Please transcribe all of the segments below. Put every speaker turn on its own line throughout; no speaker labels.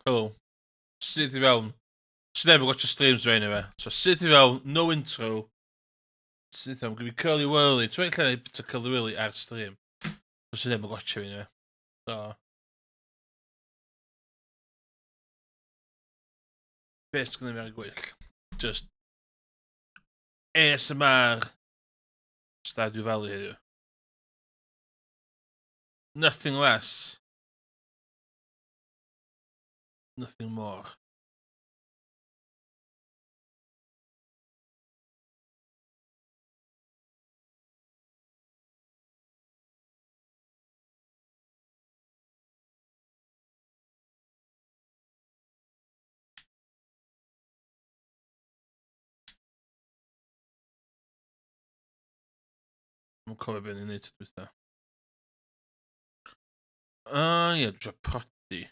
Helo. Sut i fewn? Sy'n neb yn gwachio streams fe anyway. So sut i fewn, no intro. Sut i fewn, gyda fi Curly Wurly. Ti'n meddwl lle bit o Curly Wurly ar stream? So sy'n neb yn gwachio fi anyway. So, beth sy'n gwneud fi ar y gwyll? Just ASMR Stardew Valley heddiw. Nothing less. Nothing more. Mae'n cofio beth ni'n neud to dweud. Ie, dwi'n prodi.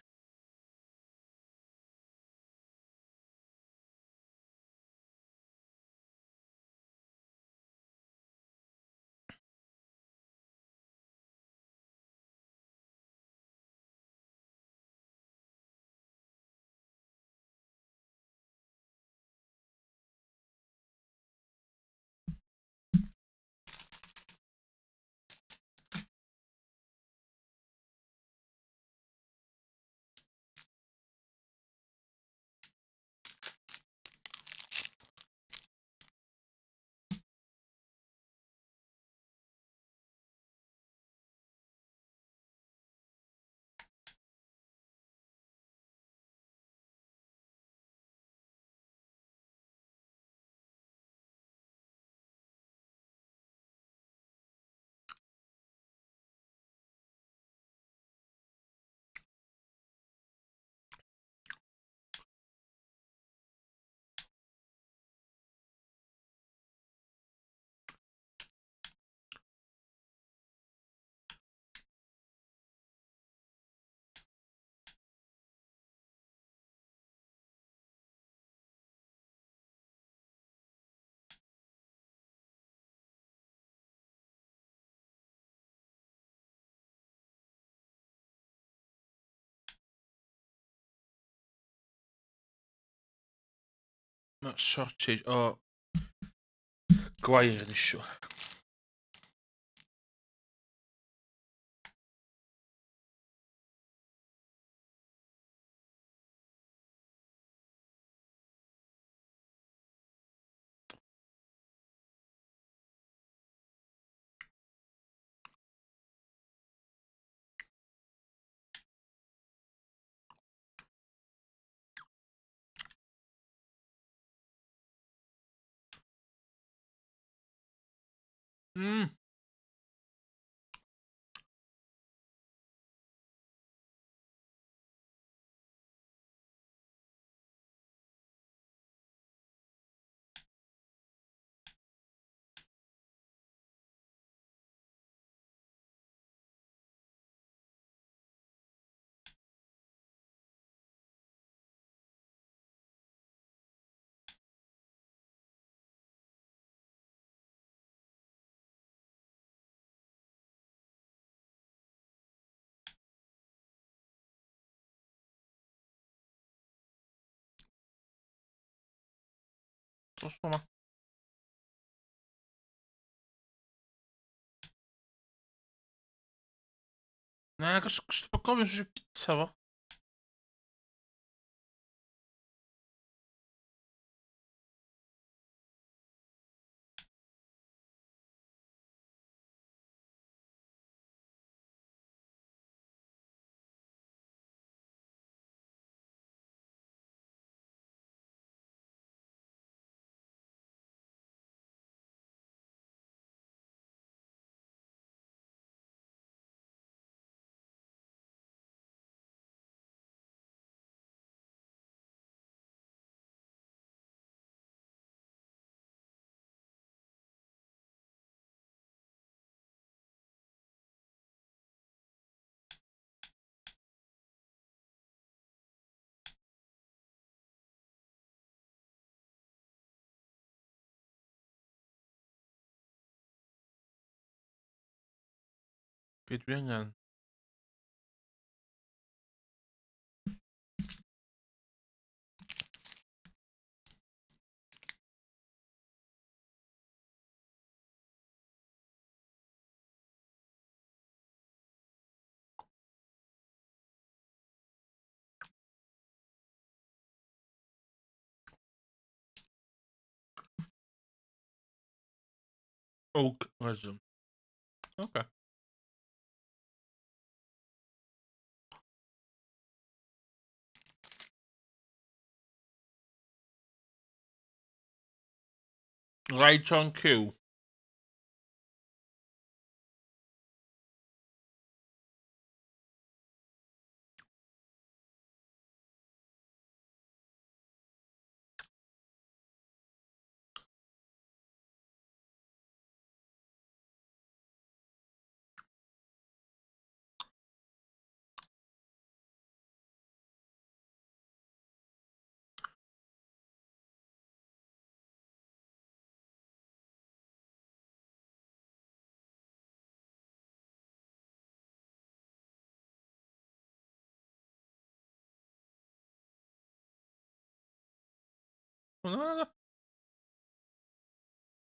Mae shortage o gwair yn isio. Mm. Os hwnna. Na, gos bod gofyn sy'n bita fo. Be dwi angen? Oak Legend. Okay. Right on cue.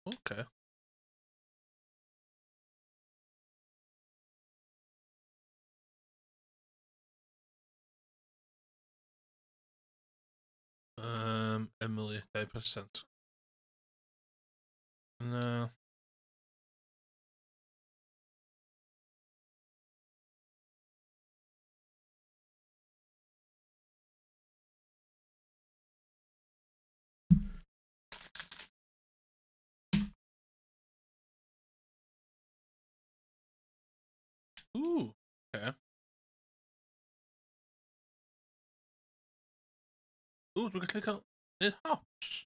Okay. Emily, 5%. No. Ooh. Okay. Ooh, we can click on the house.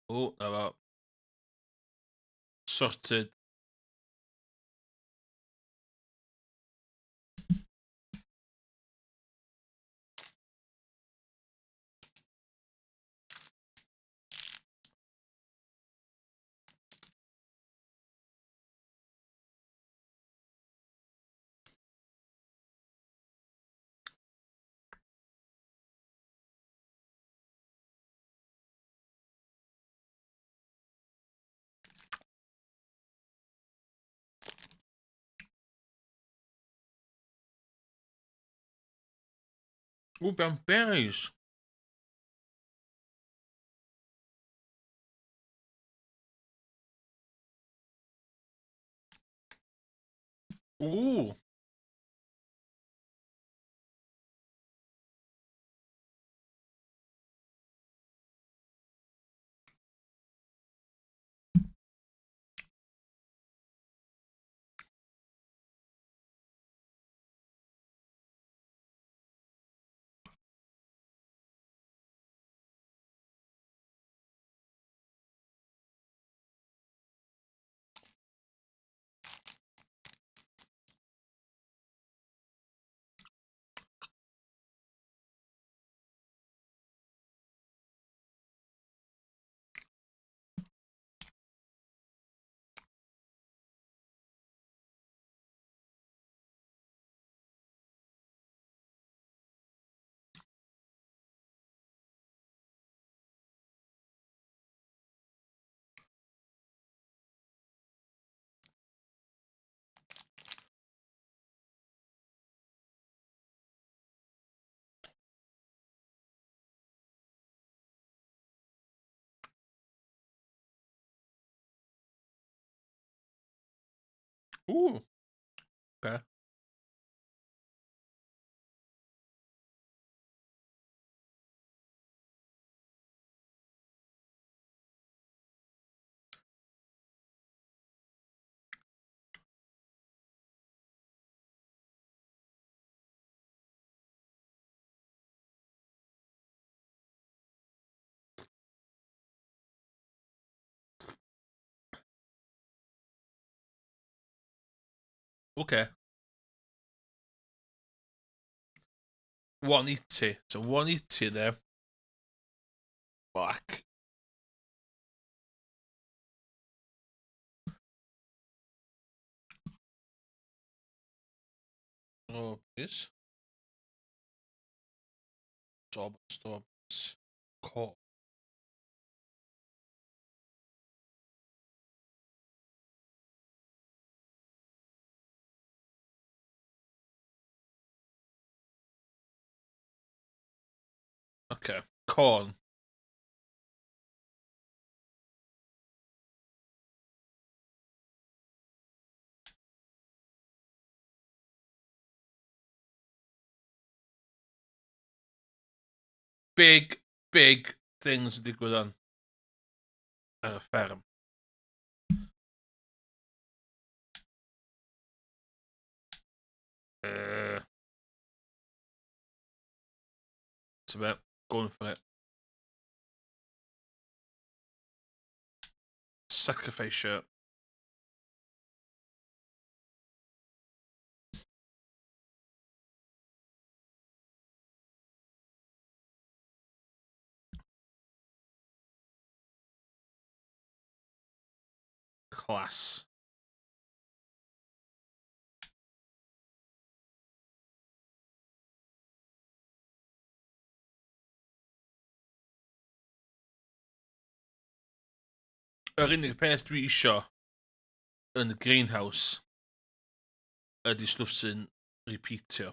Oh, about sorted. Ooh, ben berries. Ooh. Ooh. Okay. Okay. 180. So 180 there. Black. Oh, please. Stop. Call. Okay. Corn. Big, big things yn digwydd on ar y fferm. T'be, going for it. Sacrificio. Class. Yr unig peth dwi isio yn y greenhouse ydy stwff sy'n repeatio.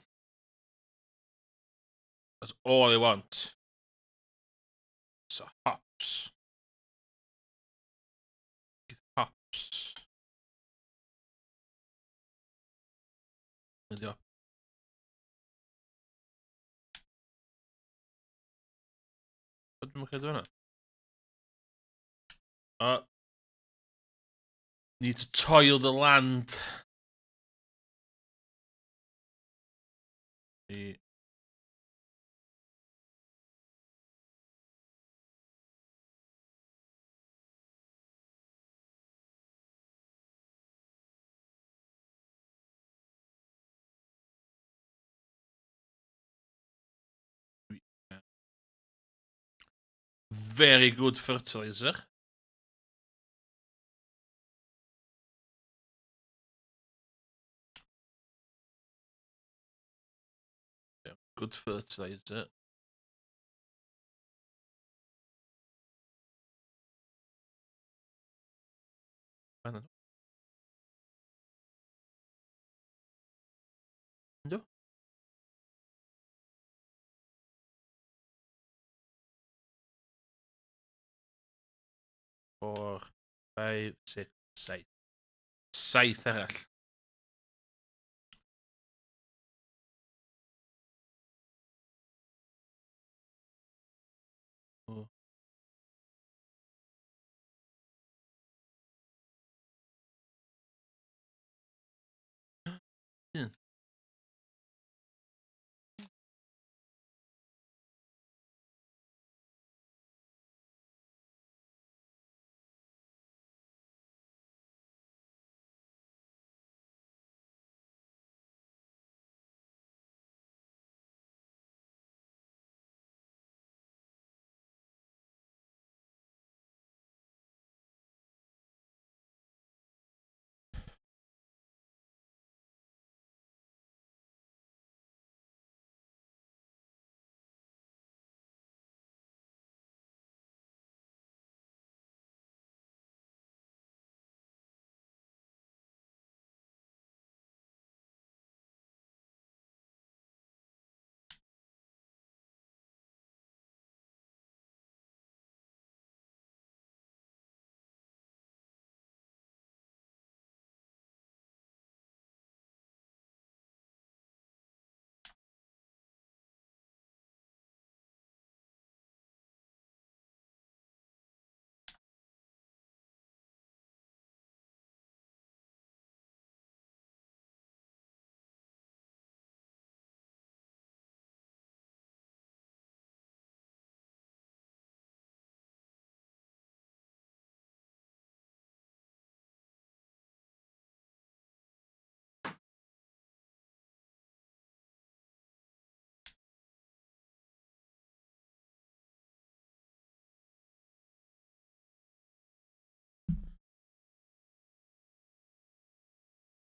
That's all I want. So hops. Hops. Ydy o. Dwi'n mwyn cael hwnna? Need to toil the land. I... Very good fertilizer. Yeah, good fertilizer. No. 4, 5, 6, 7. 7 arall. Oh. Yeah.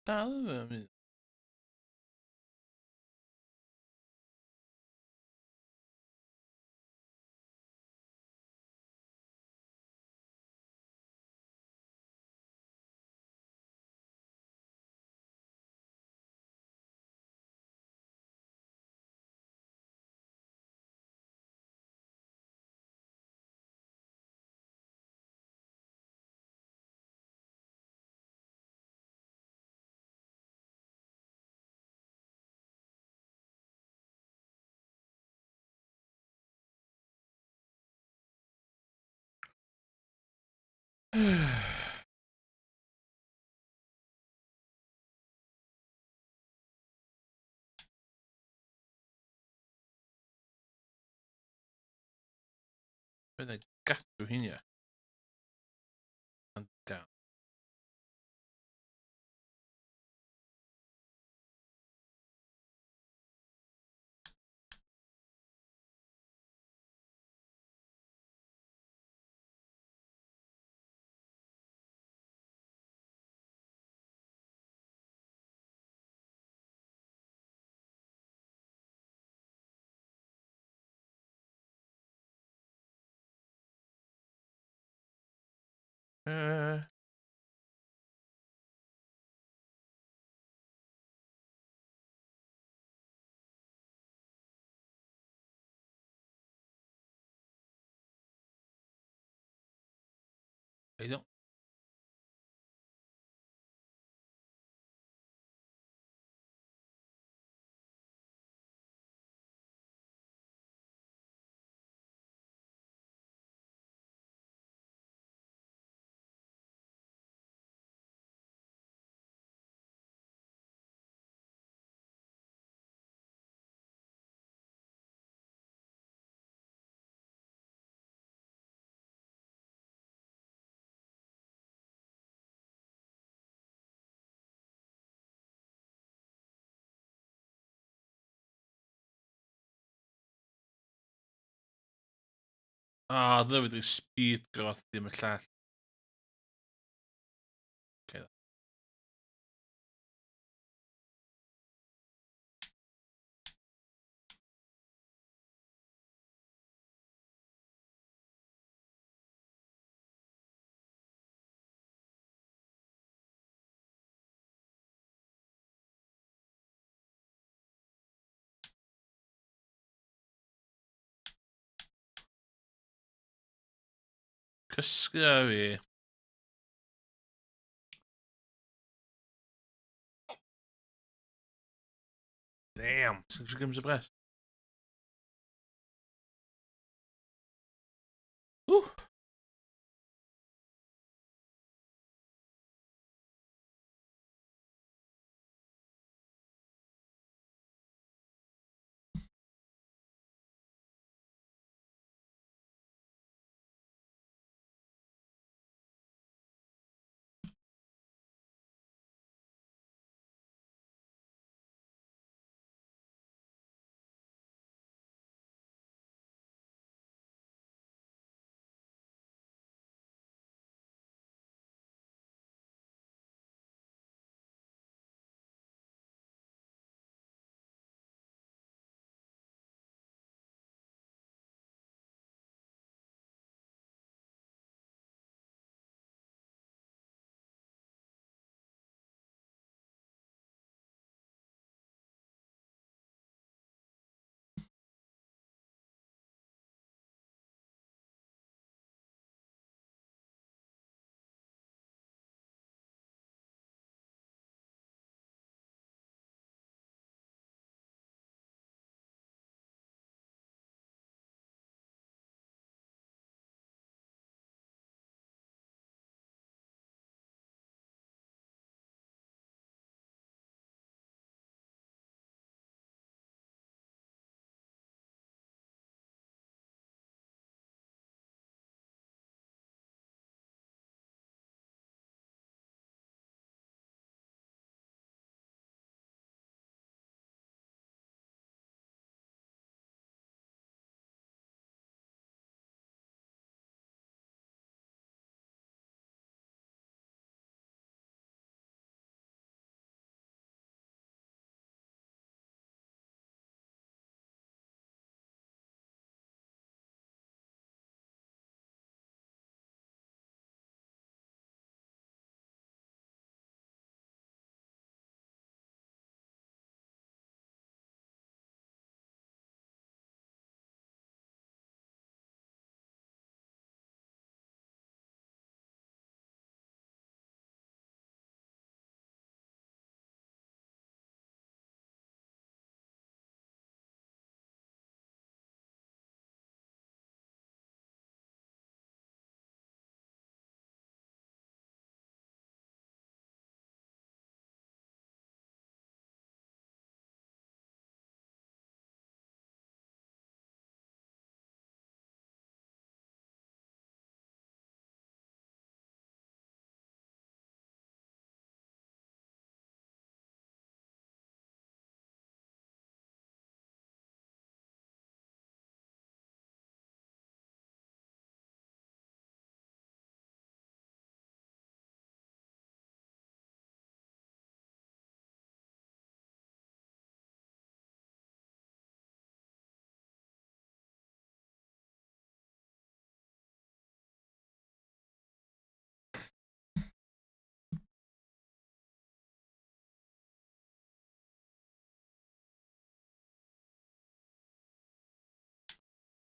Dal efo Bydd e gadw hynny. Ond gael. I don't. Ah, dyna wedi speed growth dim y llall. Okay. Cysgu a fi. Damn. 6 games of breast. Whew.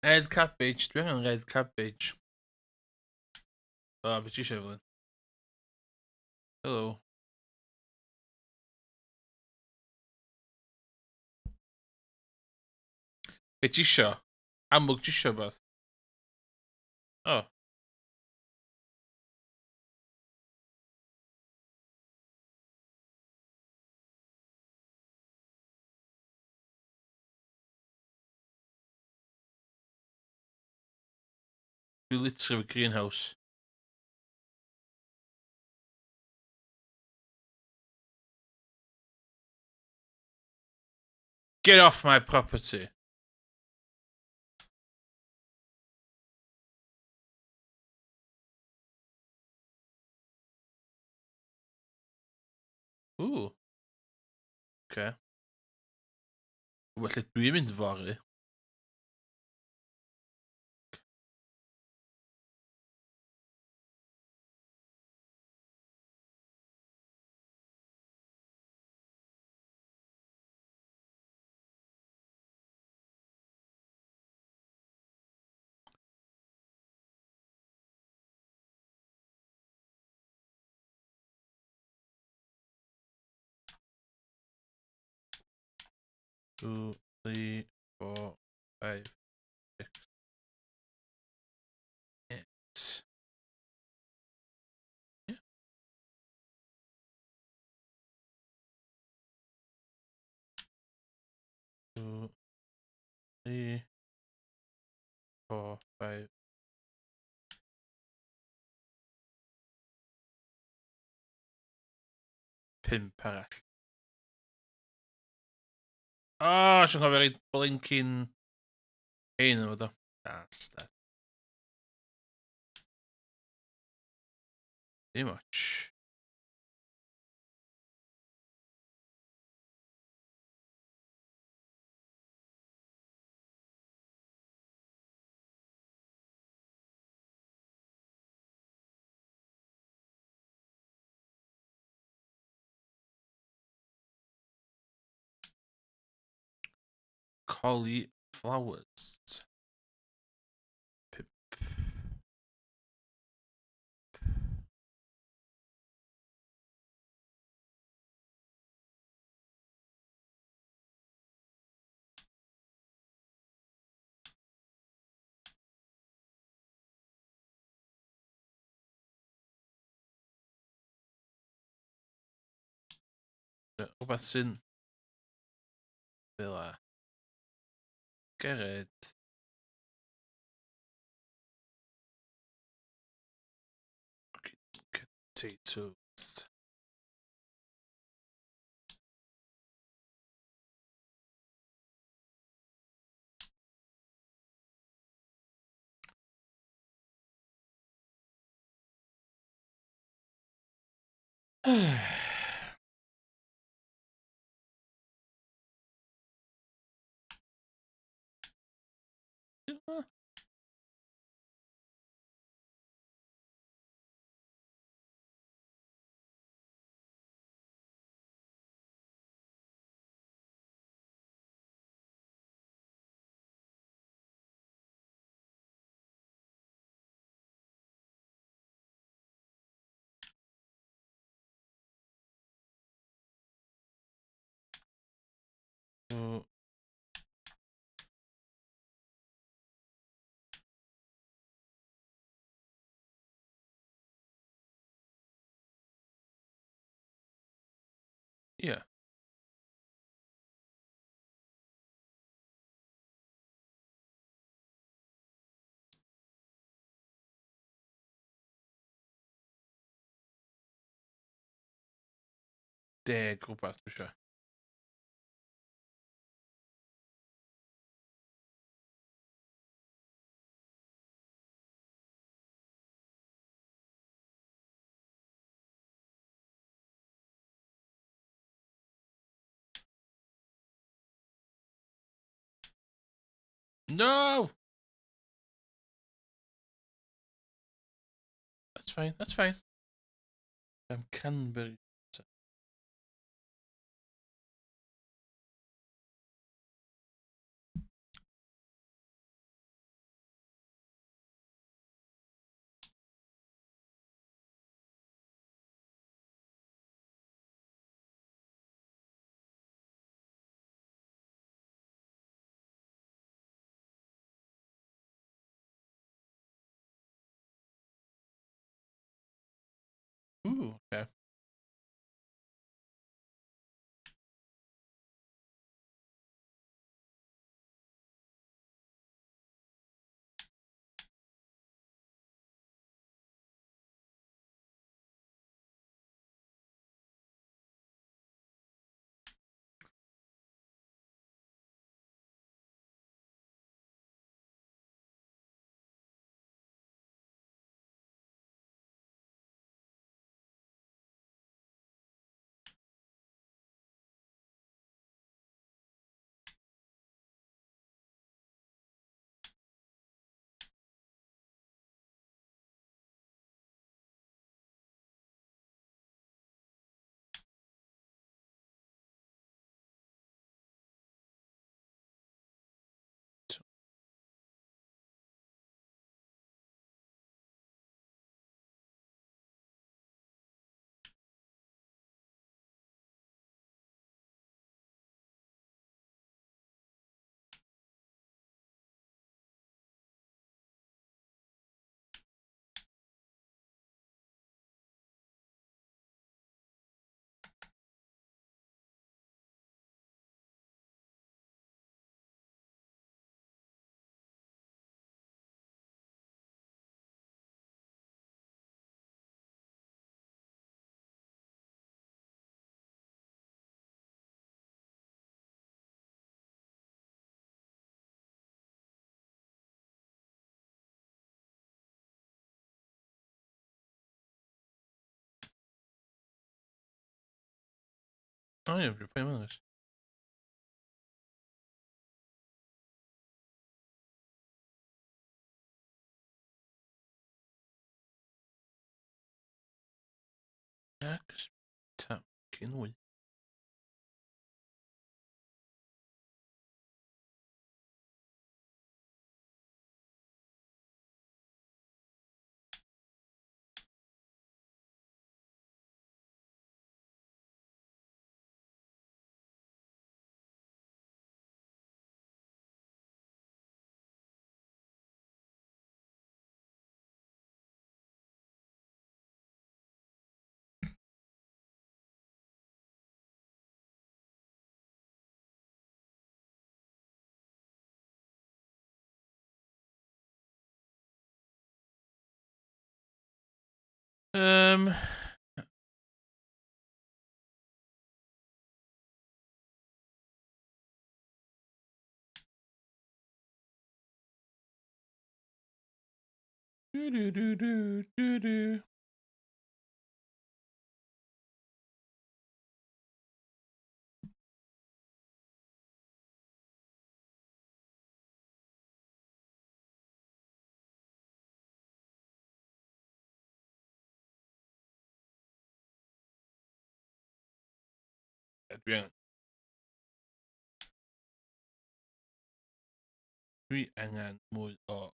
Red cabbage. Dwi angen red cabbage. O, be ti isio Evelyn? Helo. Be ti isio? Amlwg ti isio beth? O. Dwi literally efo greenhouse. Get off my property. Ooh. Okay. Felly dwi'n mynd fory. Two, three, four, five, six, eight. Yeah. Two, three, four, five. Pimp arall. O, siw'n cofio reid blinking hein efo do. Bastard. Dim much. Cauliflowers. Pimp. Rhywbeth sy'n fel a. Gered. Potatoes. So, yeah. Deg rhywbeth dwi isio. No! That's fine, that's fine. Canberry. Ooh, okay. Oh yeah, you're playing with this. Max tap Kinway. Um. Do do do do do do. Bien. Vi angan mod og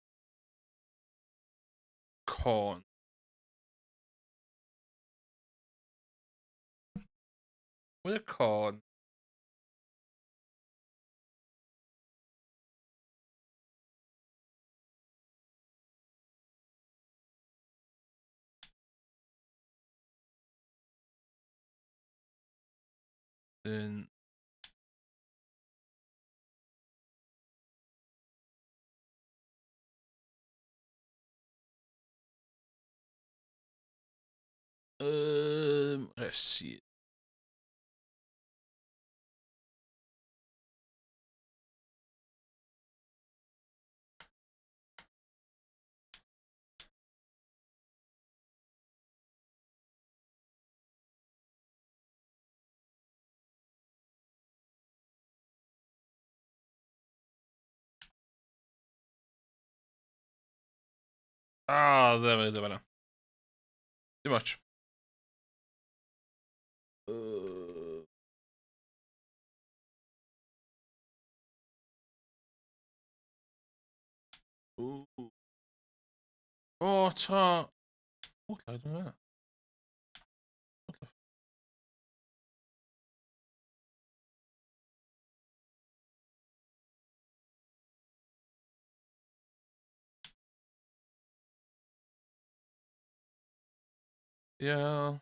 corn. With a corn. Then let's see. Ah, det var det. Too much. Ooh. Åh, ta... What lagde du det? Yeah.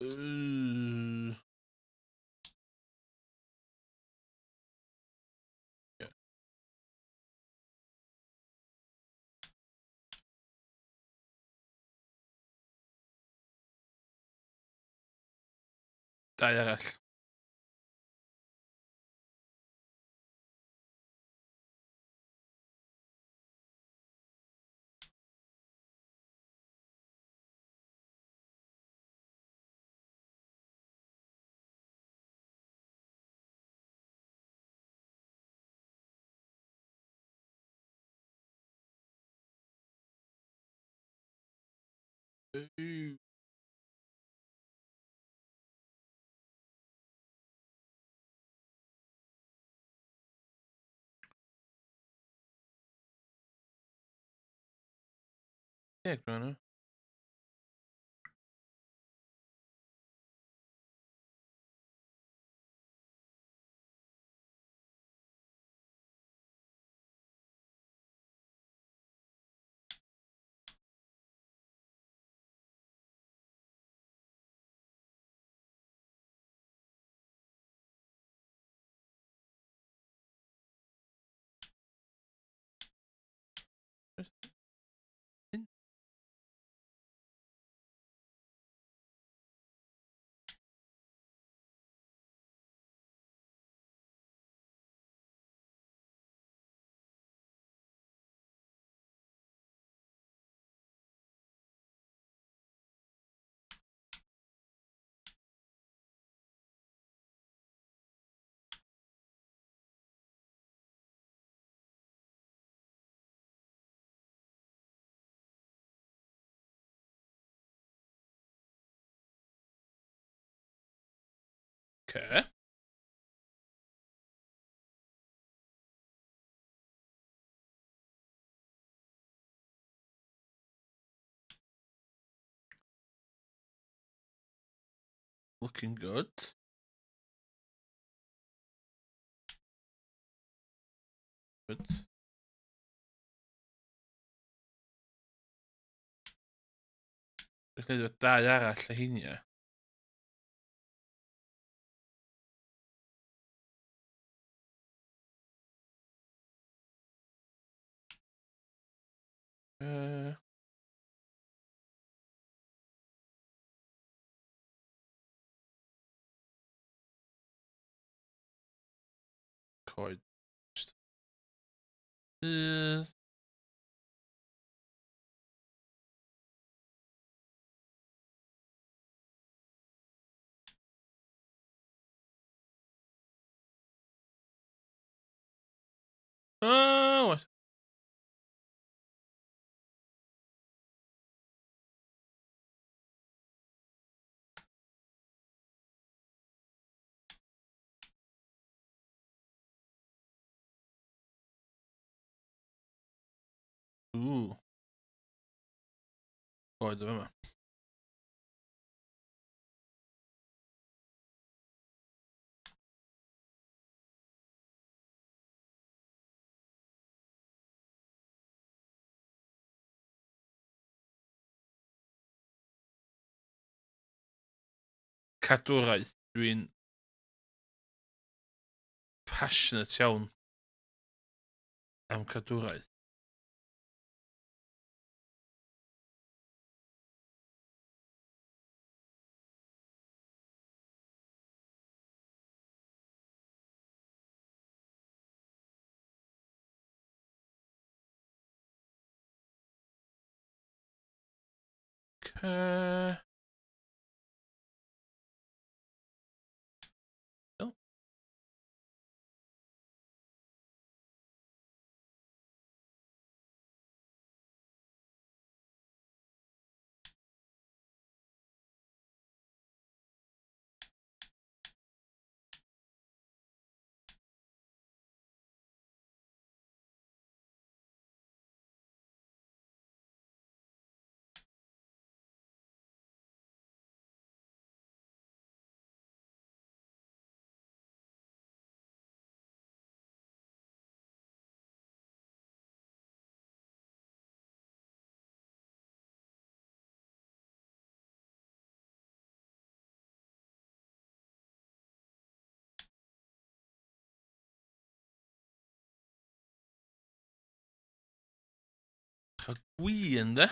Yeah. Dau arall. Ooh. Yeah, Grano. Okay. Looking good. Good. Dwi'n gwneud dau arall o hynny. Coed. Oh, ooh. Coed o yma. Cadwraeth. Dwi'n passionate iawn am cadwraeth. Okay. Oh. Edrych o gwyn, de.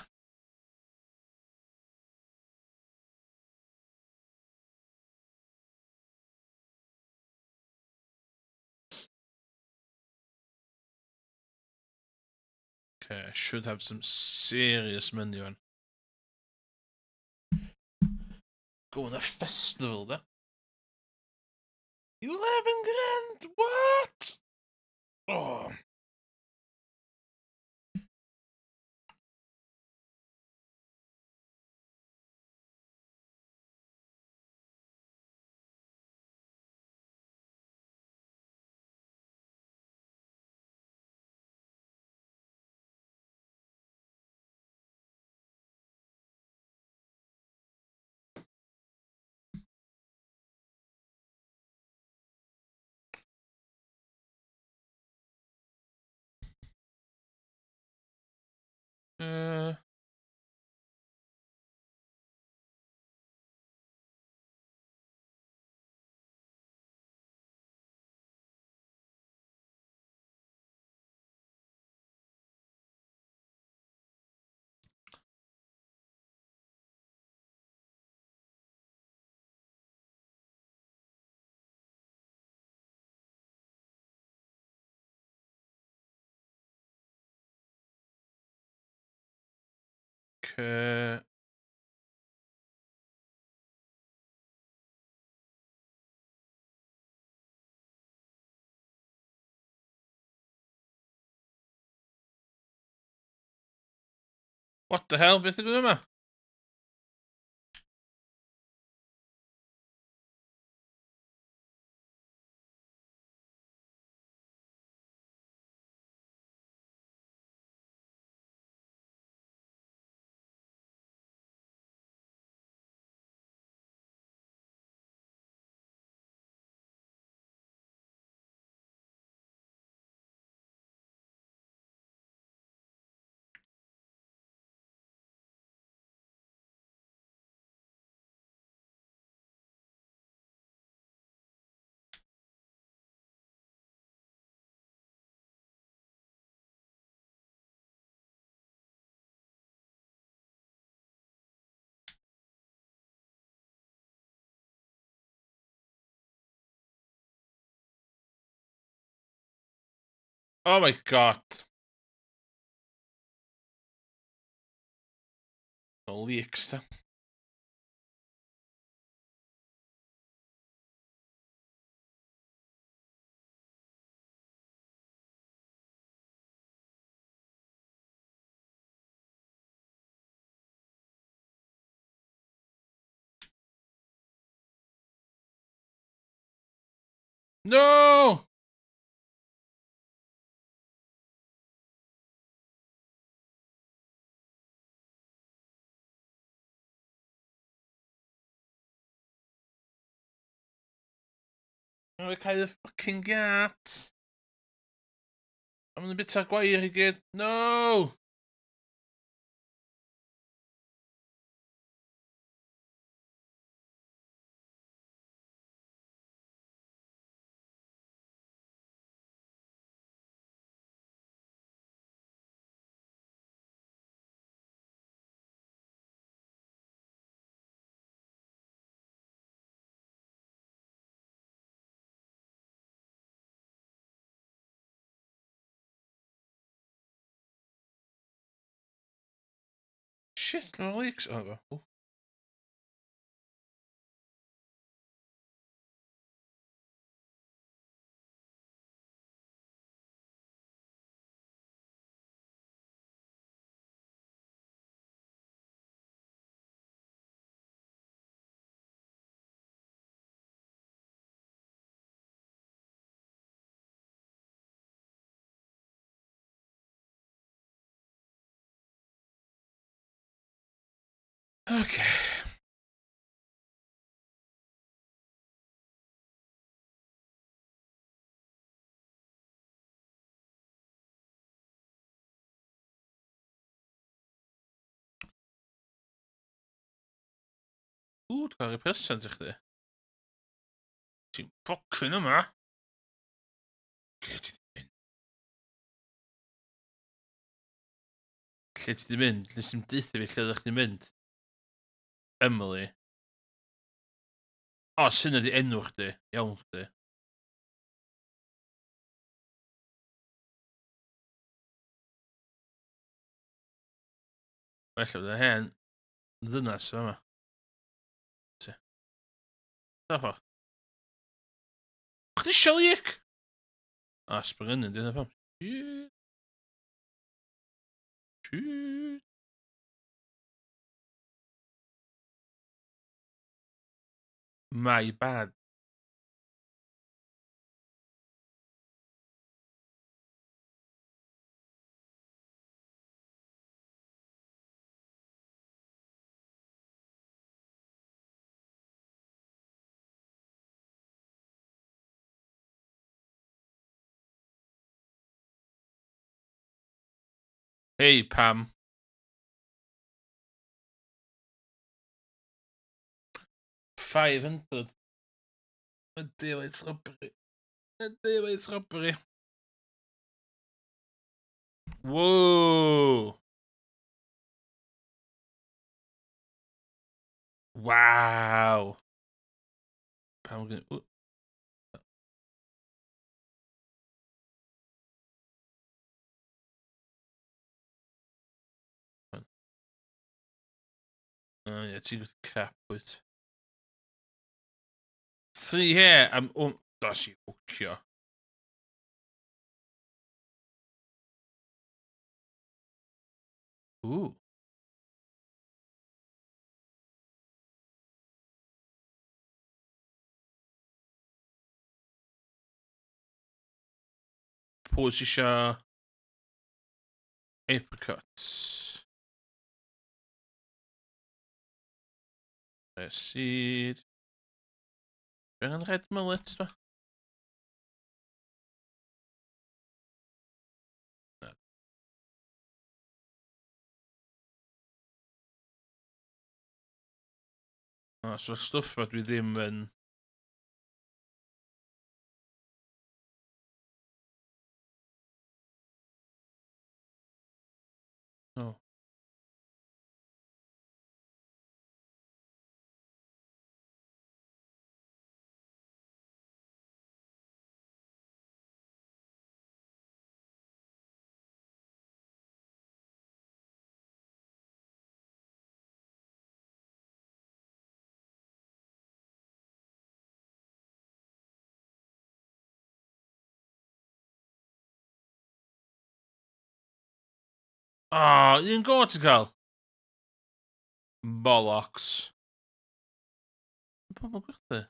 Okay, I should have some serious money on. Go on a festival, de. 11 grand! What? Oh. Okay. What the hell? Beth ydw yma? Oh my god. No leaks, de. No! I'm gonna cael y fucking gat. I'm gonna bit o'r gwair i gyd. No! Shit, no leaks. Oh, well. Oh. Okay. Oeh, het kan repress zijn, zegt hij. Ti'n bocyn yma. Lle ti 'di mynd? lle ti di mynd, nes i'n deutha fi lle ydych chi'n mynd. Emily. O, sy'n ydi enw chdi. Iawn chdi. Felly, bydd y hen ddynas yma. Ti. Dafo. Chdi siolic? A, sbring ynny, dyna pam. Shit. Shit. My bad. Hey, Pam. $500. A daylight robbery. A daylight robbery. Whoa. Wow. Pam gonna... Ooh. Oh, yeah, ti'n gwybod crap, wyt. 3 here, am... Das i hwcio. Ooh. Pwy sy'n isio apricots? Seed. Be'n red mullet, ma? O, so'r stwff ma dwi ddim yn... O. O, un go ti'n cael? Bollocks. Pobl gwychdi.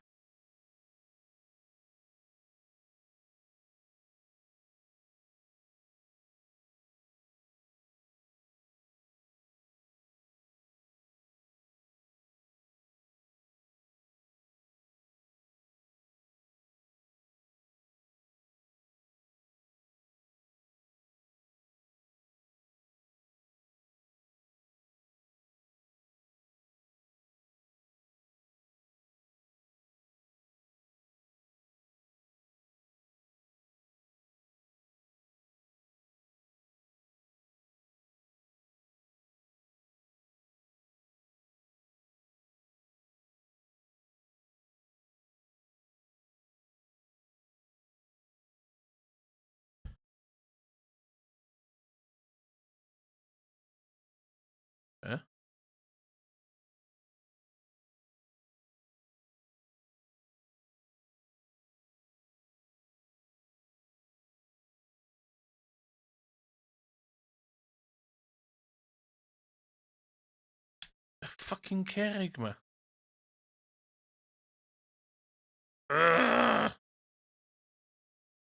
Eh? Y ffucking cerrig ma.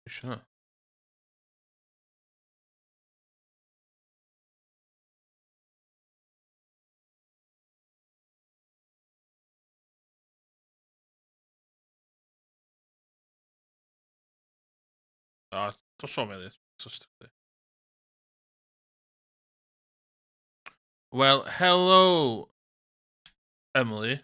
Eisiau na. O, to sio meddwl. Trust chdi. Well, hello, Emily.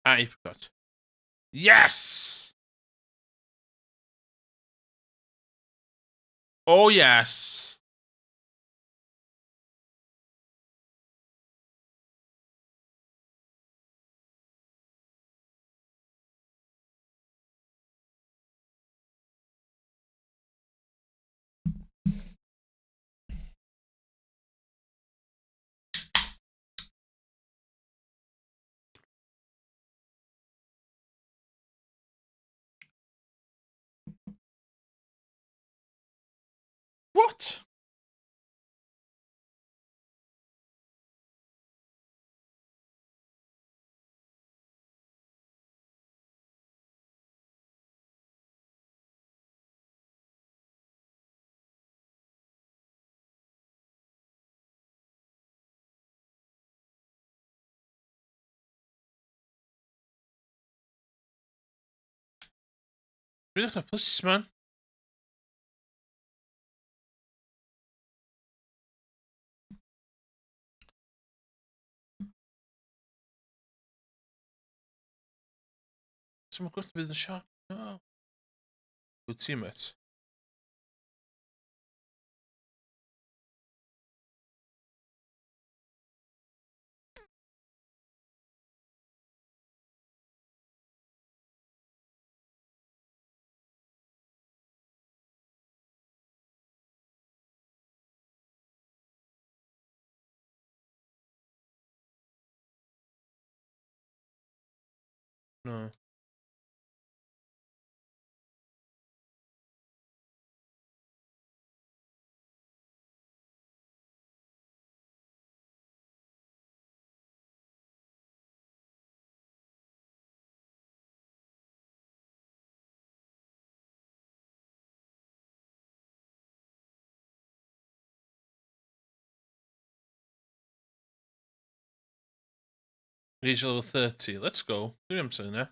Apricot. Yes! Oh, yes. What? Really pussies, man. Someone got to be the shot. No. Good teammates. No. Reach level 30. Let's go. Do what I'm saying, yeah?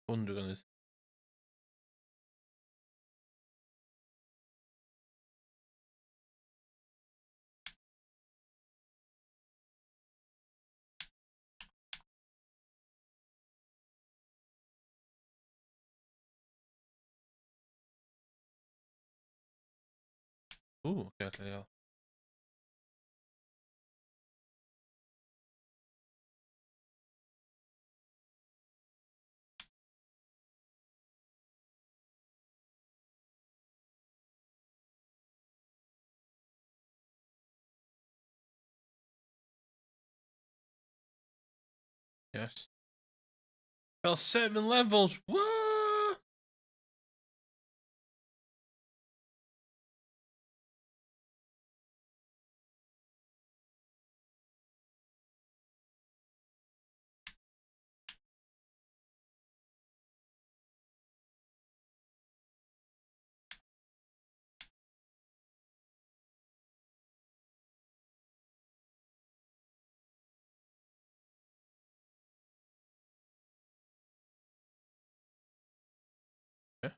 Undergående. Okay, ja. Yes. Fell 7 levels. What? Yeah.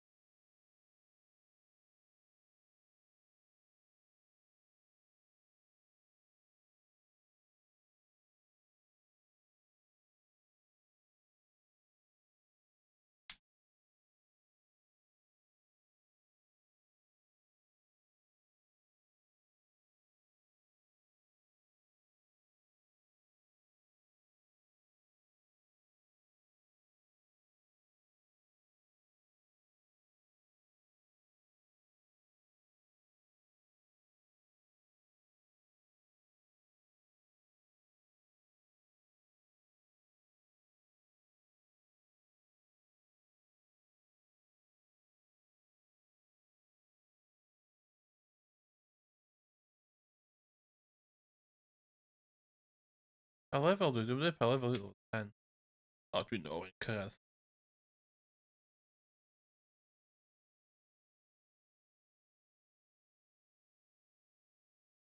Pa lefel dwi? Dwi'n pa lefel 10. O, dwi'n nôl i'n cyrraedd.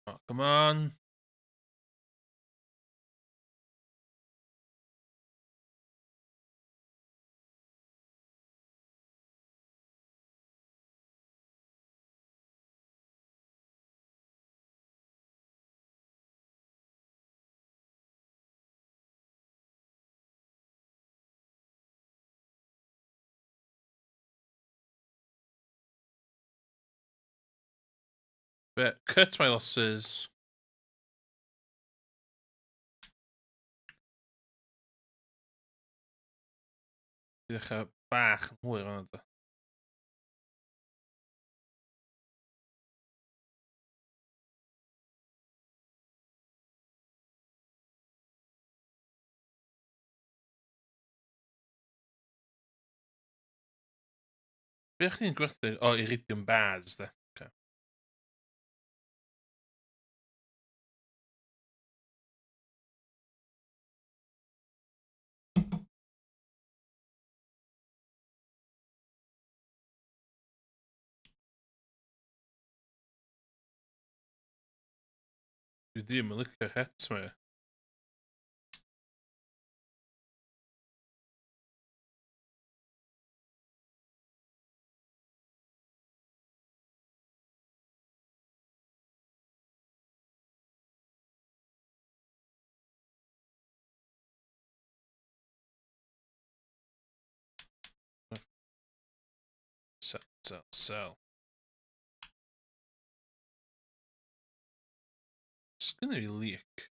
Oh, come on. But cut my losses. Ddechrau bach yn hwyr o'n ydw. Be o'ch chi'n gwerthu? O, Iridium Bars, de. Okay. Dwi ddim yn licio'r het ma. Sell. Sgynna fi leak.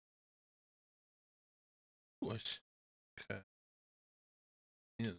Oes. Okay. Yeah.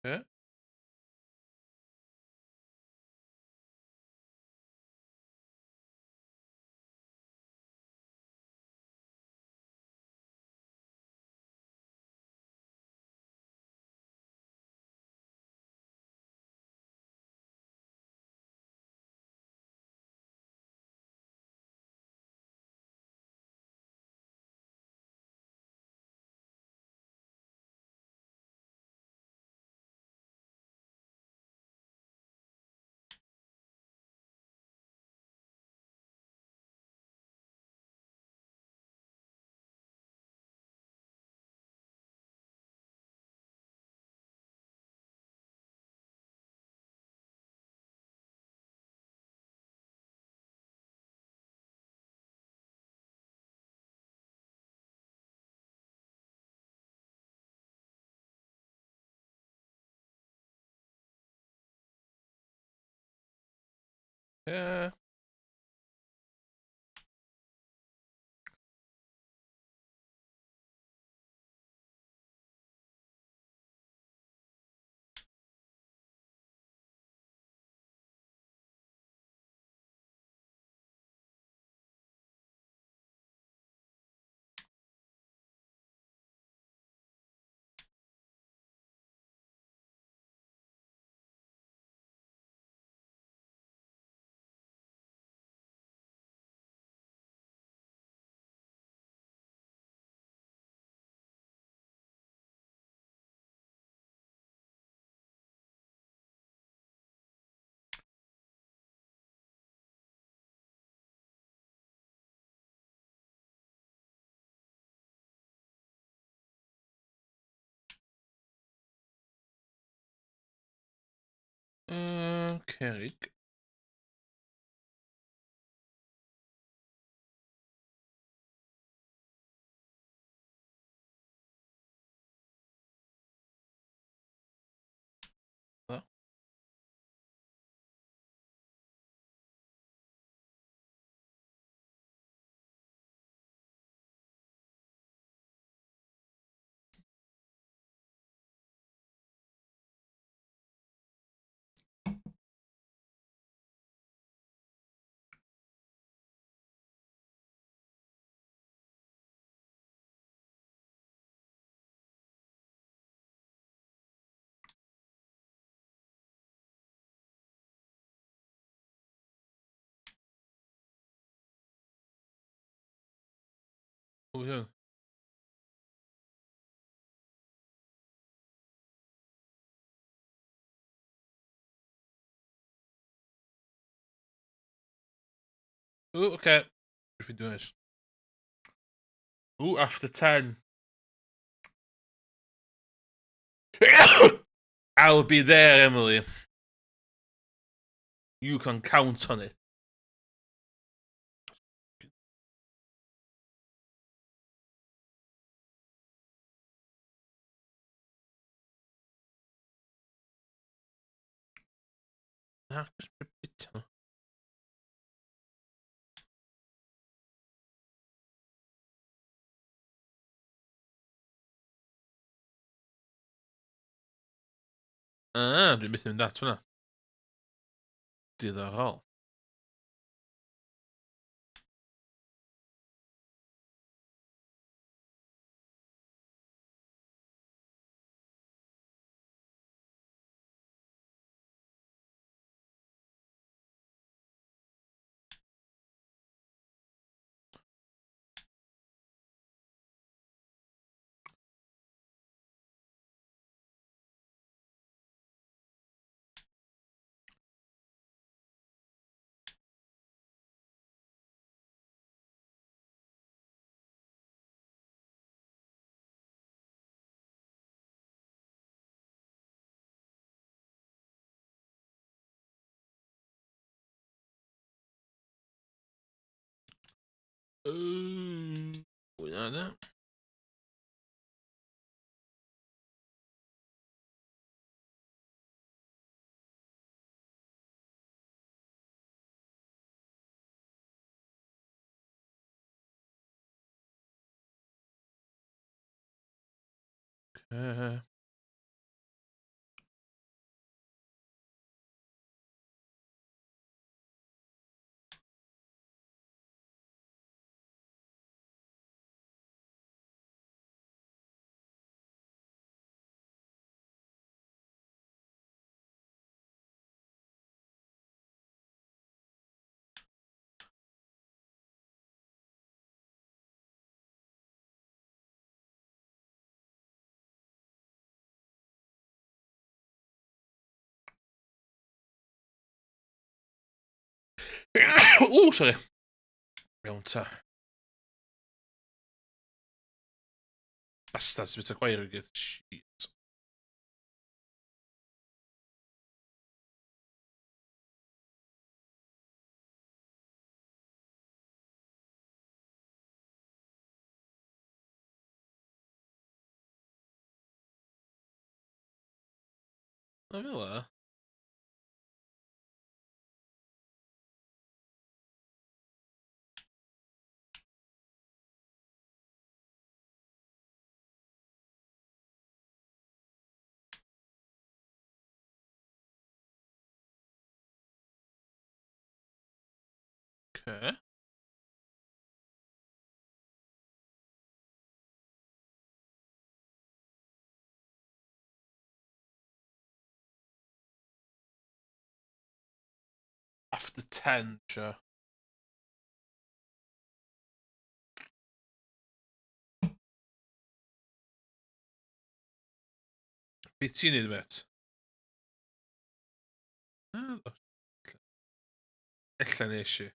Okay. Yeah. Cerrig. Da. Hoe dan? Oeh, okay. If you do this. Ooh, after 10. I'll be there, Emily. You can count on it. Ah, dwi'n byth yn mynd at hwnna. Diddorol. Mwynhau da. Ooh, sorry. Mewn ta. Bastards, bit o gwair i gyd. Shit. O, fel la. Okay. After 10, sure. Be ti'n neud, bet? Ella nes i.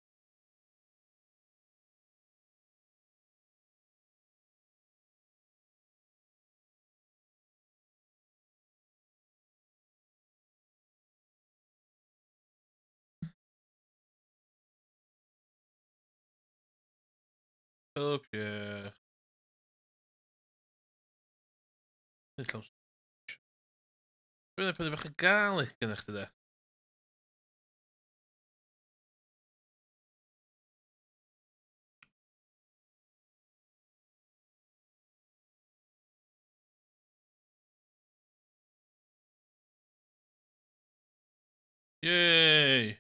Help, yeah. Bydd e'n bach o garlic gyda chdi de. Yay!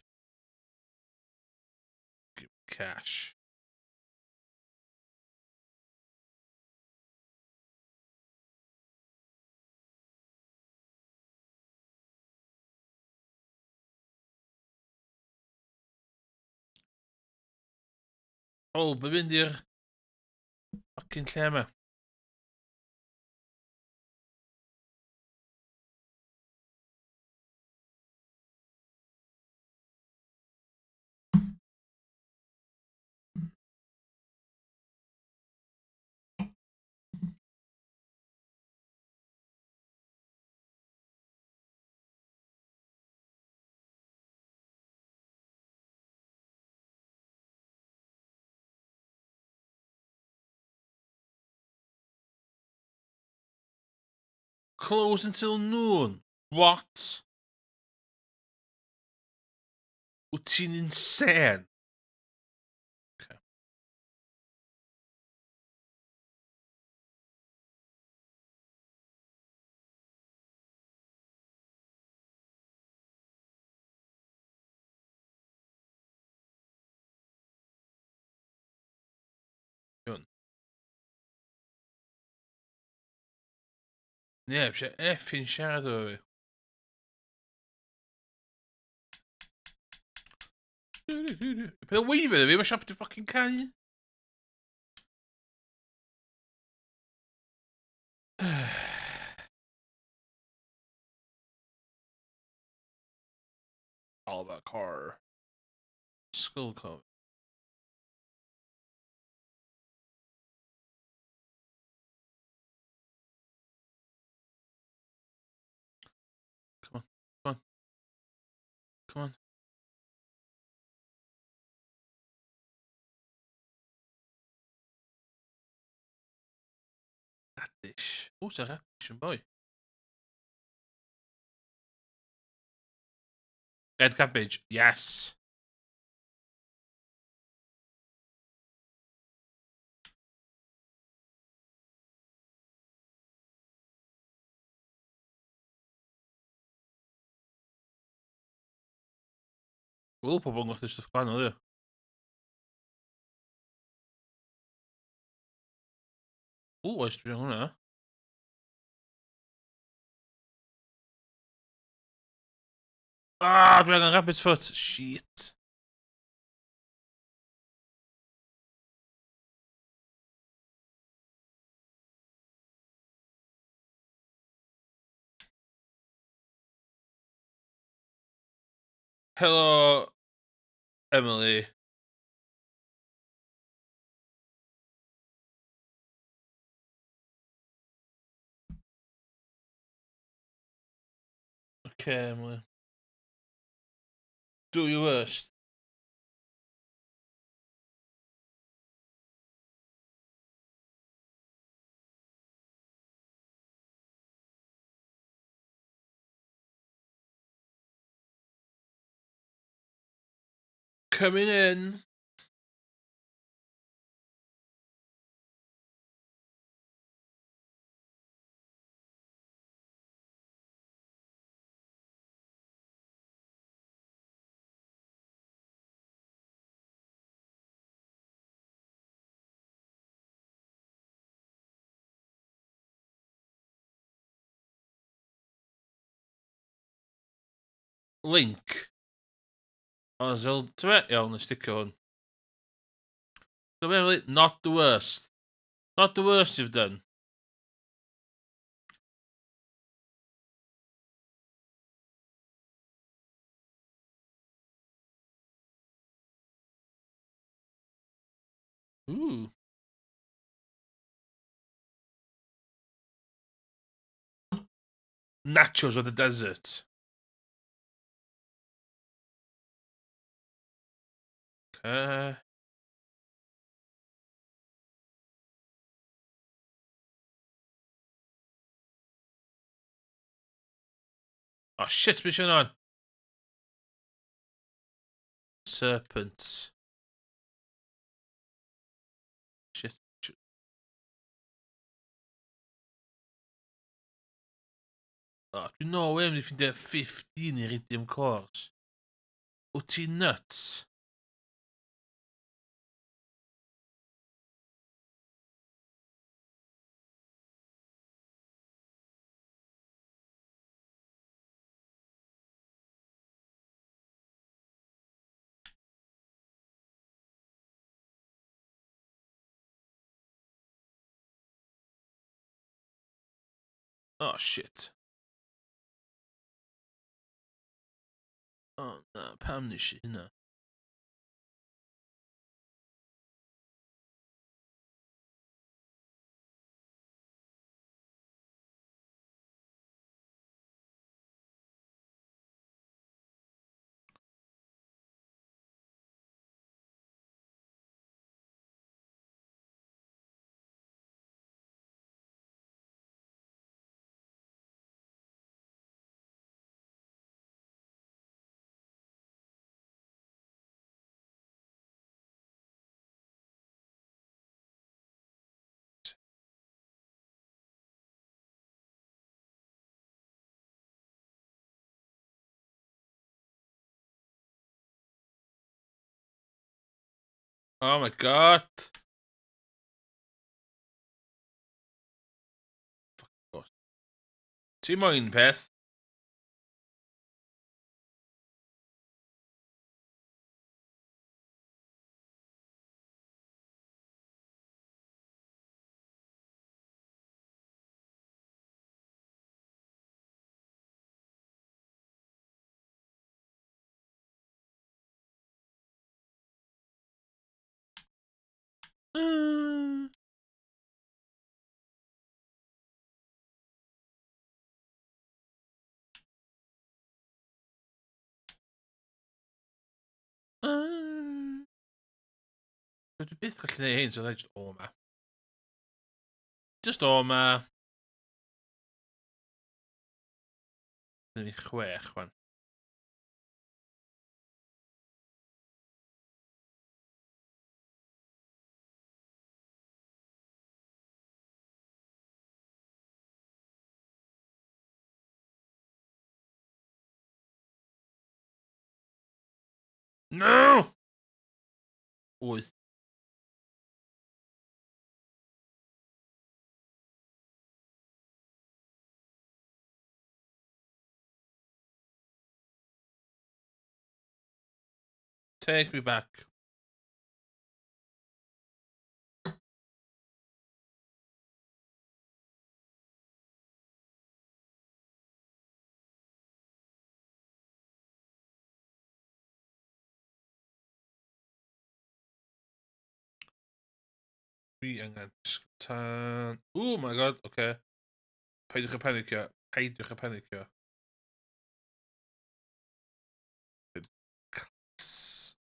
Give me cash. O, bydd mynd i'r Fucking lle yma. Close until noon. What? Wyt ti'n insane? Okay. Yun. Ie, eisiau effing siarad efo fi. Peth o weifio fi, mae siap di fucking cau. All about car. Skull coat. Come on, come on, come on. Radish. Oh, c'est radish, boy. Red cabbage, yes. Wel, pobl yn gwrdd stwff gwahanol, ie. O, oes, dwi'n hwnna. Ah, dwi angen rabbit's foot. Shit. Helo, Emily. Okay, Emily. Do your worst. Coming in. Link. O, Zel, ti'n fe? Iawn, nes sticio hwn. Come Emily, not the worst. Not the worst you've done. Ooh. Nachos of the desert. Okay. Oh shit, be on? Serpent. Shit. Oh, dwi'n no way mynd i ffindio 15 i Iridium Cores. Wyt ti'n nuts? Oh shit. Oh no, Pam this shit, no. Oh my god. God. Ti moyn peth? Mm. Mm. Dwi byth gallu neud hyn, so just o ma. Just o ma. Dyna ni 6 wan. No! 8. Take me back. Dwi angen tan... Oh my god, okay. Peidiwch y panicio. Peidiwch y panicio. Class.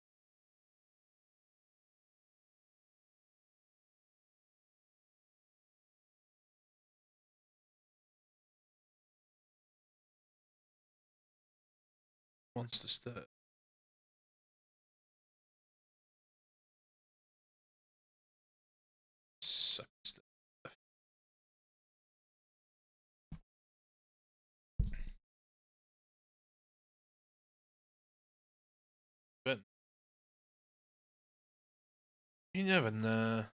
Monster stir. Stuff. But you never know.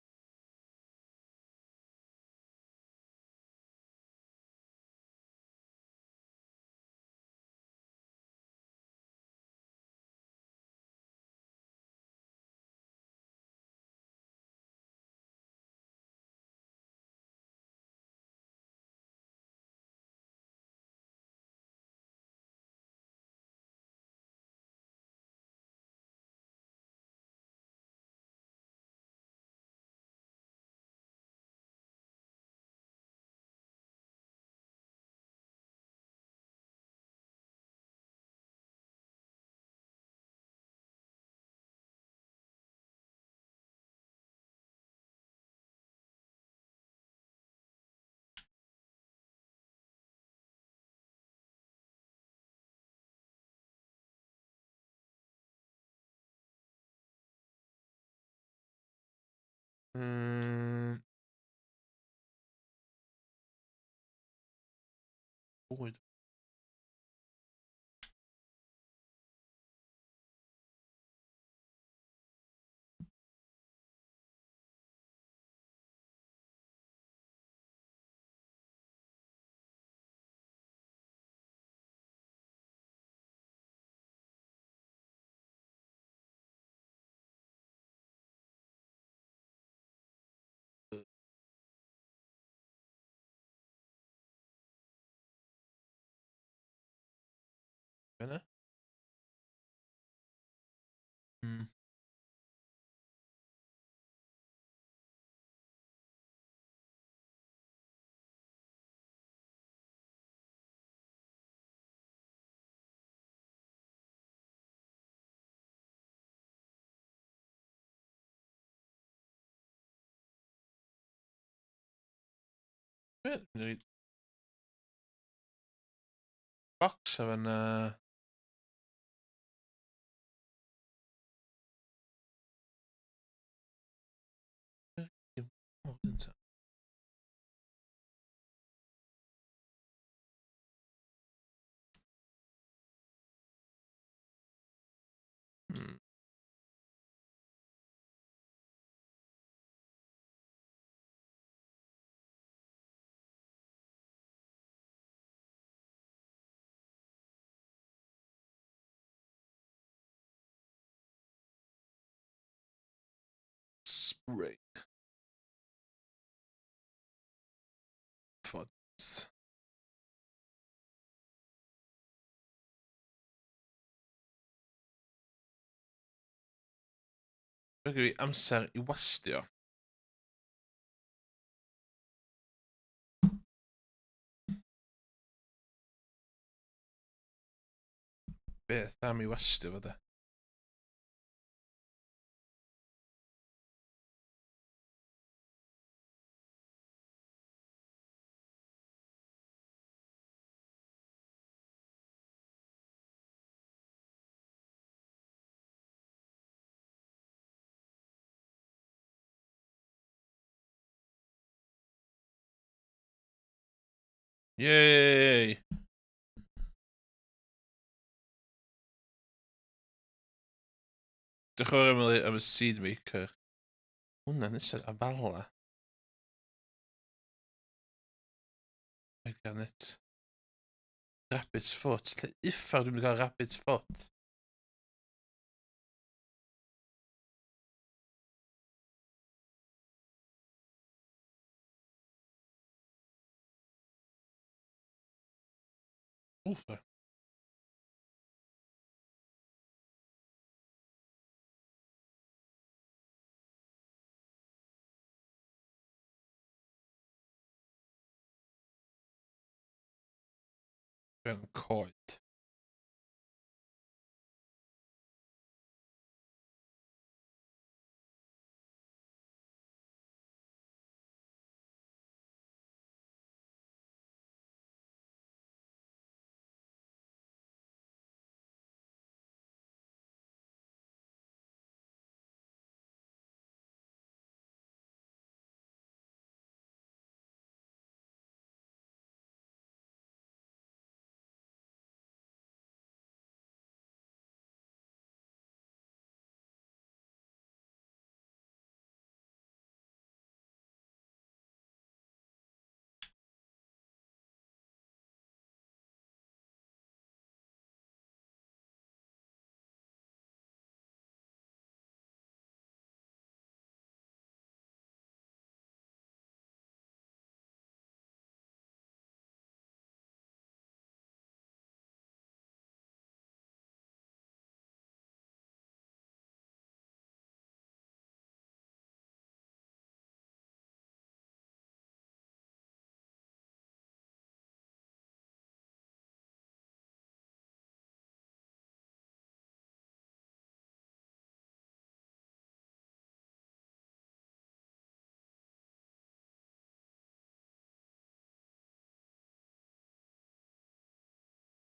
Um, oh, Yna? Hmm. Right. Box efo Oh, didn't it? Hmm. Spray. Fods. Rhaid i fi amser i wastio. Beth am i wastio fo de? Yay! Diolch yn fawr Emily am y seed maker. Hwna nesaf a bala. I gan it. Rabbit's foot. Lle uffar dwi'n mynd i gael rabbit's foot? Wffa. Gan coed.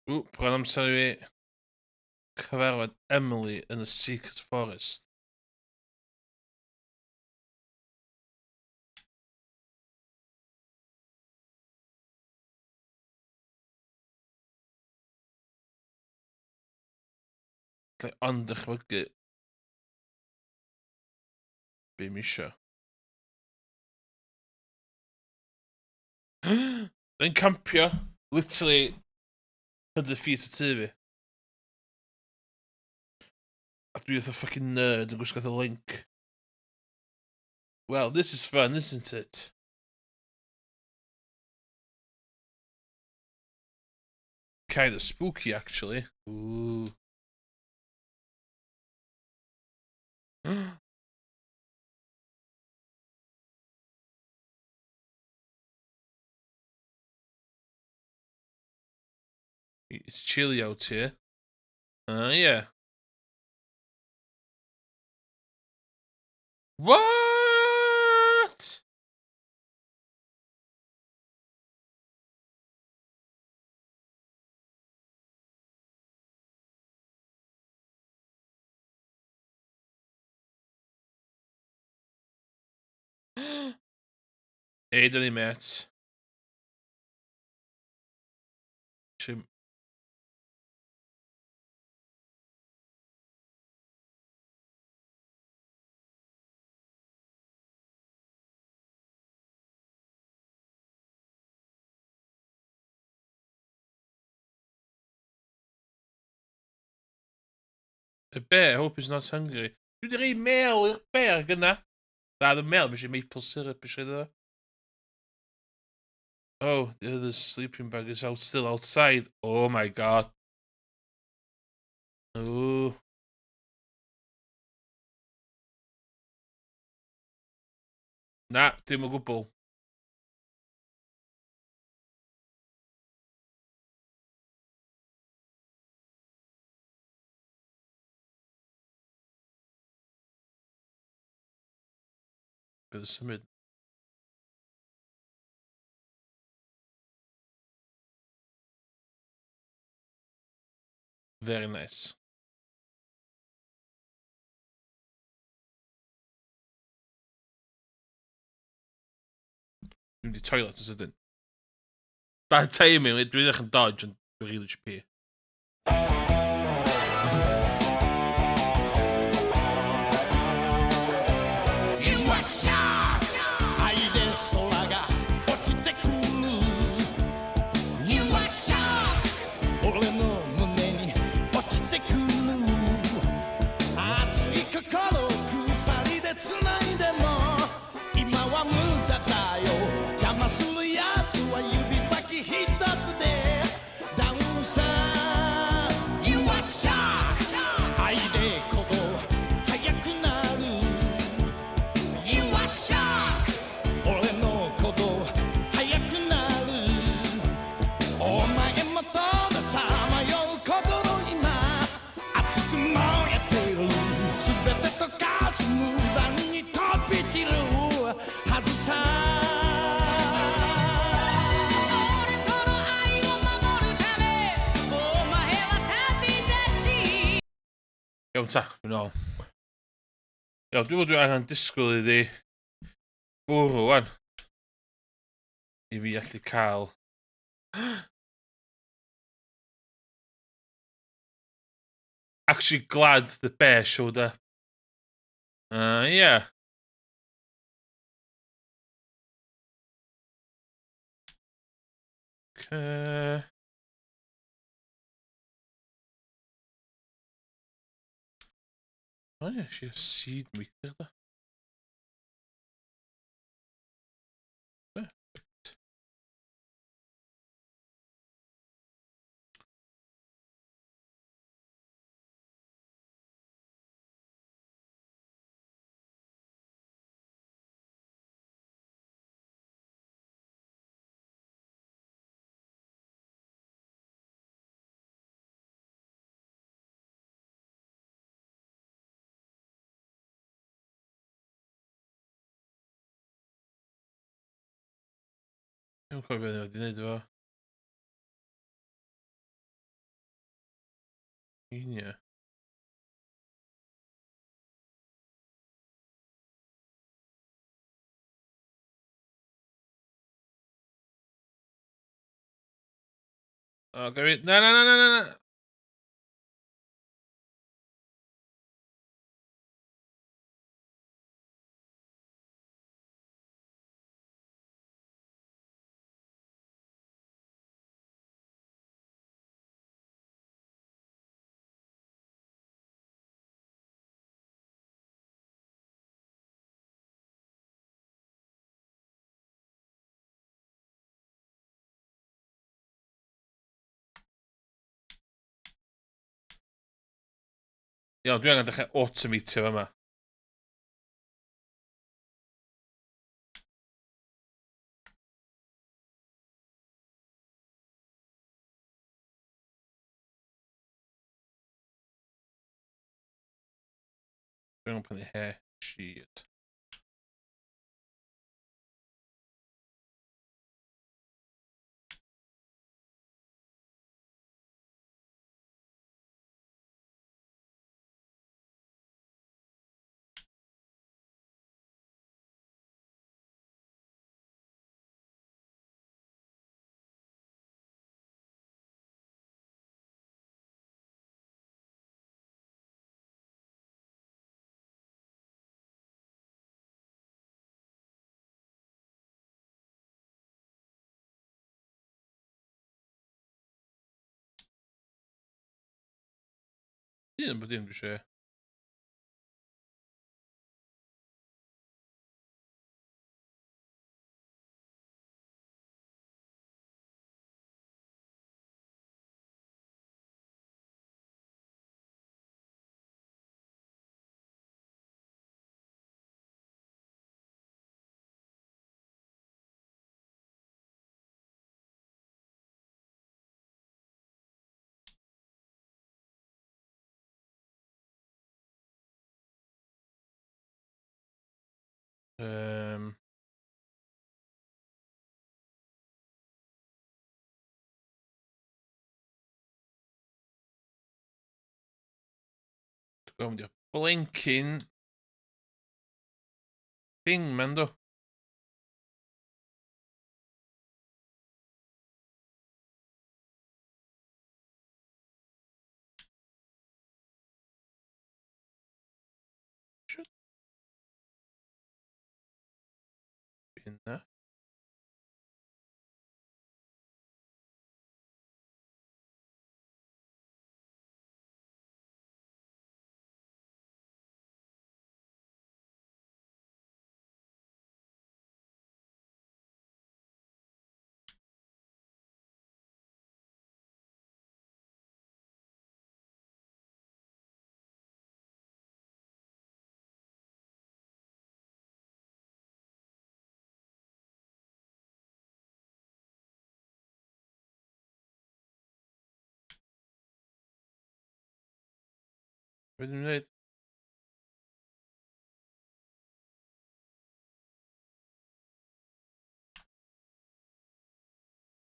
Bron amser i fi cyfarfod Emily yn y Secret Forest. Lle ond dychmygu be mi isio. Yn campio, literally 100 feet o tu fi. A dwi wrth o fucking nerd yn gwisgo the link. Well, this is fun, isn't it? kind of spooky, actually. Ooh. It's chilly out here. Yeah. What? Hey, Danny Matt. A bear, hope he's not hungry. Doe er een meel i'r bear gynna. Da, the meel, but maple syrup is there. Oh, the other sleeping bag is still outside. Oh my god. Oh. Na, dim o gwbl. Bydd y symud. Very nice. Dwi'n mynd i toilet yn sydyn. Bad timing, dwi'n edrych yn dodge yn dwi'n rili eisiau pee. Iawn ta, fi'n ôl. Iawn, dwi'n bod angen disgwyl iddi bwrw wan. I fi allu cael... Actually glad the bear showed up. Yeah. Okay. Oh yeah, she's seed weaker. Perfect. Dwi'n cofio beth oedd wneud efo. Unia. Oh, Gary. No. Iawn, dwi angen dechrau automatio yma. Dwi'n angen prynu hair sheet. Dim bod dim dwi'n siŵr. Dwi'n mynd i'r blinking thing, man, do. Should be in there. Be dwi'n neud?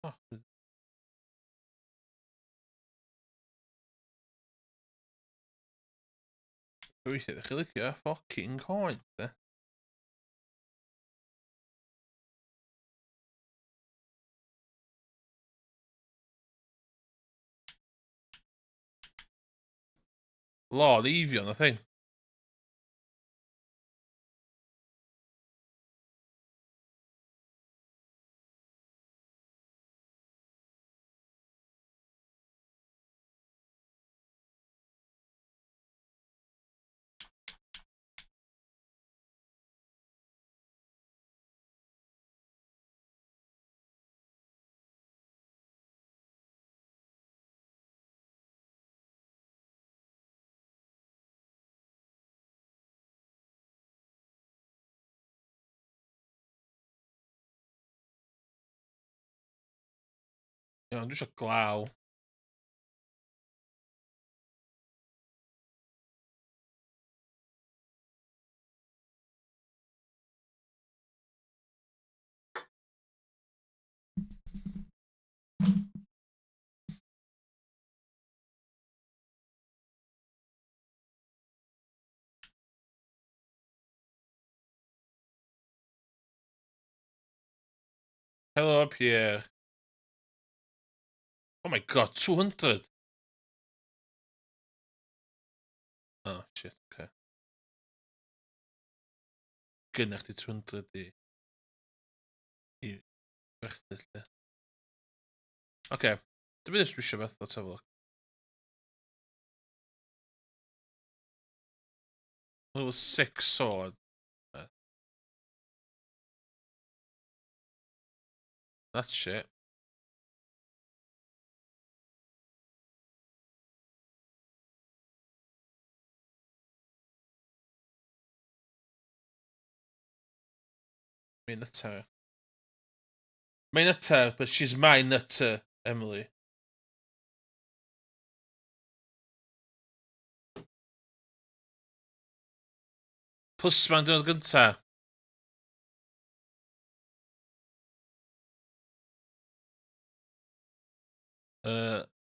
Oh, weithiau ddech chi licio ffocin coed, de. Lord Evian, I think. Iawn, dwi eisiau glaw. Hello, Pierre. Oh my god, 200! Oh, shit, okay. Gynnech chi 200 i werthu, lle. Okay, dwi'n mynd i beth, let's have a look. Level 6 sword. That's shit. Mae'n nutter. Mae'n nutter, but she's my nutter, Emily. Plus ma'n diwrnod gynta.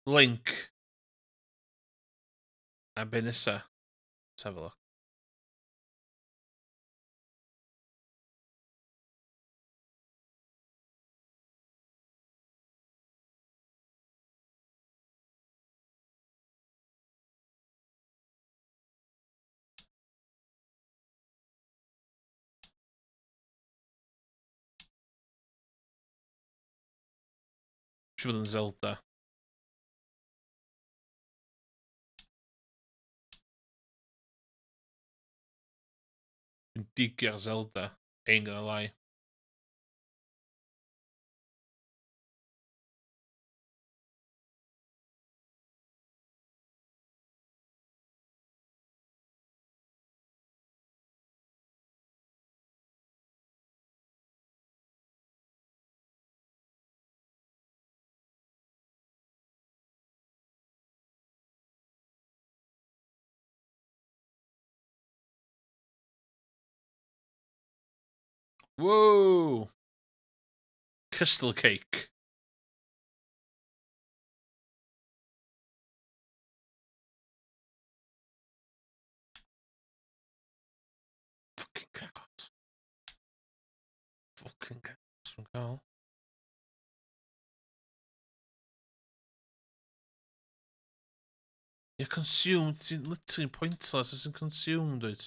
Link. A be nesa? Let's have a look. Siw bod yn Zelda. Dwi'n digio'r Zelda. Ain't gonna lie. Whoa! Crystal cake. Fucking carrot. Fucking carrot. Dwi'n cael. You're consumed. It's literally pointless. It's consumed, dude.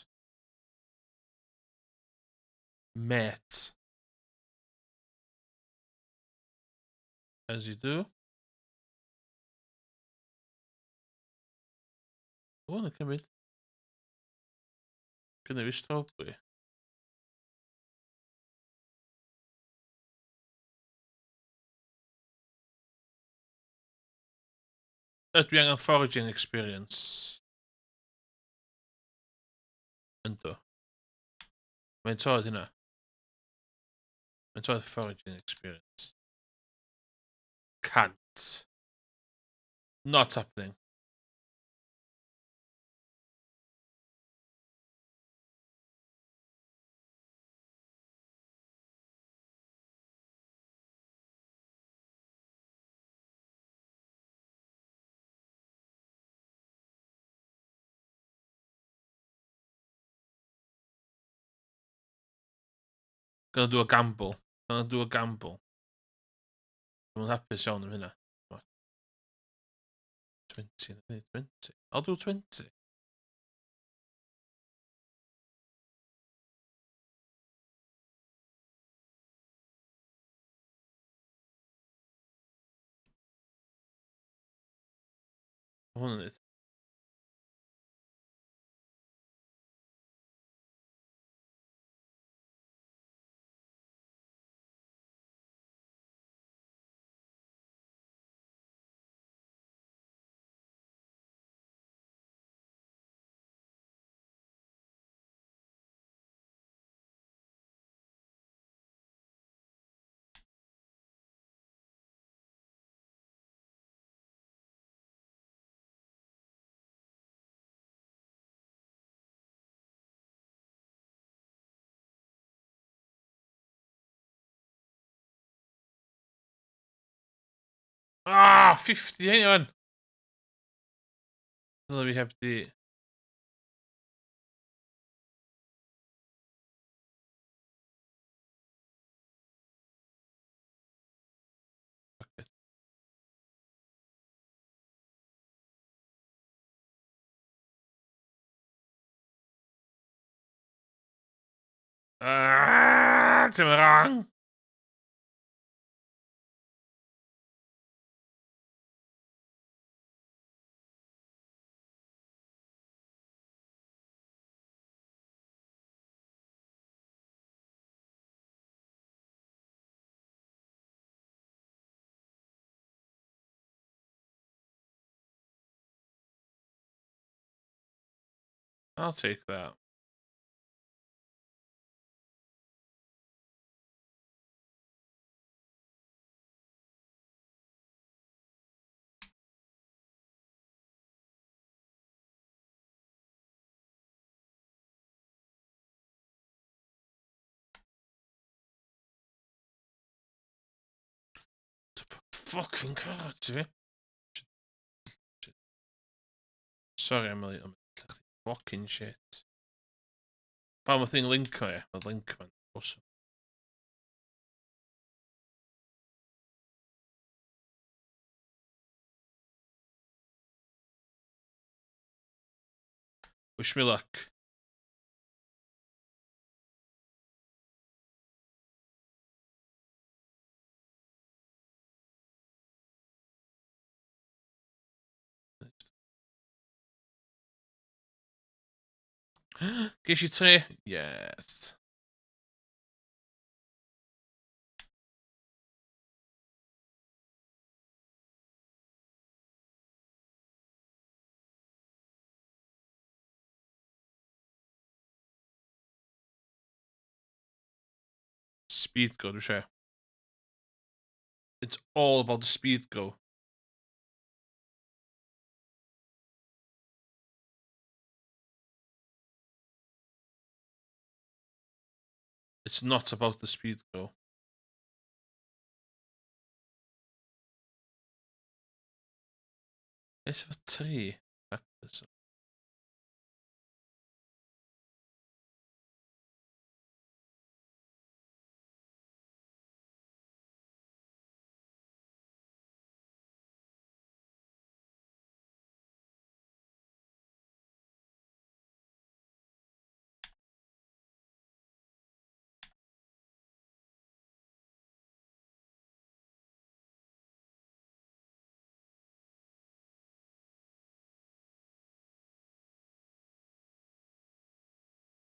Mate. As you do. O, na cymryd. Gynna fi strawberry. Ydw i angen foraging experience? Ynddo. Mae'n toed hynna. Mae'n toed foraging experience. Can't. Not happening. Gonna do a gamble. Gonna do a gamble. Dwi'n hapus iawn am hynna. 20. 20. I'll do 20. Mae hwn yn neud. Ah, 50 hyn yw. Dyna fi heb di... Ti'n mynd wrong. I'll take that. fucking god, ti fi? Sorry, Emily, I'm fucking shit. Pan mae thing linko, ie. Mae link man. Awesome. Wish me luck. Ges i tre? Yes. Speed go, dwi'n siarad. It's all about the speed go. It's not about the speed go. It's efo tri factors.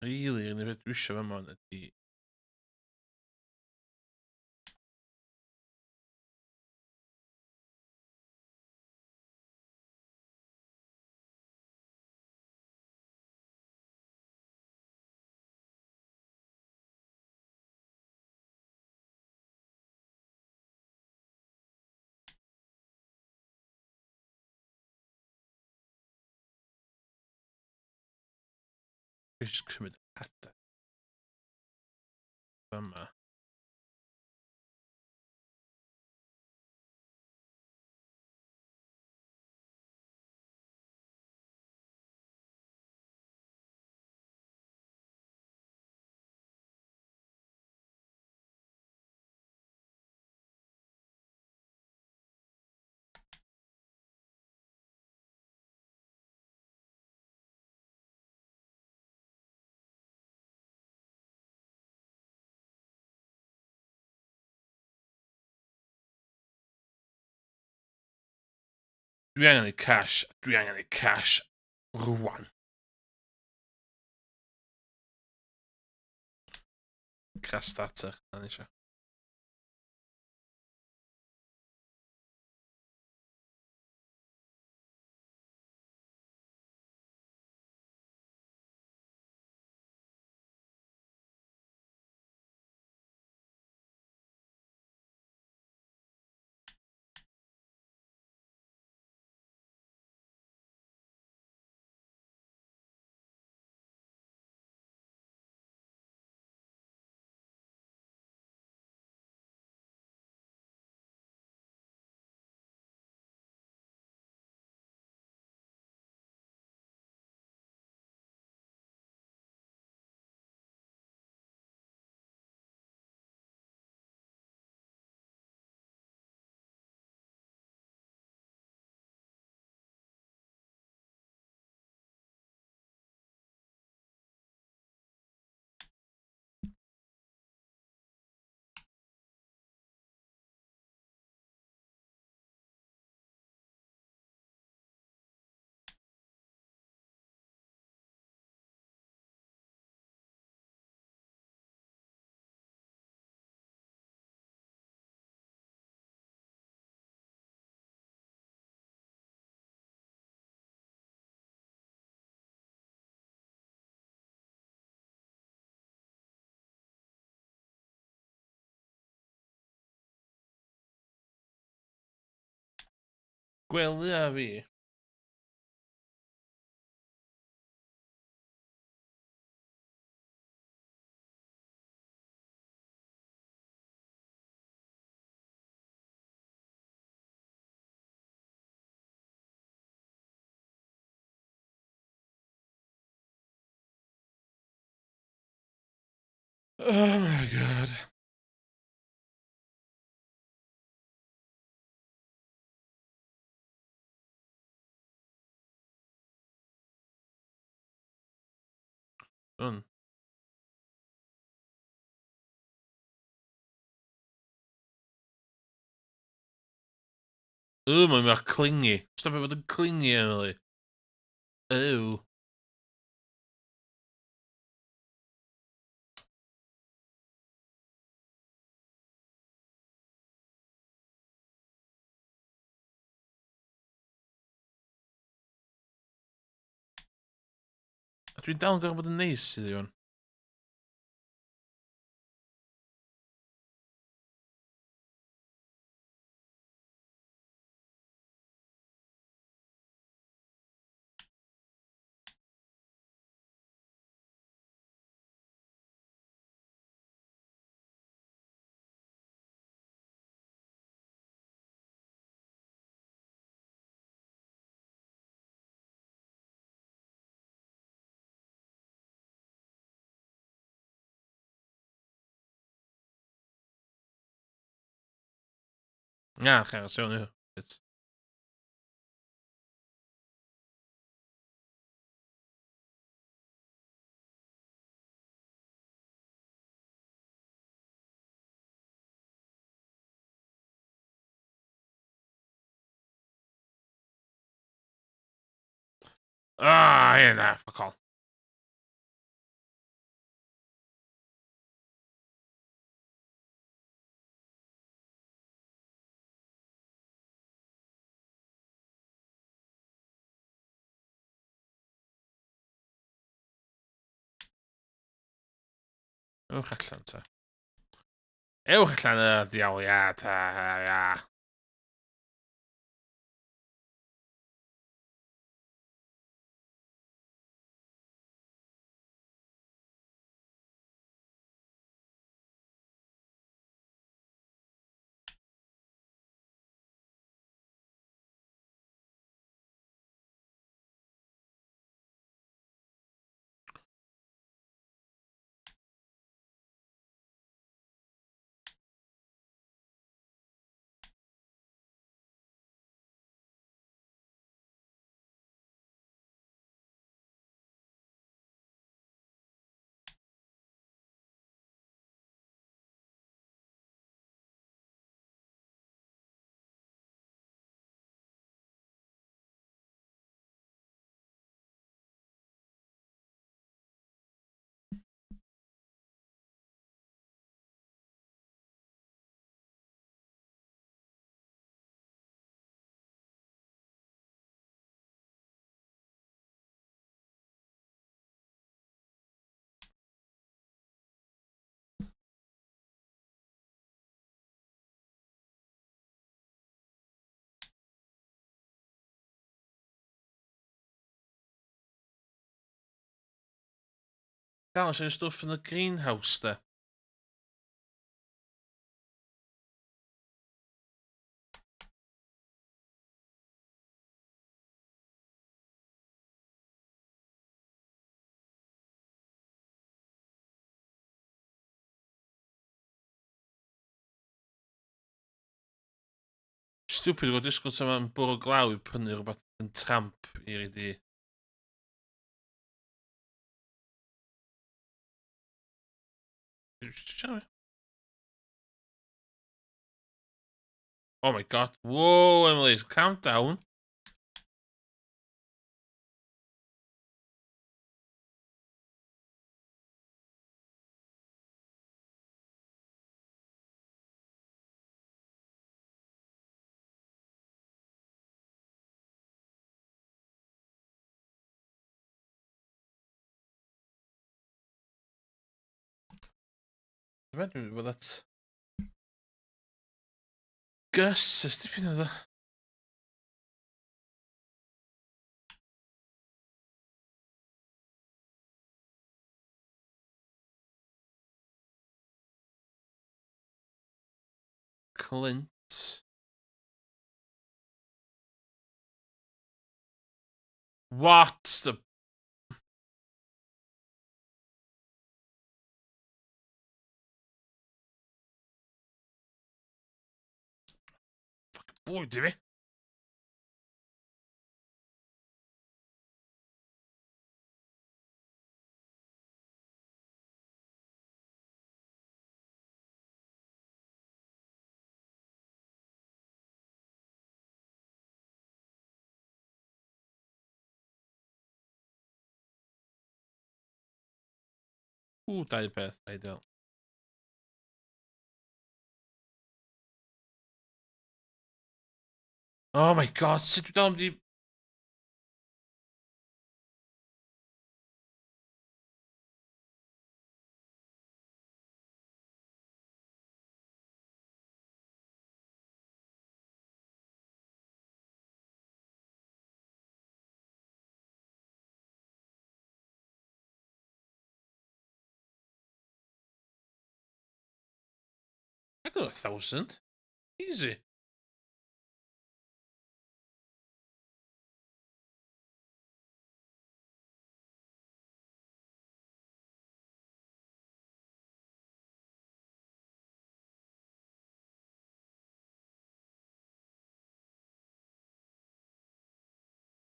Really, yn y beth dwi eisiau fe ma'n ydi... Dwi'n just cymryd adeg. Fyma. Dwi angen ei cash. Dwi angen ei cash. Rwan. Crash starter. Na ni eisiau. Gwely a fi. Oh my god. Done. Oh, mae'n mor clingy. Stop it bod yn clingy, Emily. Oh. A dwi'n dal yn gorfod bod yn neis iddi hwn. Na, chaos iawn yw. Ah, ie, na, fuck all. Ewch allan ta. Ewch allan y diawiad. Gael sy'n stwff yn y greenhouse, de. Stupid o disgwyl ta ma'n bwrw glaw i prynu rhywbeth yn tramp i reid i. Oh my god. Whoa, Emily, calm down. Well, that's Gus, ystipyn o dda. Clint. What the... Bwyd i fi. Dau peth, ideal. Oh my god, sut dwi dal wedi... I got 1,000. Easy.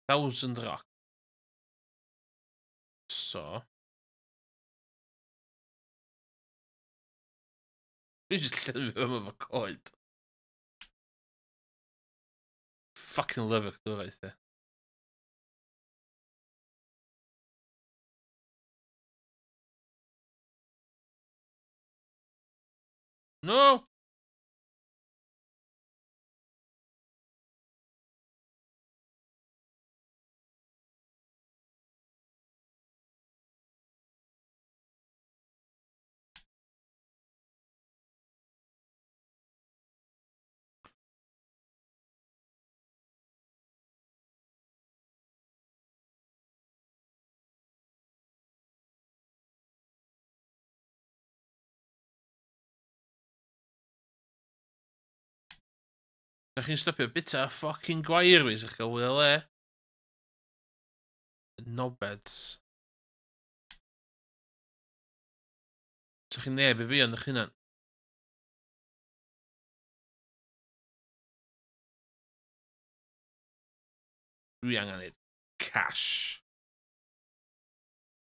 Thousand rock. So. Dwi'n just llenwi fe efo coed. Fucking love y clywraeth e. No! Da chi'n stopio bita fucking gwair fi, sa'ch gael fwy o le. Knobheads. Sa'ch chi'n neb i fi ond eich hunan. Dwi angen neud cash.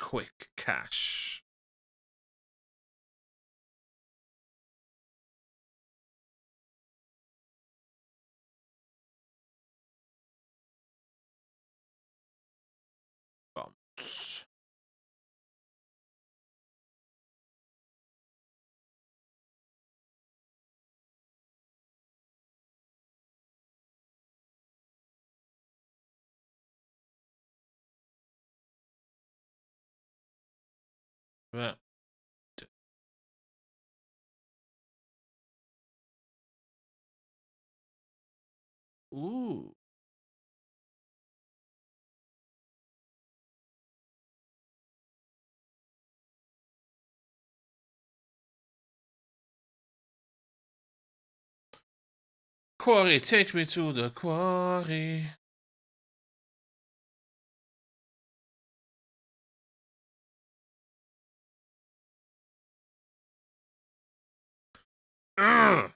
Quick cash. Bombs. Right. Ooh. Quarry, take me to the quarry. Urgh!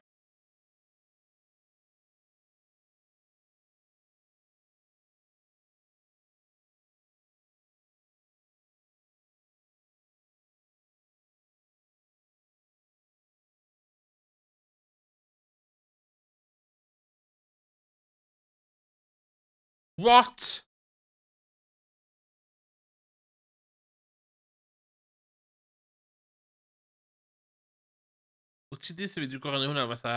What? Wyt ti dweud fi dwi'n gorau hwnna fatha...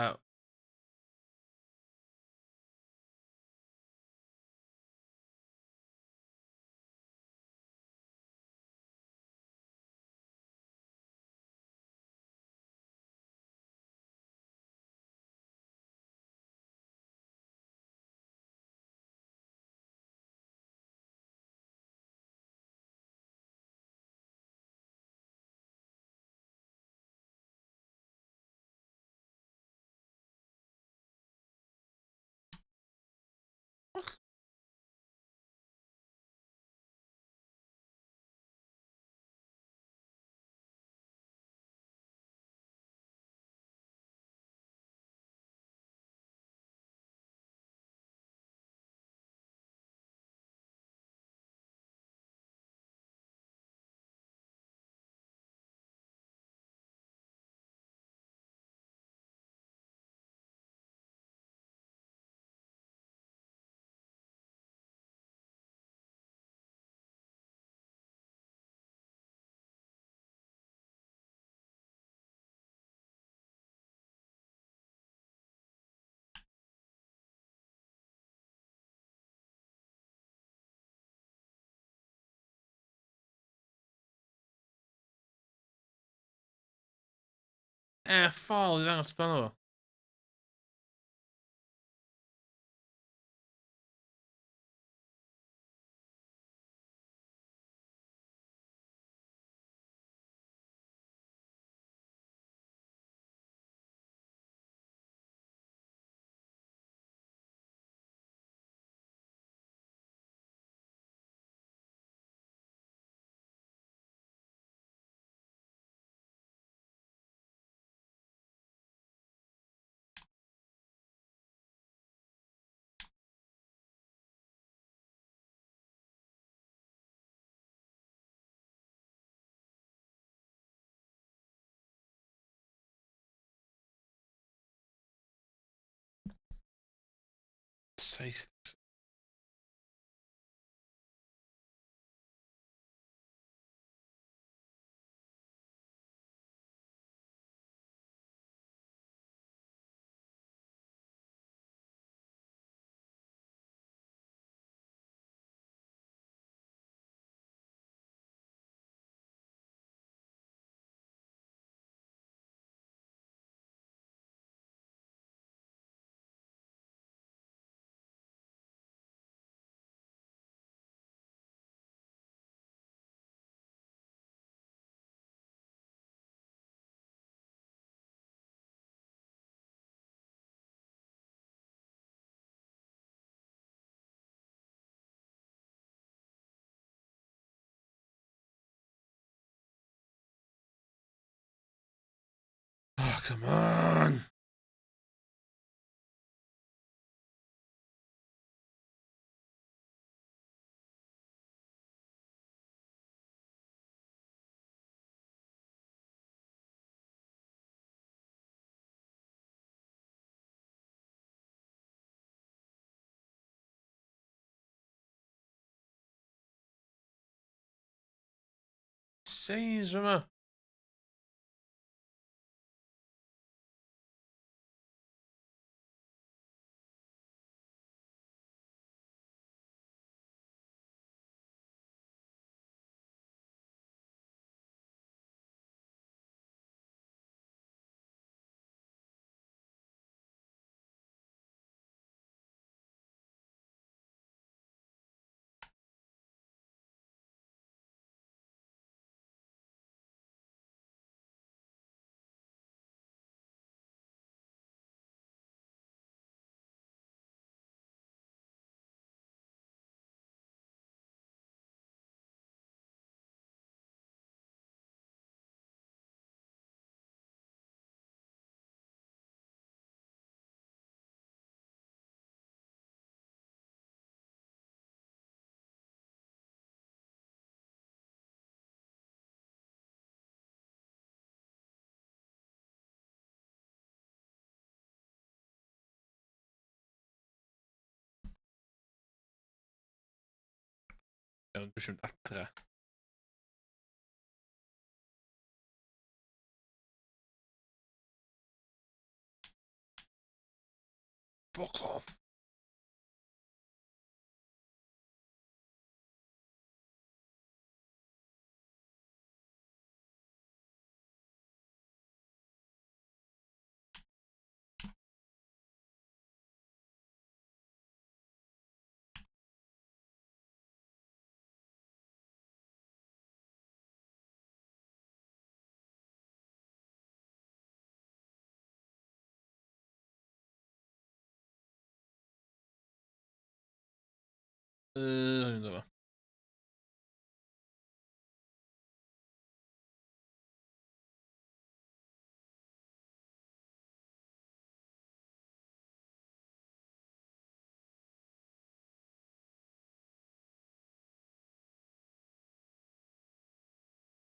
Fall i ddangos beth fo. Saith. Oh, come on. Seis yma. Iawn, dwi'n siŵr adra. Fuck off. Hwn yma.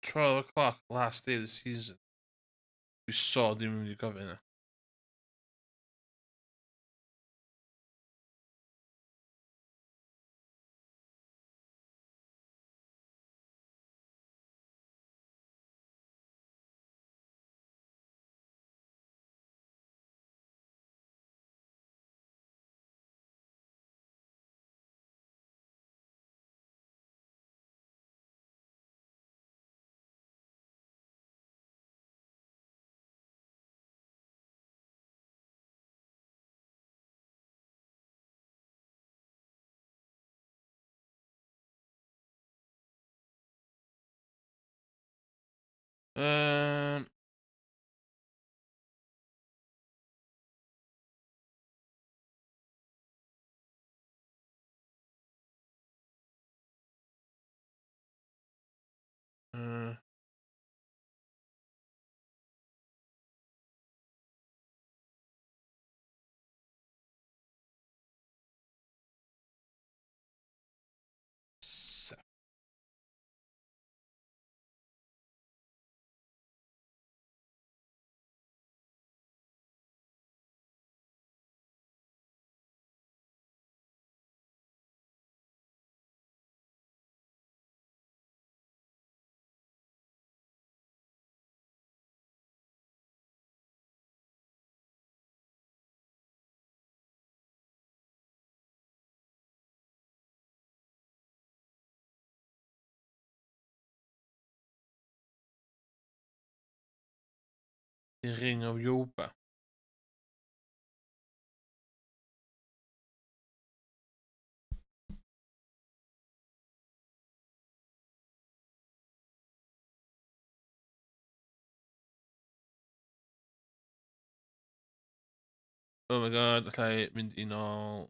$12 last day of the season. Dwi so ddim yn mynd i gofio hynna. Um, uh, so- The Ring of Yopa. Oh my god, allai mynd i nôl.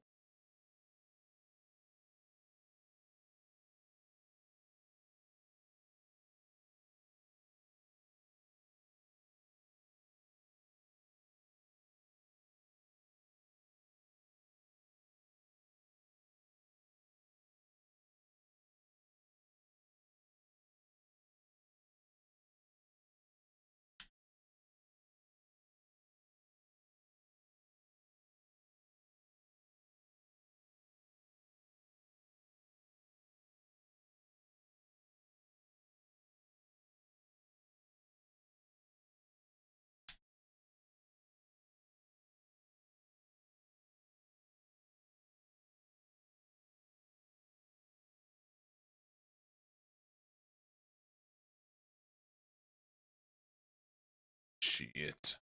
Shit.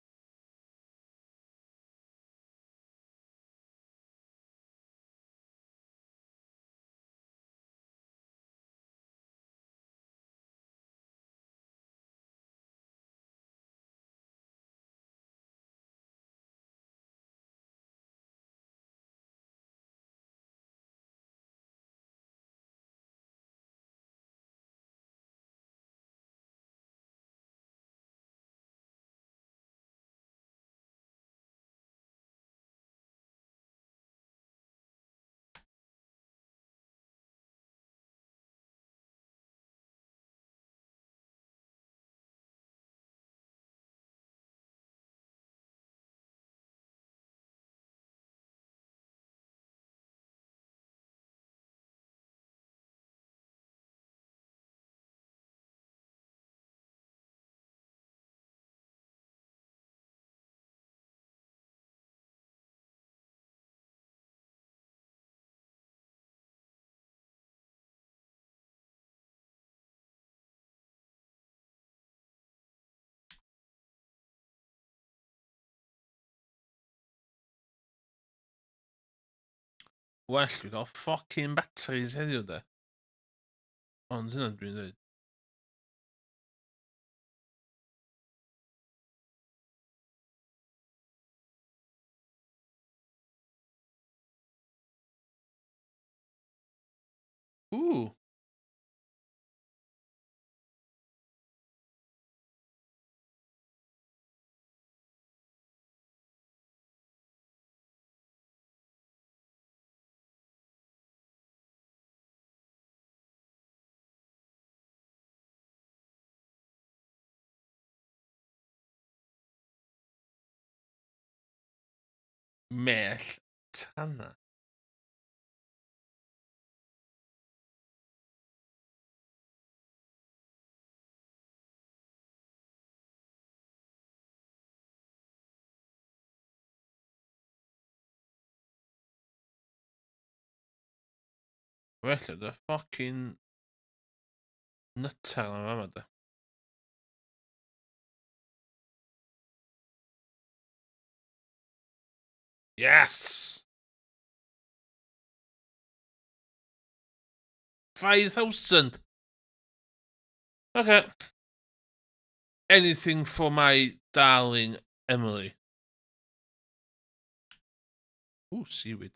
Well, we got fucking batteries heddiw de. Ond hynna dwi'n dweud. Ooh. Mell tanna. Felly, dy fucking nutter yn fama de. Yes! 5,000! Okay. Anything for my darling Emily. Ooh, seaweed.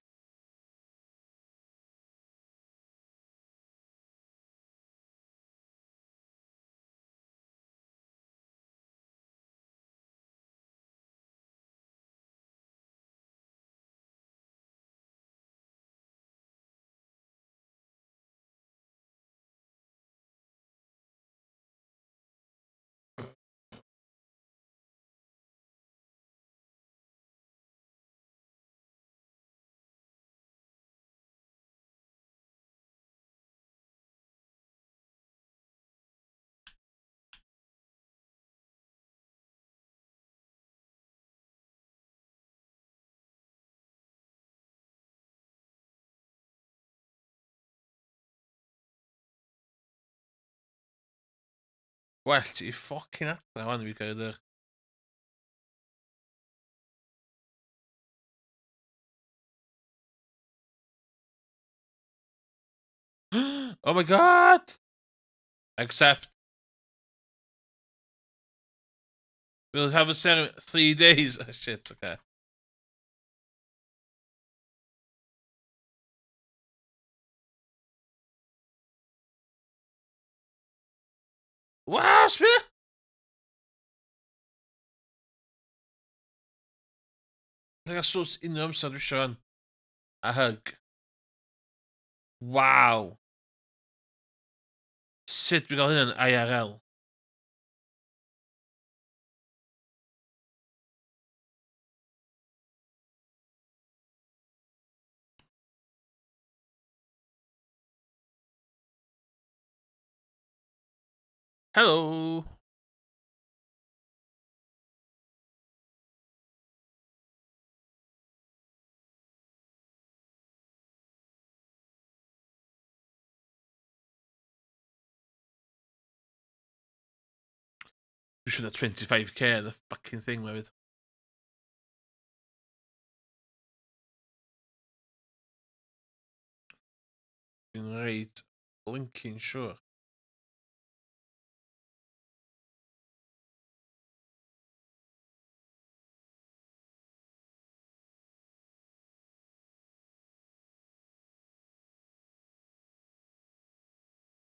Well, ti ffocin adra wan fi gael yr... Oh my god! Accept. We'll have a ceremony 3 days. Oh, shit, okay. Wow, sbia! Like a sws unrhyw amser dwi Sian. A hug. Wow. Sut dwi'n gael hyn yn IRL? Helo! Dwi siŵr na 25k the fucking thing ma fydd. Dwi'n reid blinking siŵr.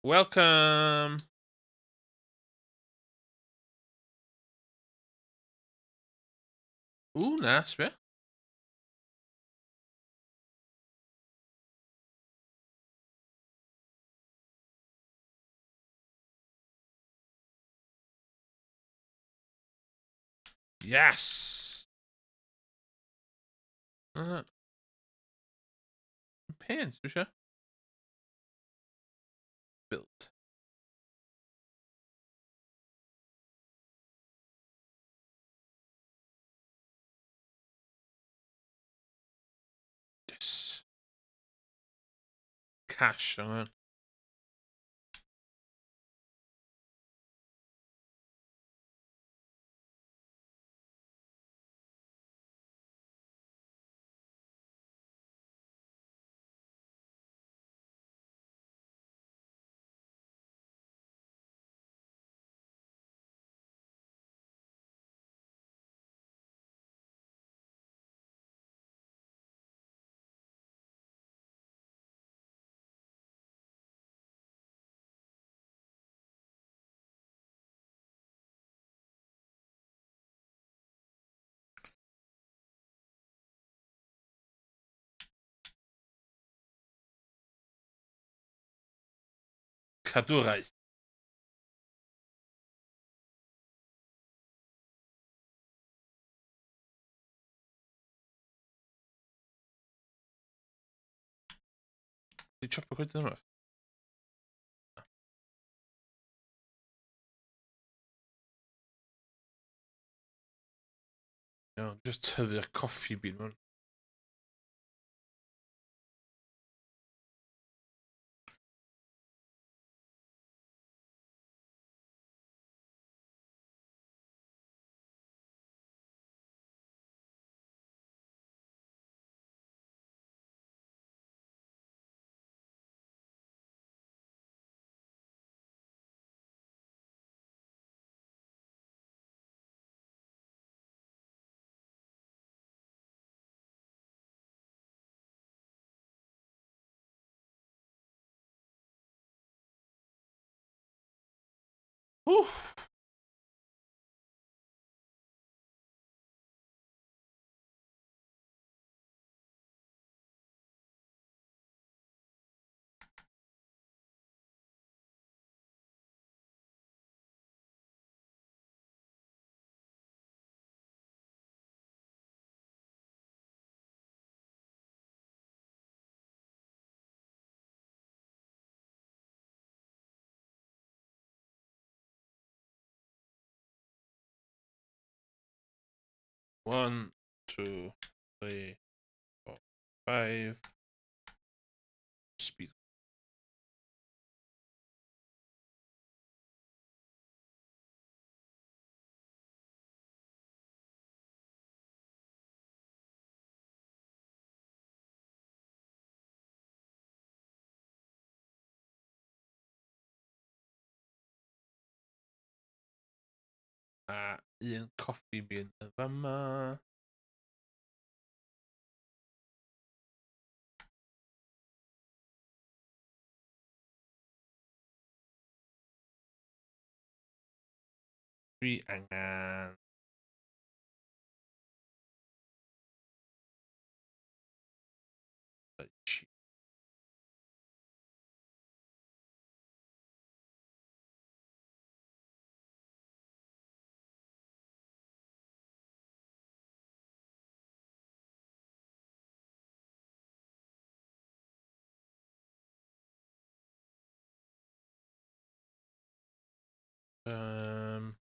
Welcome! Ww, na, sbia. Yes! Paint, dwi eisiau. Build. Yes. Cash, yng Cadwraeth. Di chopio coedyn yma? Iawn, just tyfu'r coffi bean mewn. Whew. One, two, three, 4, 5. Speed. Un coffi bean yn fama. Dwi angen... Um,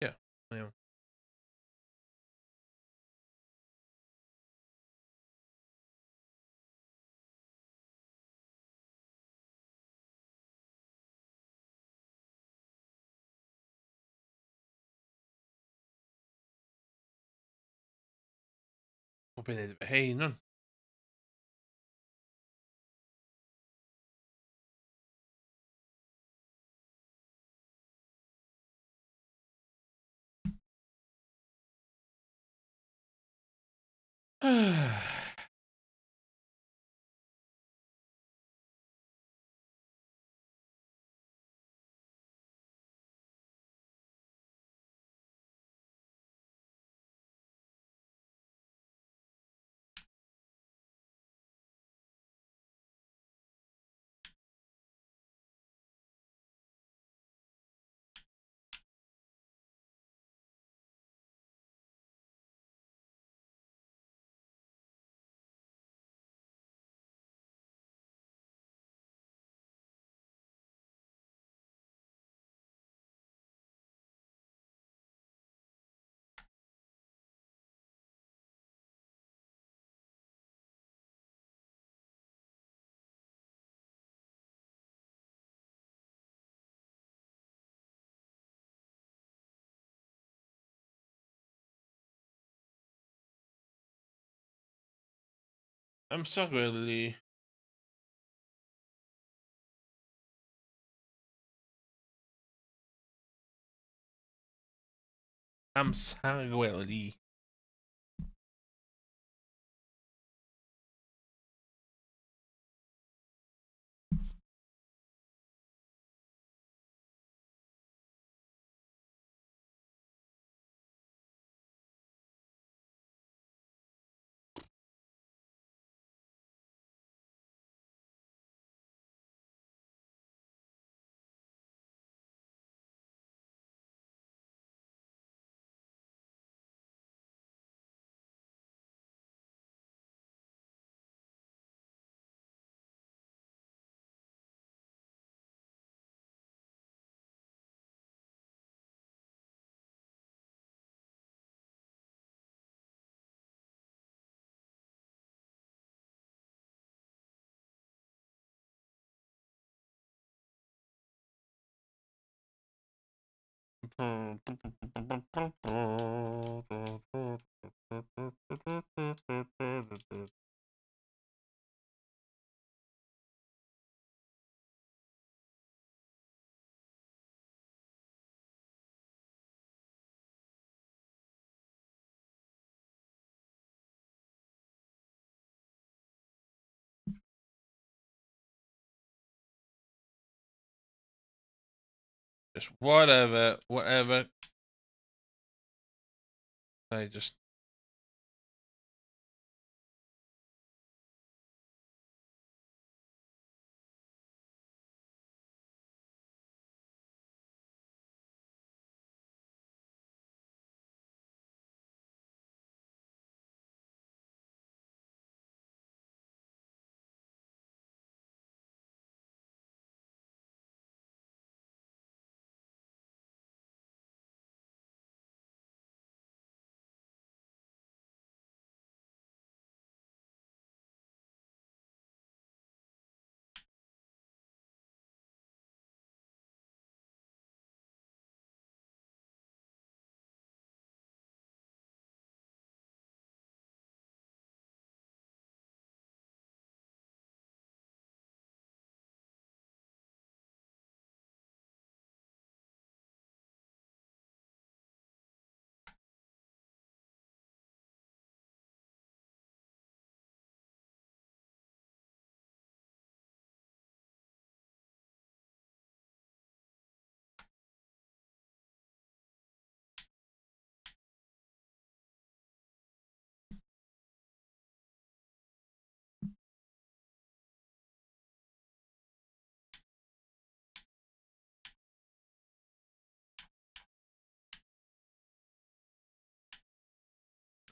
yeah, iawn. O be wneud efo hein, on? Amser gwely. Amser gwely. Just whatever. I just.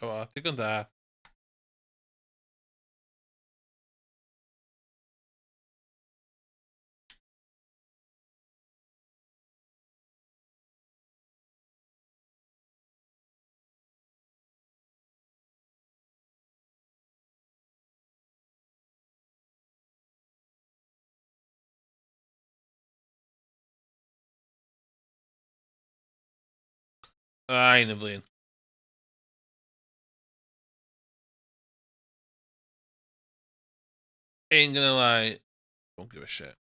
O, digon da. Un y flin. Ain't gonna lie. Don't give a shit.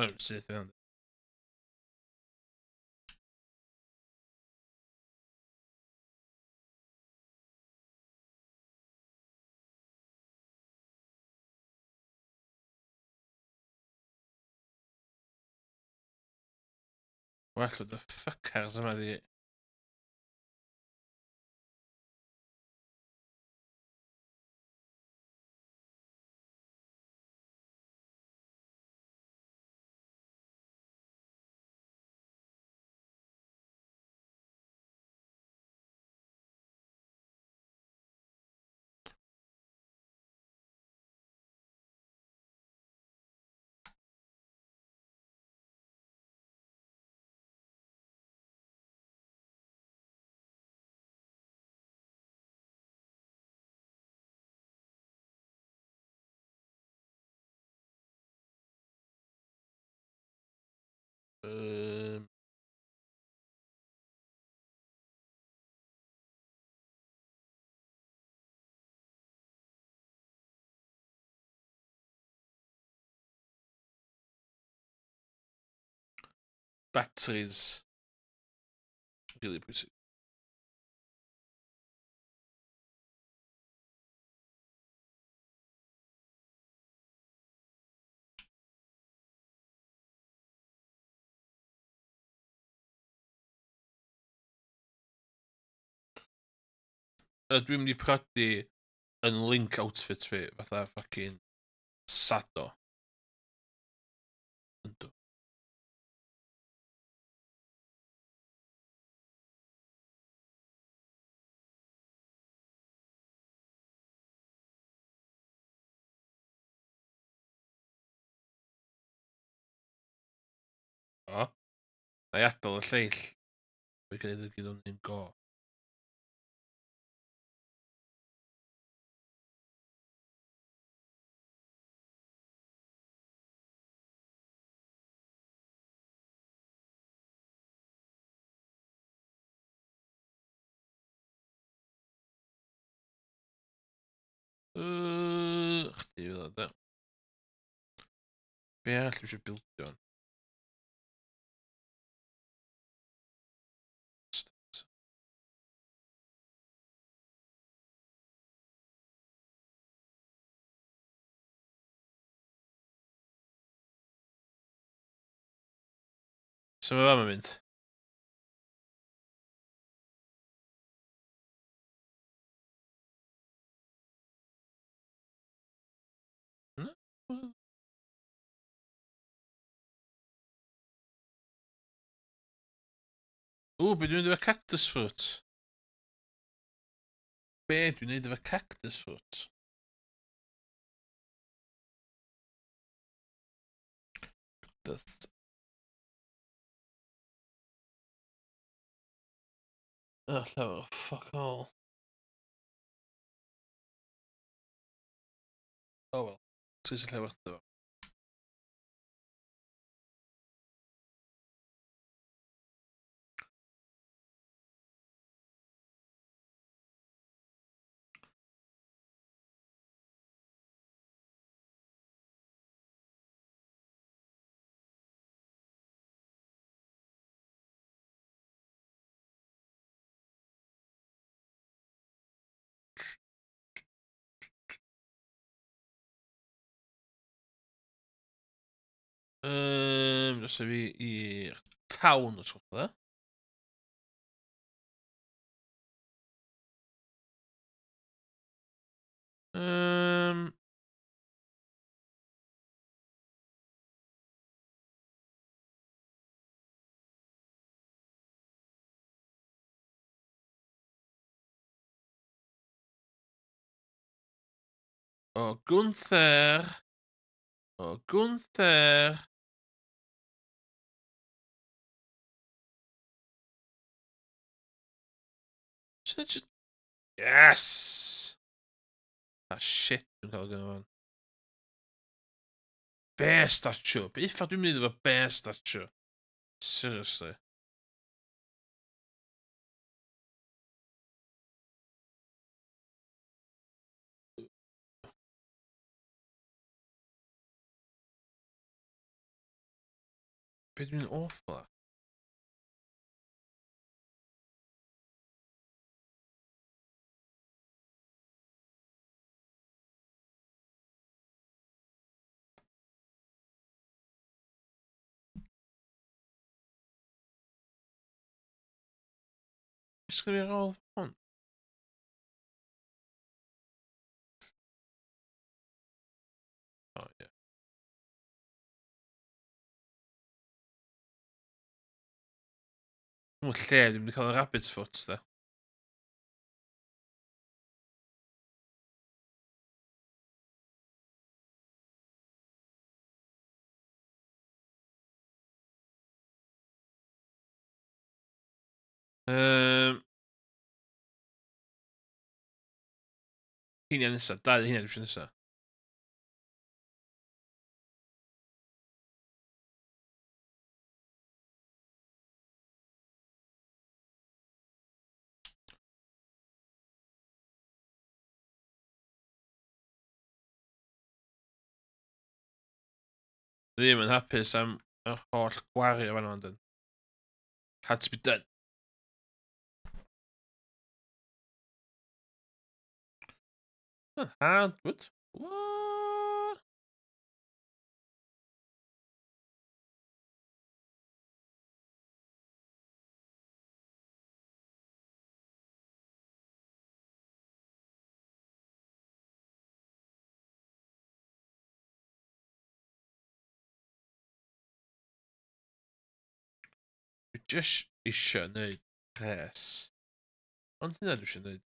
I don't see anything. Well, what the fuck cares yma di? Batteries. Really bwysig. Dwi'n mynd i prodi yn Link outfit fi, fatha fucking Sado. Yndw. O, na i adael y lleill. Fe gen i ddod yn go. Chdi fydd o, da. Be arall dwi eisiau bildio? So mae fam yn mynd. Na? Be dwi'n mynd efo cactus fruit? Be dwi'n neud efo cactus fruit? Dust. Oh, llawer, fuck all. Oh well. Ti'n sy'n llawer chdi fo. Dos fi i'r town os gwch da. O Gunther. O Gunther. Just... Yes! Ah, shit, dwi'n cael gyda fan. Bear statue. Beth ffordd dwi'n mynd efo bear statue? Seriously. Beth dwi'n awful at? Ysgrifennu ar ôl hwn? O, ie. Dwi'n lle, dwi'n mynd i cael y rabbit's foot, da. Heina nesa, dau heina dwi'n nesa. Ddim yn hapus am y holl gwario fan o'n dyn. Had to be done. Hardwood? What? Dwi jyst isio neud pres. Ond hynna dwi isio neud.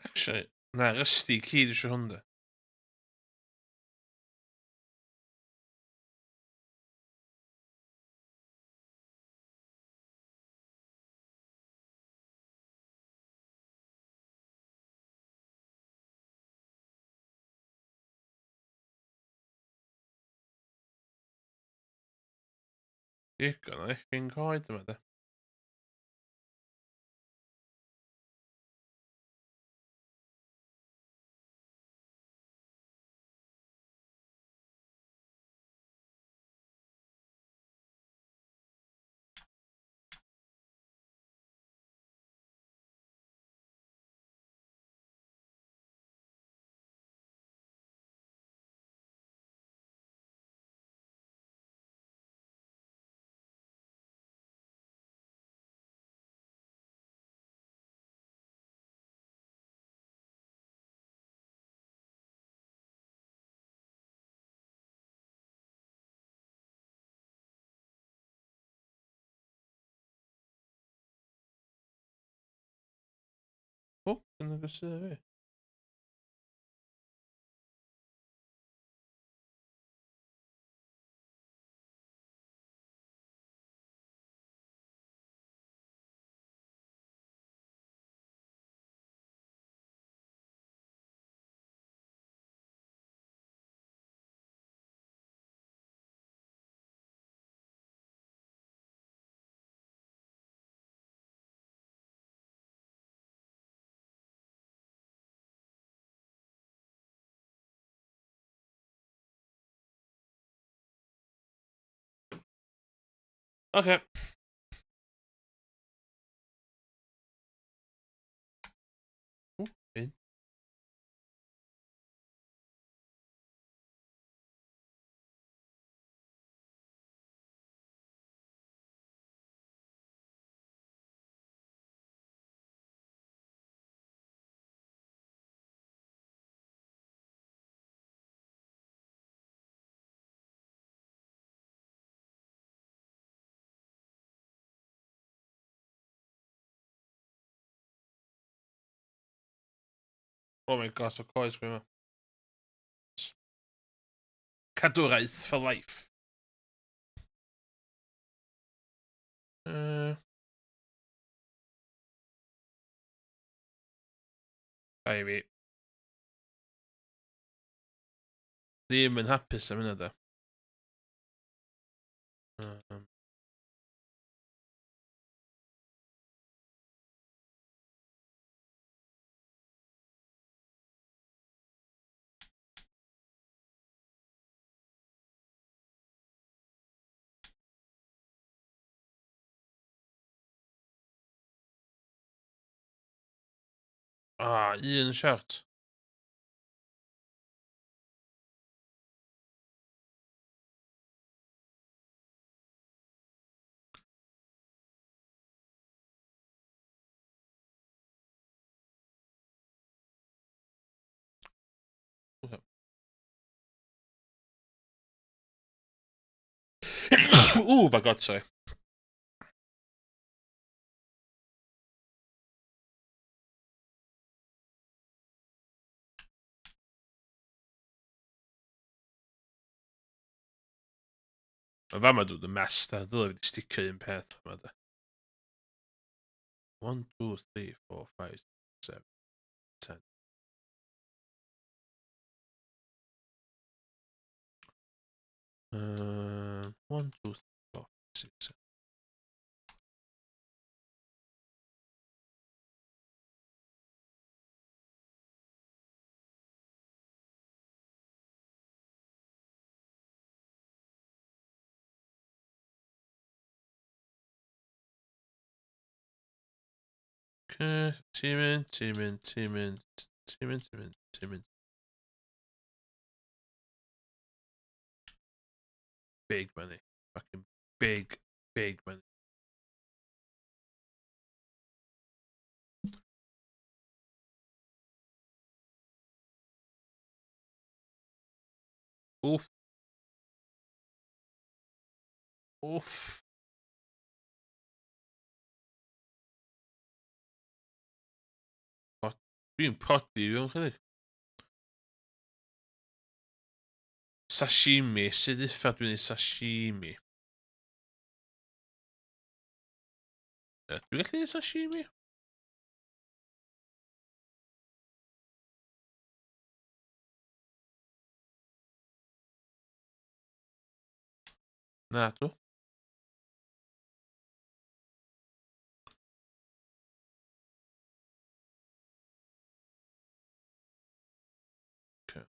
Actually, na, Rusty Key dwi isio hwnda. Digon o effing coed yma de. O, dyna gysylltu fi. Oce. O, un. Oh my god, so coes fi yma. Cadwraeth for life. Bai fi. Ddim yn hapus am hynna de. Um, un siart. My god, sorry. Mae fama dod y mest a ddylai fi wedi sticio un peth yma da. 1, 2, 3, 4, 5, 7, 10. 1, 2, 3, 4, 5, 6, 7. Okay, team in. Big money. Fucking big money. Oof. Oof. Dwi'n prodi, fi'n chydig. Sashimi. Sut uffad dwi'n ei sashimi? Dwi'n gallu ei sashimi? Na, dwi. Okay.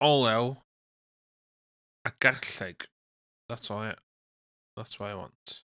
Olew a garlleg. That's all I. That's what I want.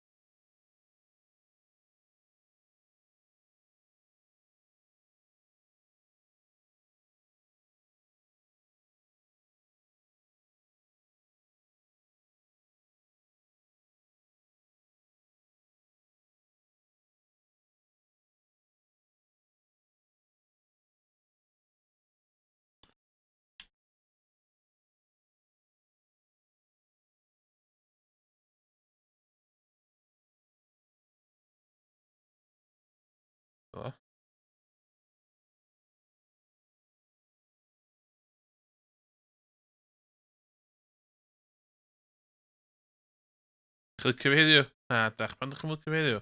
Fel 'a. Chi'n licio fi heddiw? Na, dach. Pan ydych chi'n licio fi heddiw?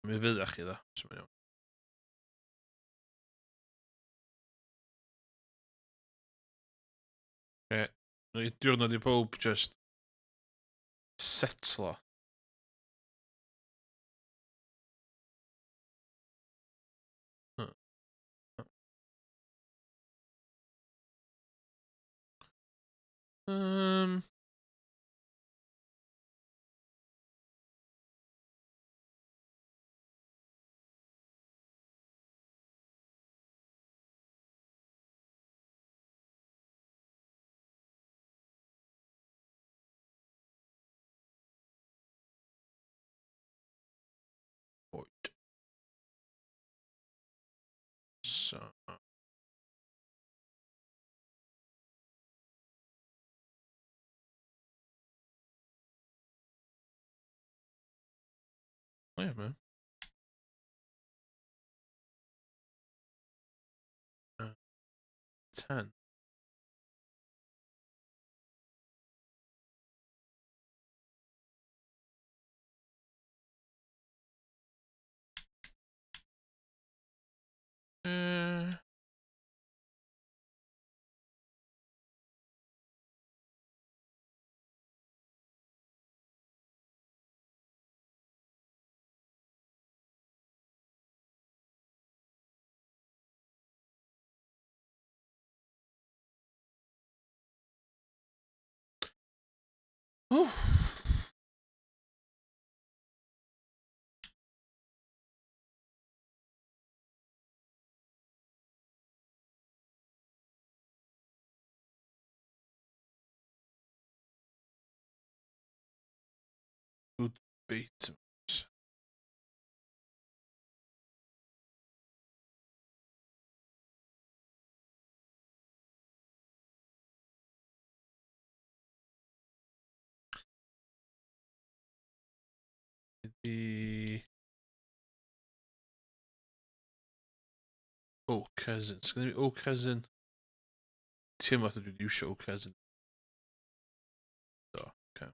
Mi fyddach chi ddo. So mae'n iawn. Okay. Neu diwrnod i pob just setlo. Huh. Um, Oed. So. Oh yeah, man. 10. Uh, Whew. Good beat. The cousin. It's gonna be cousin. Tim have to do new cousin. So, okay.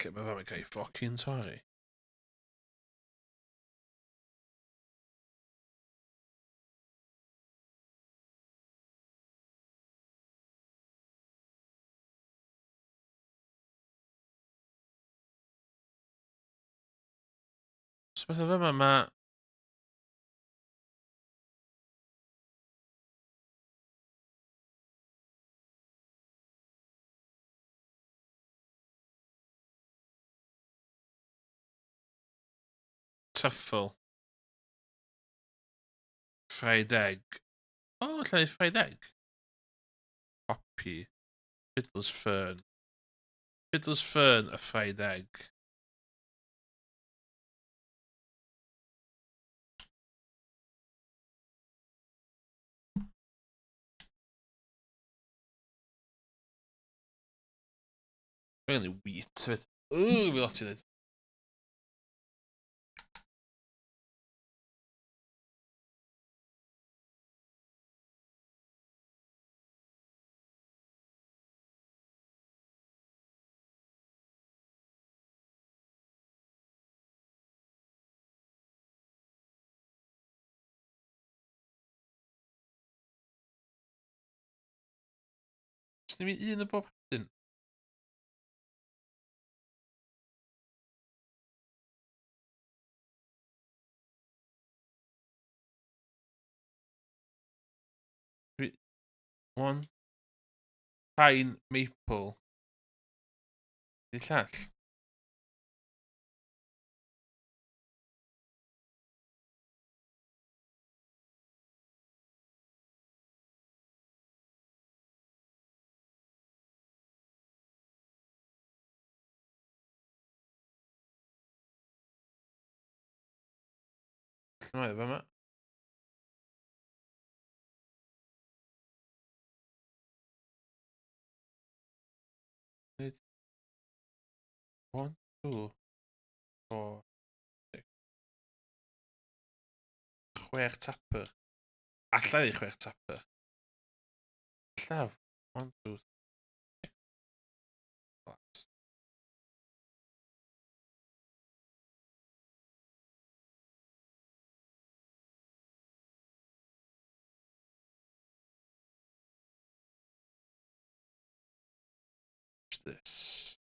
Okay, mae fe'n cael ei ffocin torri. So beth fe mae truffle, fried egg. Oh, lle fried egg. Poppy. Fiddler's fern. Fiddler's fern, a fried egg. Really wheat. Ooh, we lot in it. Just ddim un o bob hedyn. One. Pine maple. Di llall. Lle mae fe yma? One, two, four, six. Chwech tapper. Allai i chwech tapper. Llaw. One, two, glass. What's this?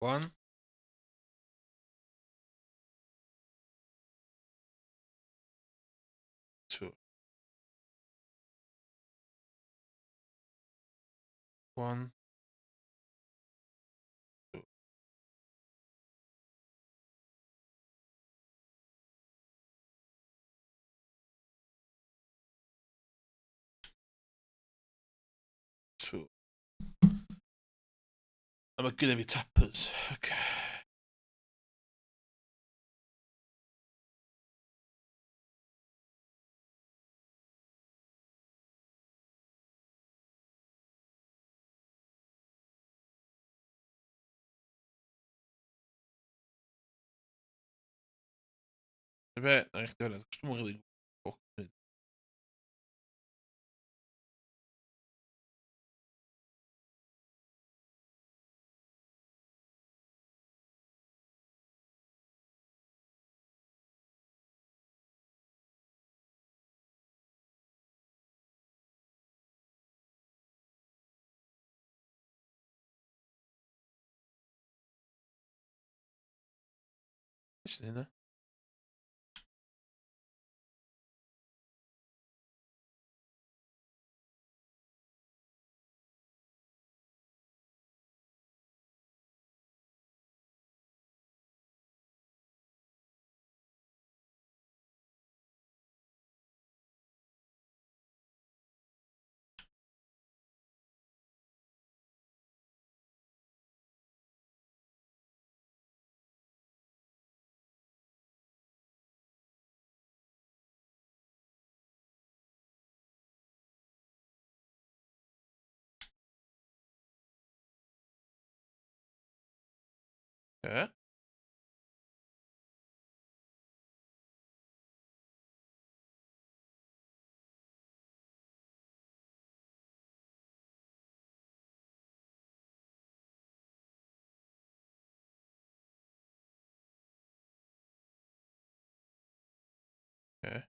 One, two. One, two, two. A mae gyda fi tappers. Okay. Be, na i chdi hwnna. Dwi'n mwyn really ffocin. Is hynna? Yeah. Okay.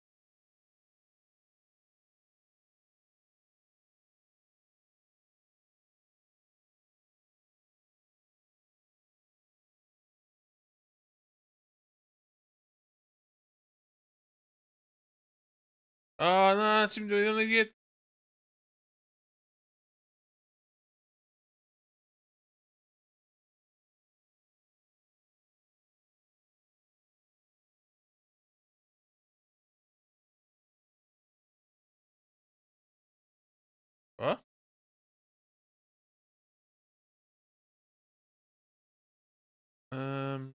O na, ti'n mynd i ddweud hwnna i gyd? O? Um.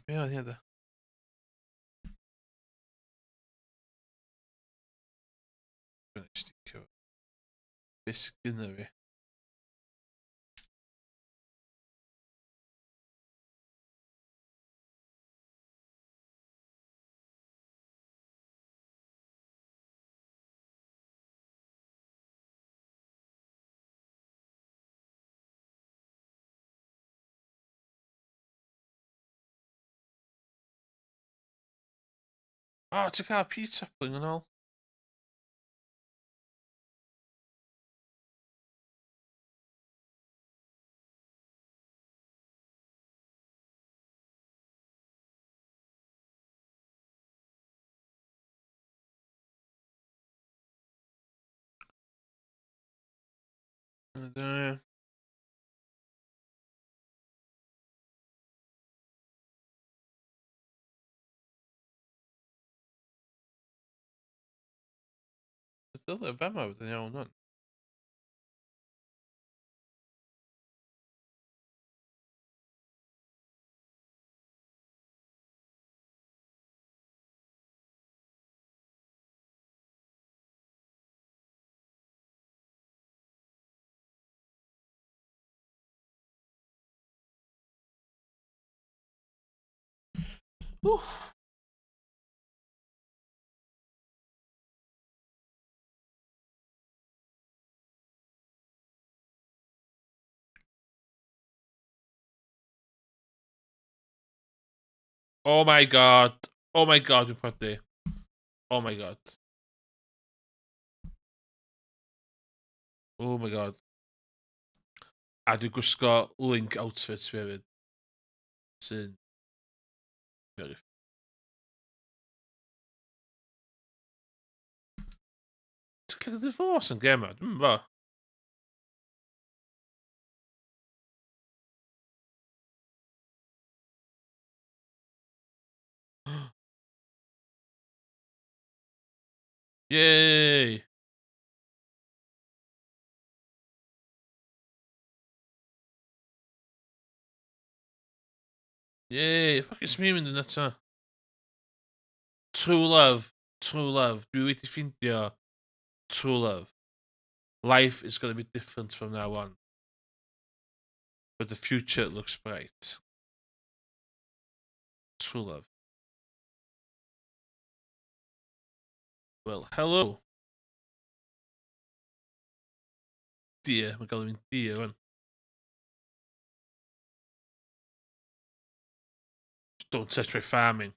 Be oedd hynny? Dwi'n sticio. Be sydd gyda fi? O, ti'n cael Pete Sapling yn ôl? Dyna. Dylai fe ma fod yn iawn hwn. Wff. Oh my god. Oh my god, dwi'n prodi. Oh my god. Oh my god. A dwi'n gwisgo Link outfits fi hefyd. Sy'n... very- Ti'n cael divorce yn gem Dwi'n bo. Yay! Yay! Fucking smi mynd yn eto. True love. True love. Dwi wedi ffindio true love. Life is going to be different from now on. But the future looks bright. True love. Well, hello. Dear. Mae'n gael fi'n dear fan. Don't touch my farming.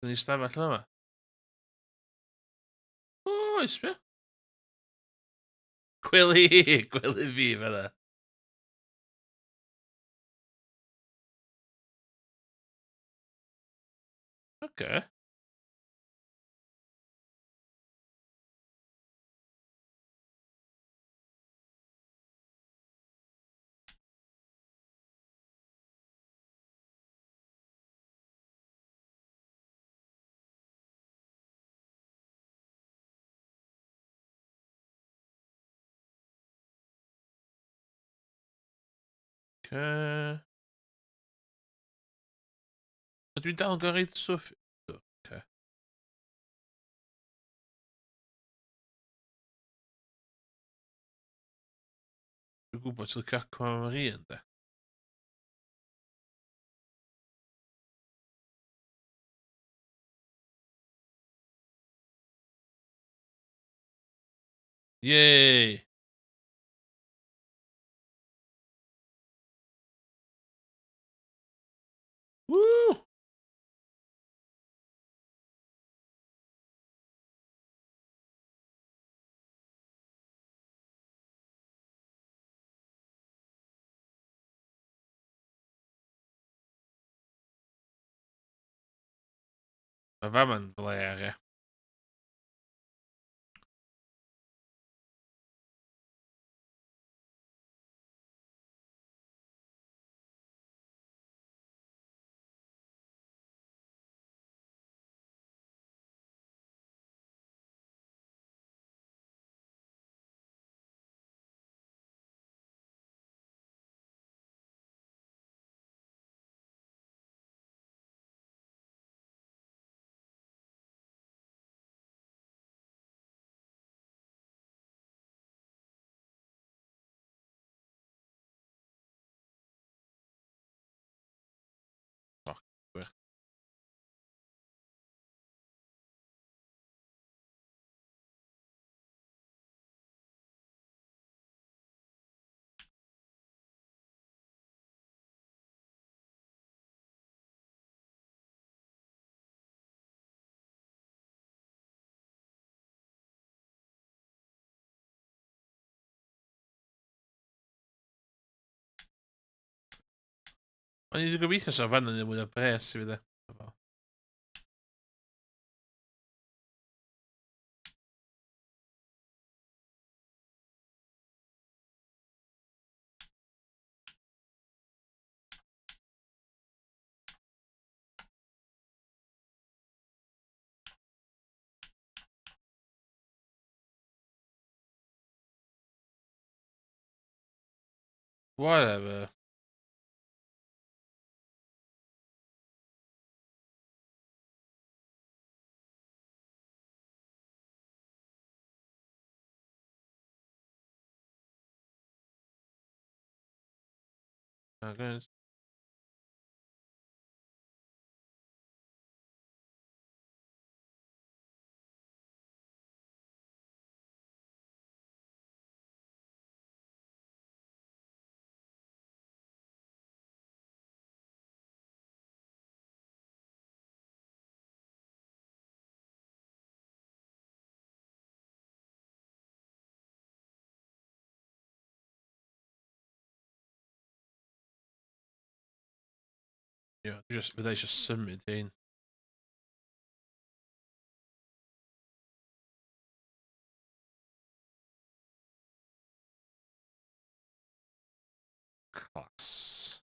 Yn ei stafell yma. O, oes be? Gwely, gwely fi fydda. Oce. Oce. Ydw i'n dal yn gael reid stwff? Do, oce. Dwi'n gwybod sy'n caco am yr un, de. Yay! Woo! Mae fam yn fler, ie. Fuck, gwych. O'n i wedi gobeithio sa'r fan yn mwy o bres i fi, de. Whatever. Agos. Ie, bydda eisiau symud ein. Class.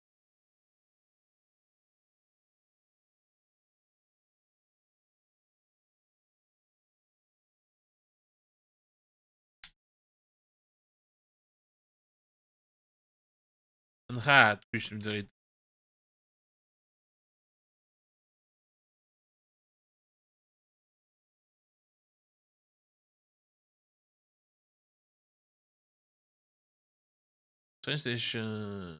Yn rhad, dwi eisiau mynd i reid. Train station.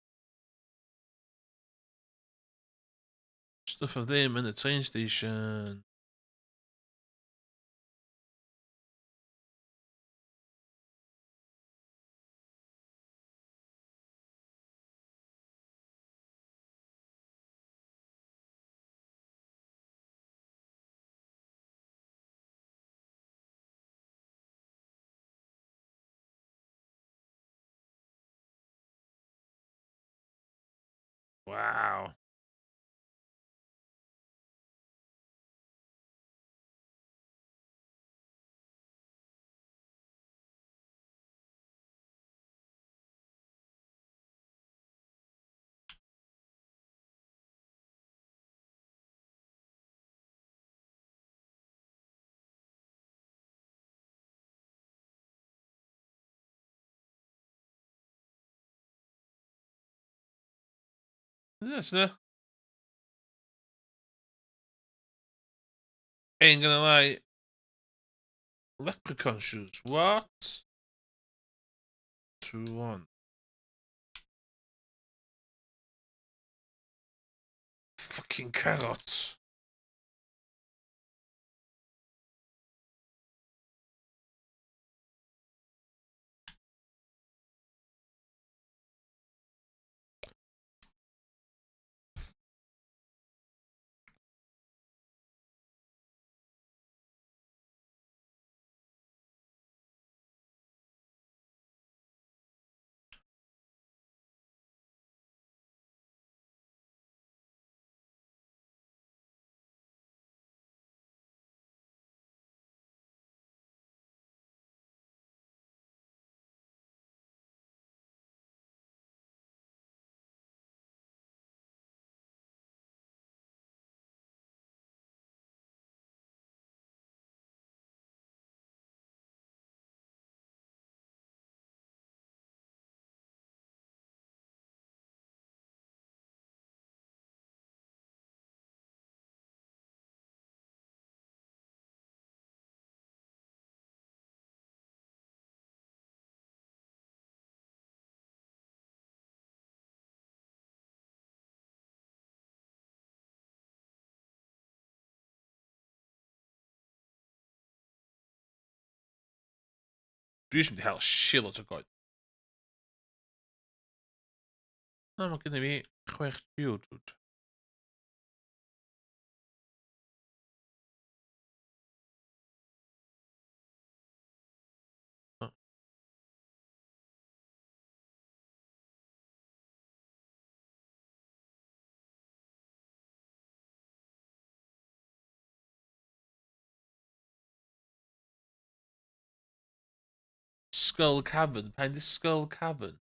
Stuff of them in the train station. Wow. Is this Ain't gonna lie. Leprechaun shoes. What? 2-1. Fucking carrots. Dwi eisiau mynd i hel shit o goed. Na, mae gen i fi 6 dude. Oh, Skull Cavern. Pa'n di Skull Cavern?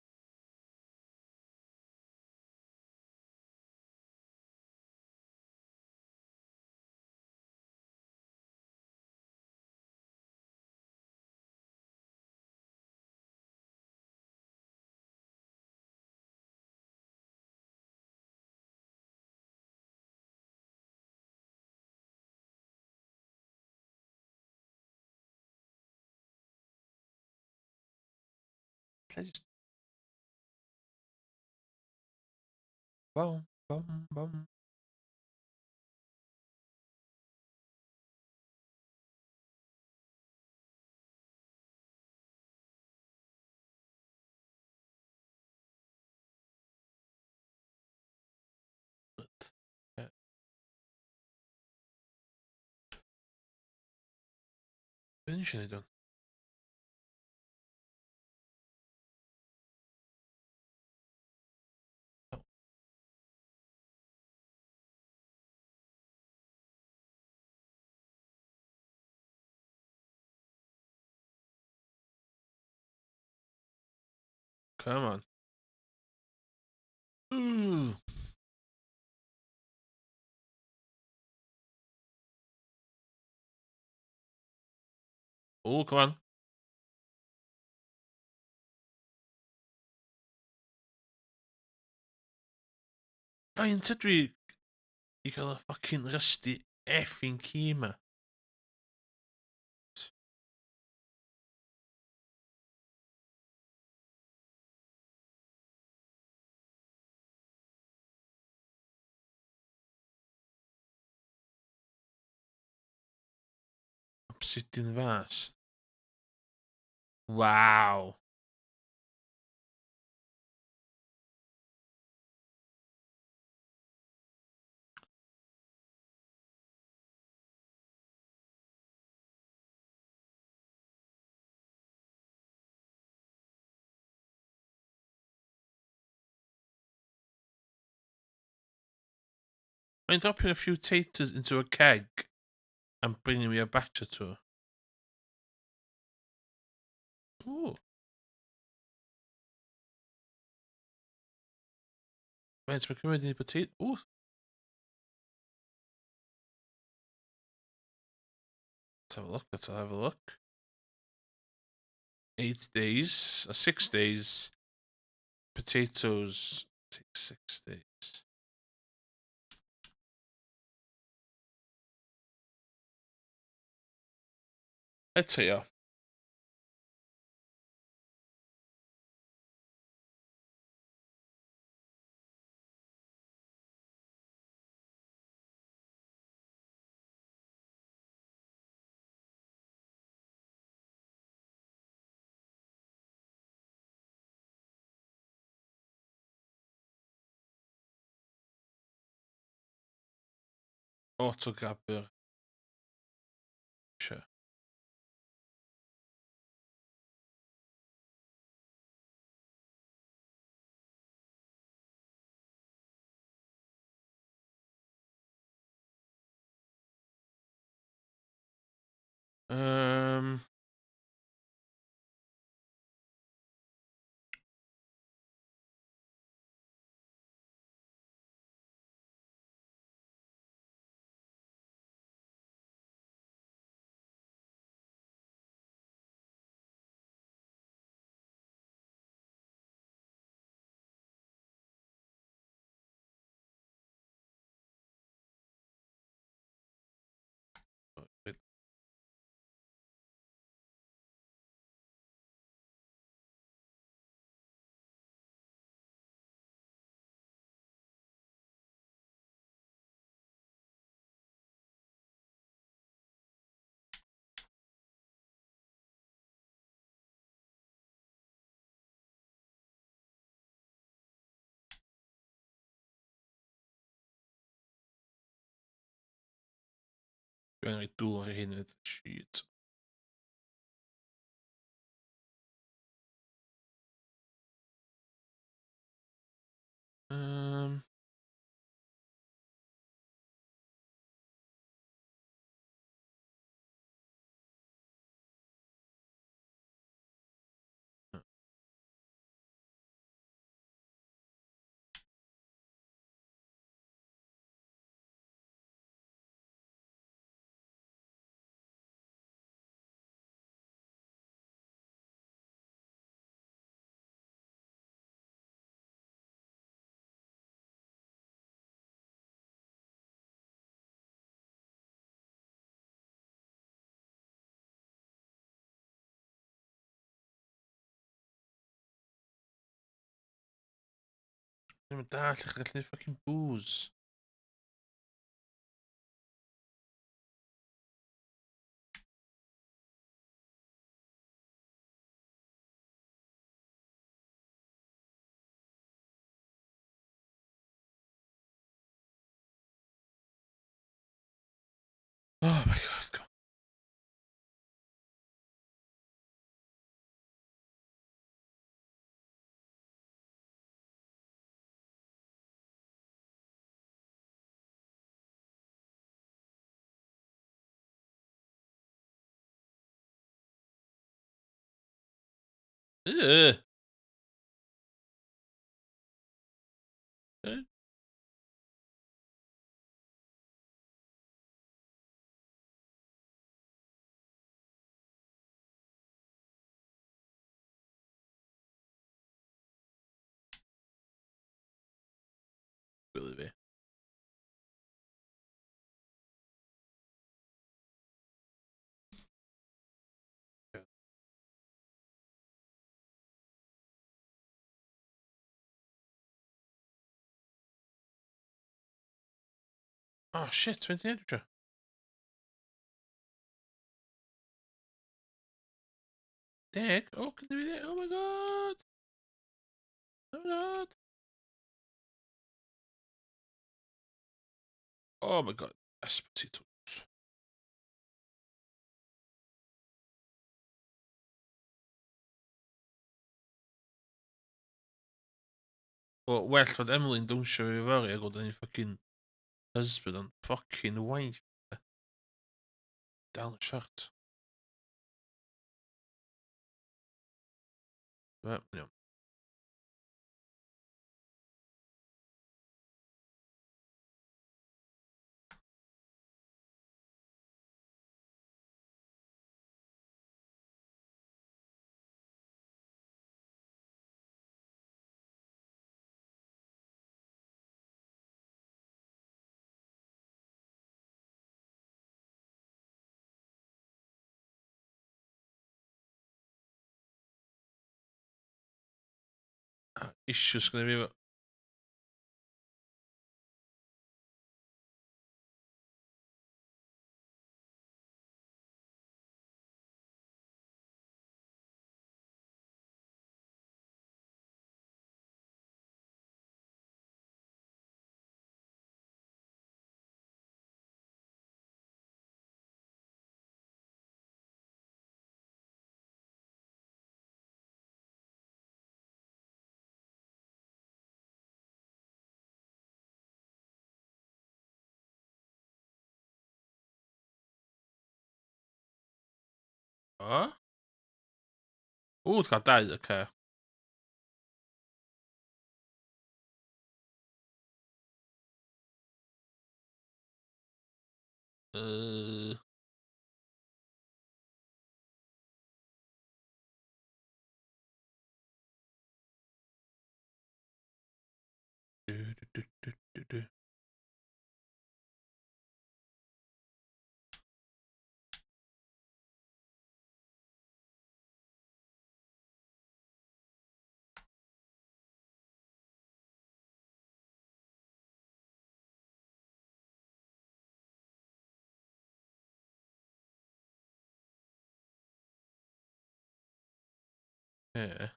Lle just... Bom, bom, bom. Be ni eisiau neud o'n? Come on. Ooh. Oh, come on. Faint ydw i gael y ffocin rusty effing key ma? Obsidian vast. Wow. I'm dropping a few taters into a keg and bringing me a batch or two. Ooh. Right, we're coming potato. Ooh. Let's have a look. Let's have a look. 8 days, 6 days. Potatoes take 6 days. Let's see. Auto grabber. Sure. Um. Ik ben er doorheen met shit. Um. Ja, maar daar ligt het fucking booze. Oh my god, kom. Ugh. Really be. Oh shit, 28. Dick? Oh, can do that? Oh my god. Oh my god. Oh my god. Esposito. Wel, fod Emily yn dawnsio fi fory a gweld yn fucking husband and fucking wife. Down the shirt. Right, yeah. It's just gonna be. Huh? Oh, it's got that. Okay. Uh. Do. Yeah.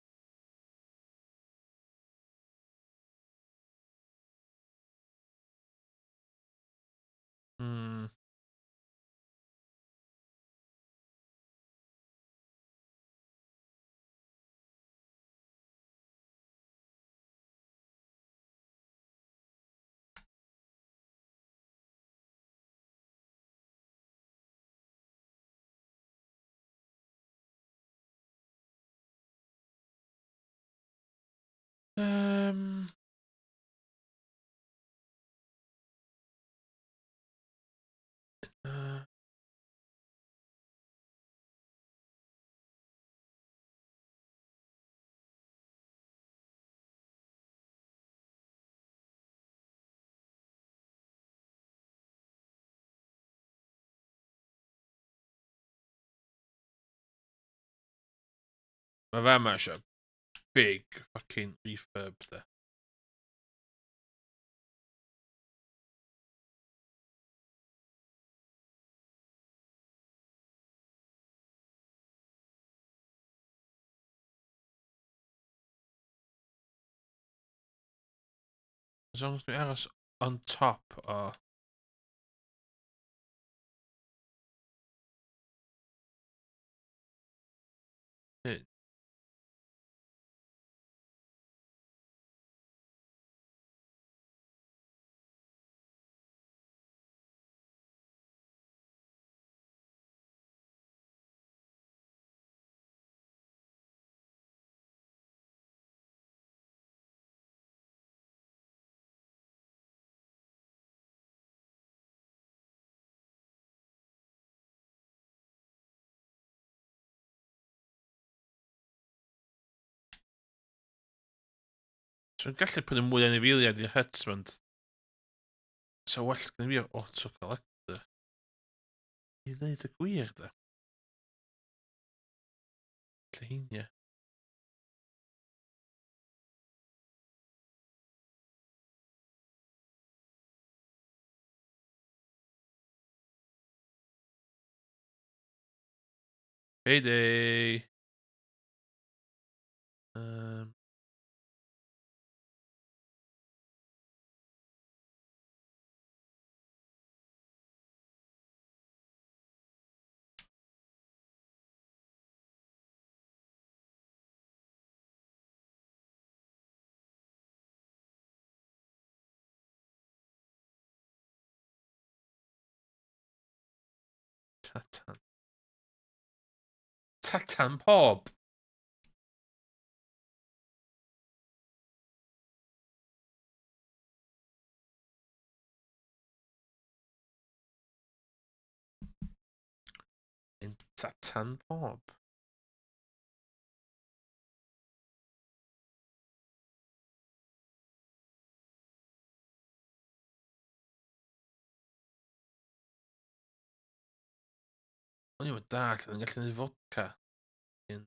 Hmm. Um. Uh, Mae fe ma eisiau big fucking refurb there. As long as we aros on top o... hyn. So yn gallu pwyd yn mwy anifeiliad i'r Hetsmond. So well gyda fi o auto-collector. I ddweud y gwir da. Lleinia. Payday! Um, Tatan. Tatan pob. In Tatan pob. O'n i ddim yn dall, yn gallu neud fodca. In...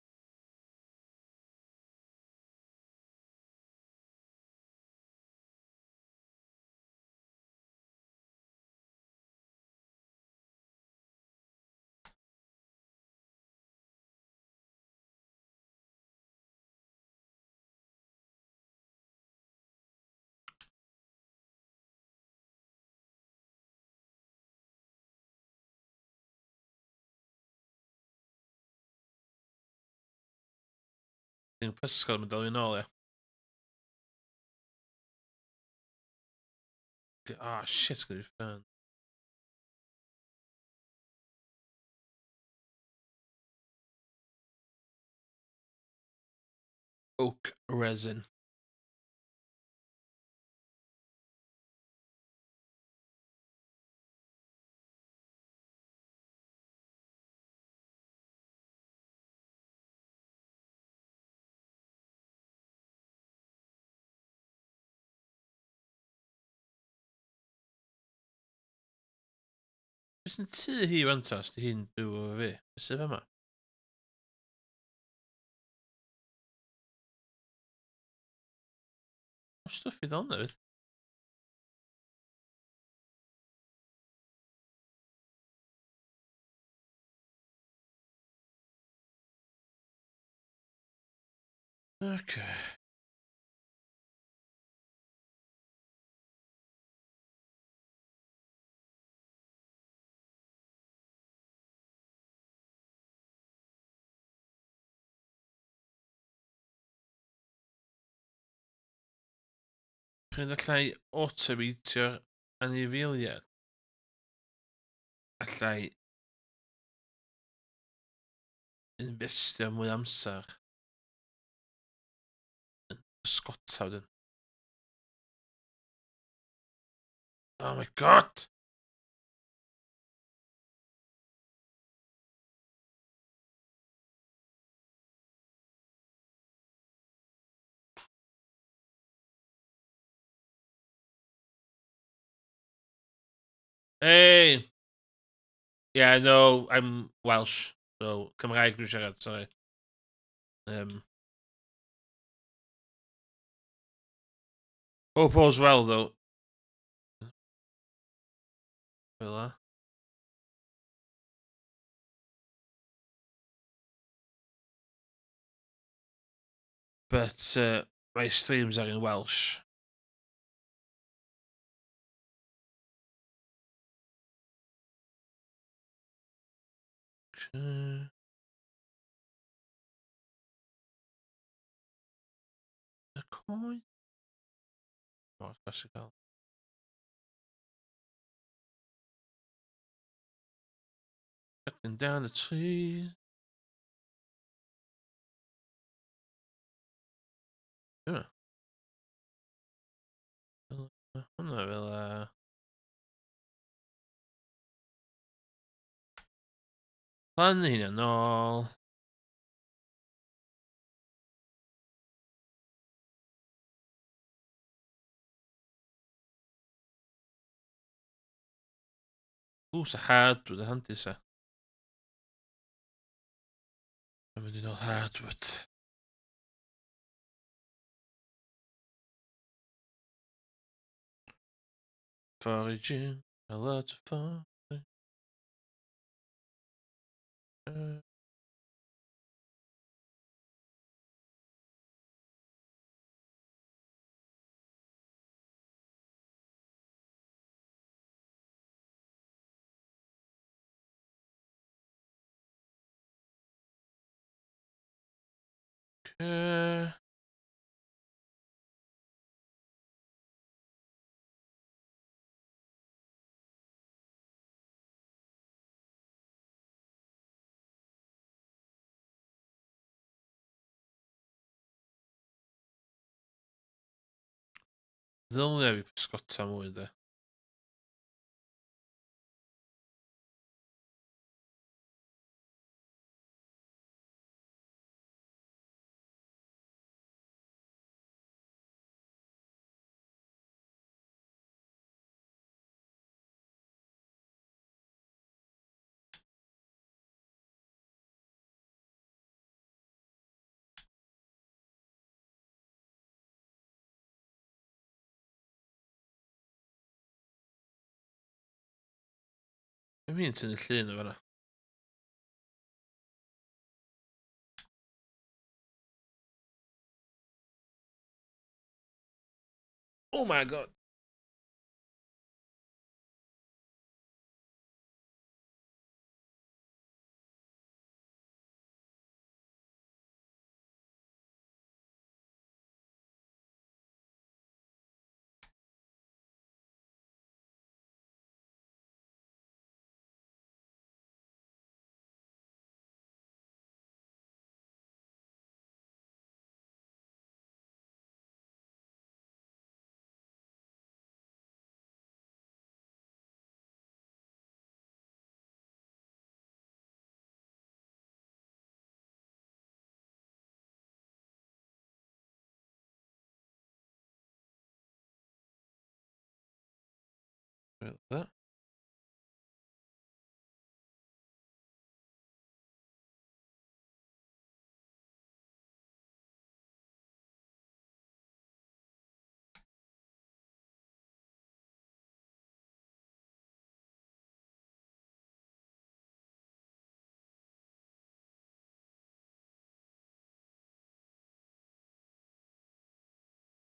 Dwi'n pysgol yn dal fi'n ôl, ia. Ah, shit, gyda fi ffern. Oak resin. Bys yn tu hi wan ta, os di hi'n byw efo fi? Bys y yma? O stwff i ddol nefyd. Okay. Pryd allai automeitio'r anifeiliaid? Allai investio mwy amser yn ysgota wedyn. Oh my god! Hey! Yeah, no, I'm Welsh. So, Cymraeg dwi'n siarad, sorry. Hope all's well, though. Fel But, my streams are in Welsh. Okay. Y coed? Oh, that's gael. Cutting down the trees. Yeah. Hwna fel Plannu hynna nôl. Sa hardwood a handi sa. Mae'n mynd i nôl hardwood. Foraging, a lot of fun. Okay. Ddylwn i fi pysgota mwy de. Mae fi'n tynnu llun o fanna. Oh my god. Fel that.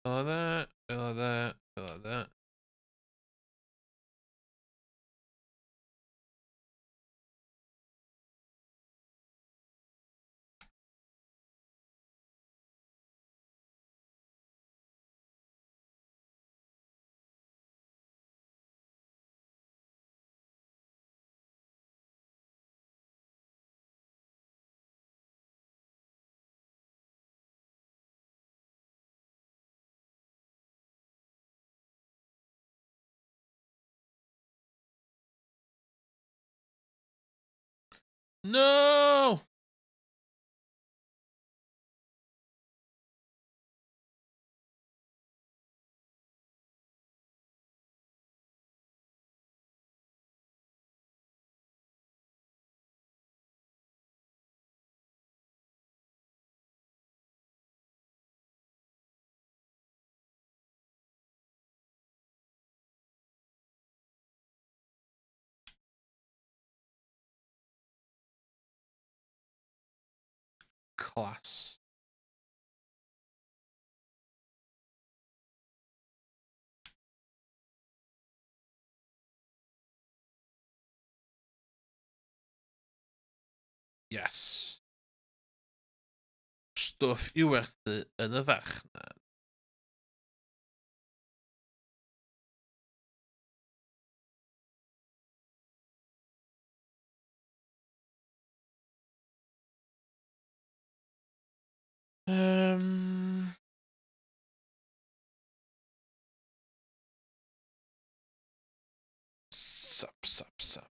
Fel that. Fel that. Fel that. No! Class. Yes. Stwff i werthu yn y farchnad. Sup, sup, sup.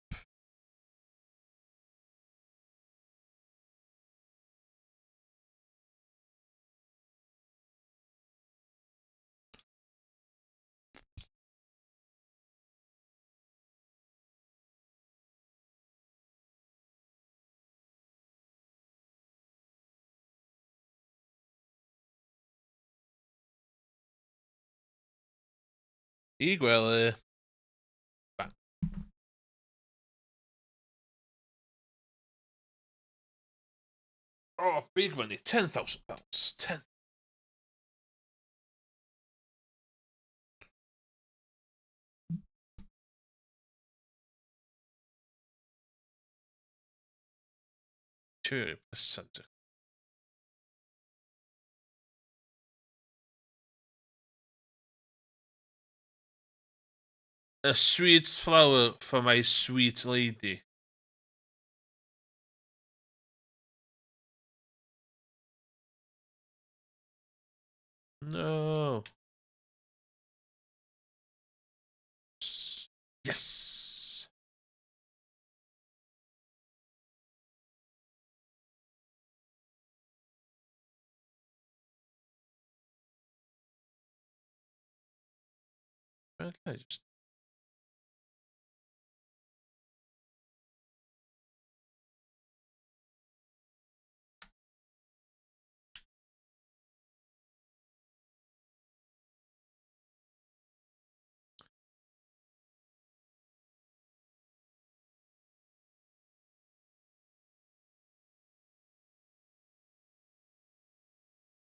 I gwely. Bang. Oh, big money. £10,000. 10. %. A sweet flower for my sweet lady. No. Yes! Okay, just...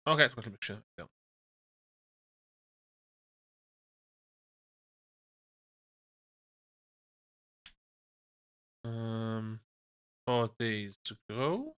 Okay, it's got to make sure. Yeah. Um, 4 days to go.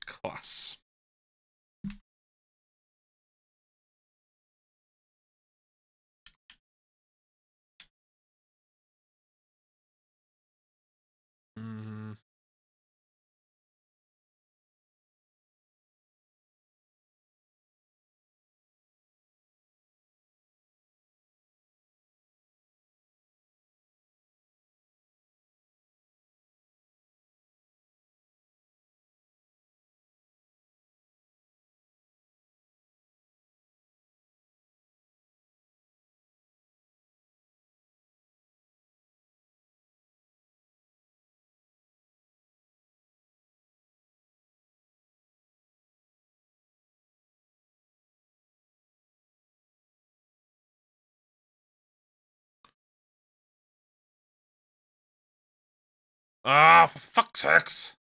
Class. Mm. Ah, for fuck's sakes!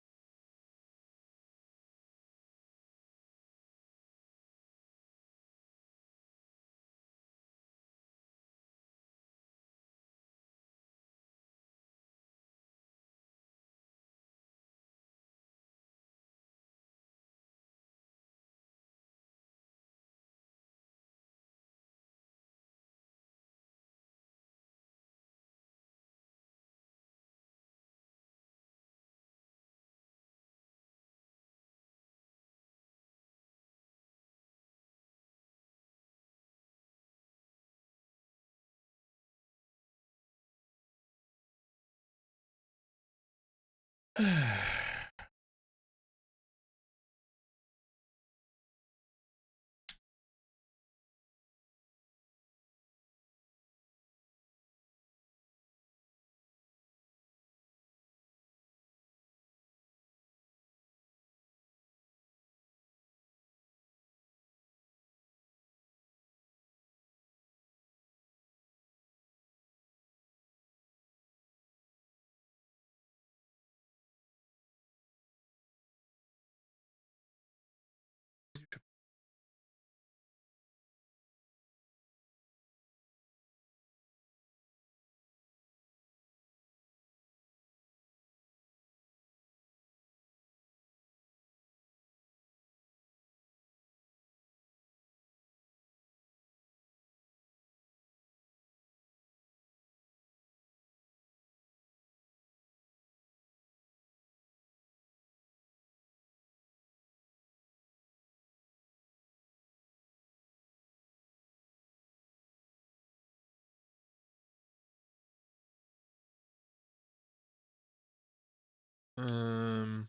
um...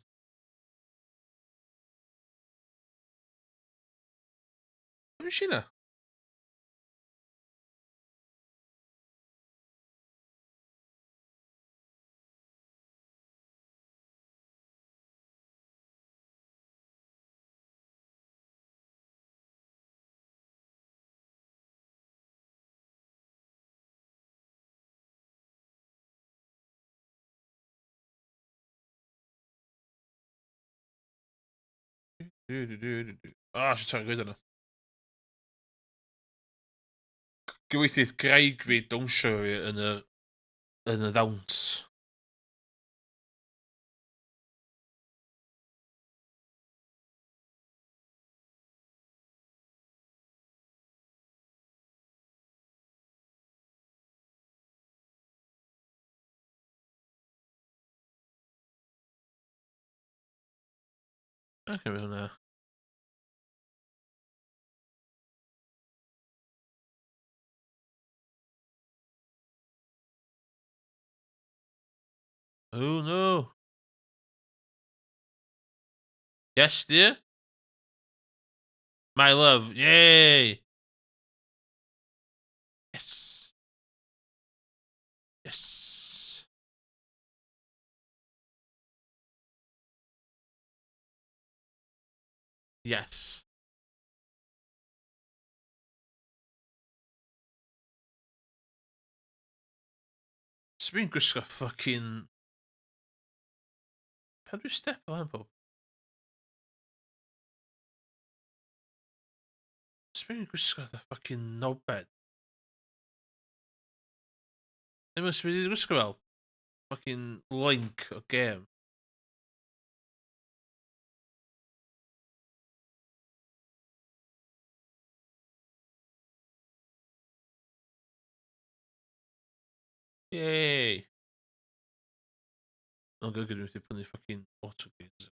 Machine. Ah, sy'n good yna. Gyweithydd graig fi dawnsio fi yn y ddawns. Oce fe hwnna. Oh no. Yes, dear. My love. Yay. Yes. Yes. Yes. Sbyn gwisgo fucking... Pa dwi'n step o hyn pob? Sbyn gwisgo the fucking knobhead. Ddim yn sbyn gwisgo fel fucking link o game. Yay. O'n gyda ni wedi prynu fucking autogates.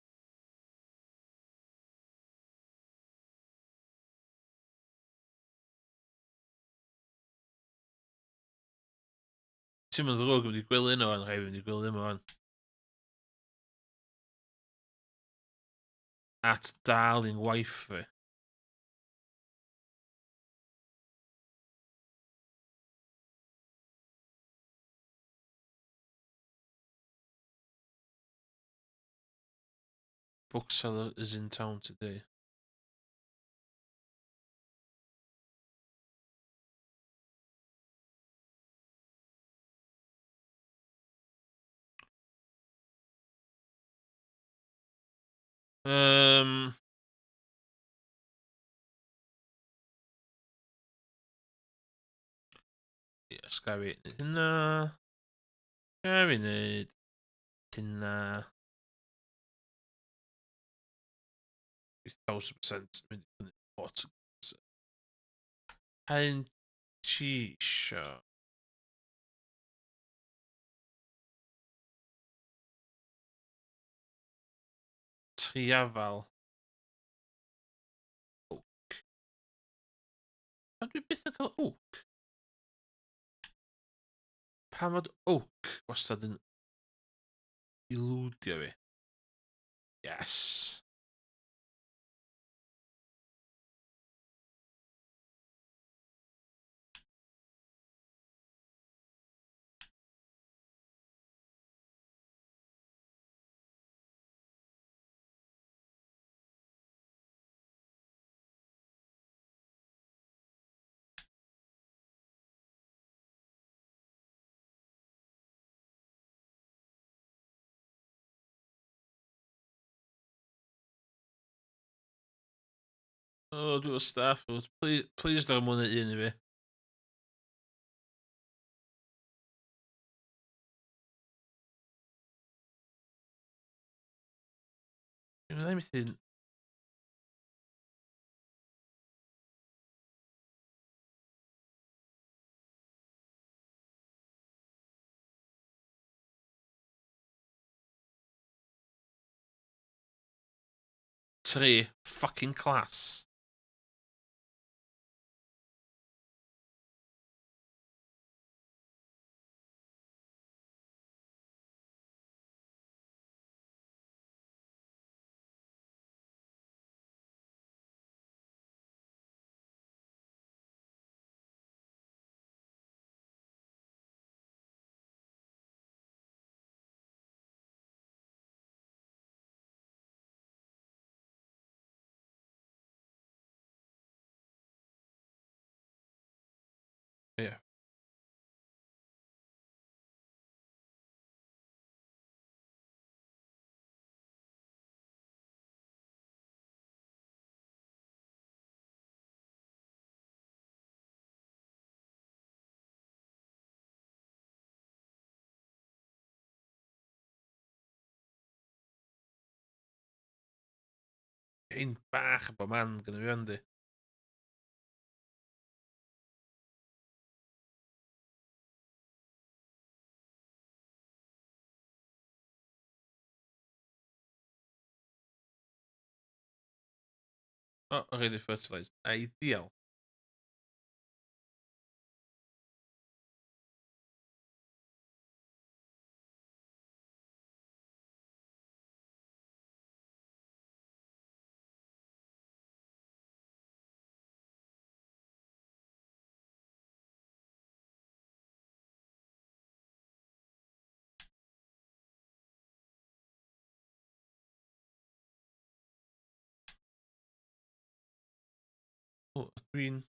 Ti'n mynd ddrwg wedi gwylio un o'n rhaid wedi gwylio un o'n. At darling wife fi. Bookseller is in town today. Yes, ga fi wneud hynna. Ga fi wneud hynna. 1000% mynd i prynu autogates. Haen ti isio? Triafal. Oak. Pan dwi byth yn cael oak? Pam fod oak wastad yn ilwdio fi? Yes. Oh, dwi'n staff. Please don't mwyn un i fi. Dwi'n meddwl anything. Tri. Fucking class. Yeah. Un bach o bo man gyda fi yndi. Oh, already fertilized. Ideal. Oh, a queen.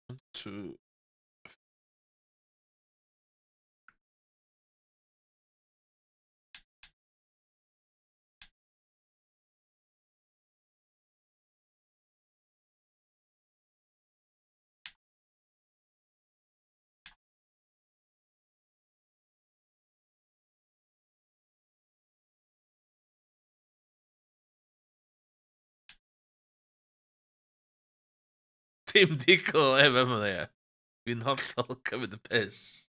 One, two. Tim Dico, vem är det? Min hollol cymryd y piss.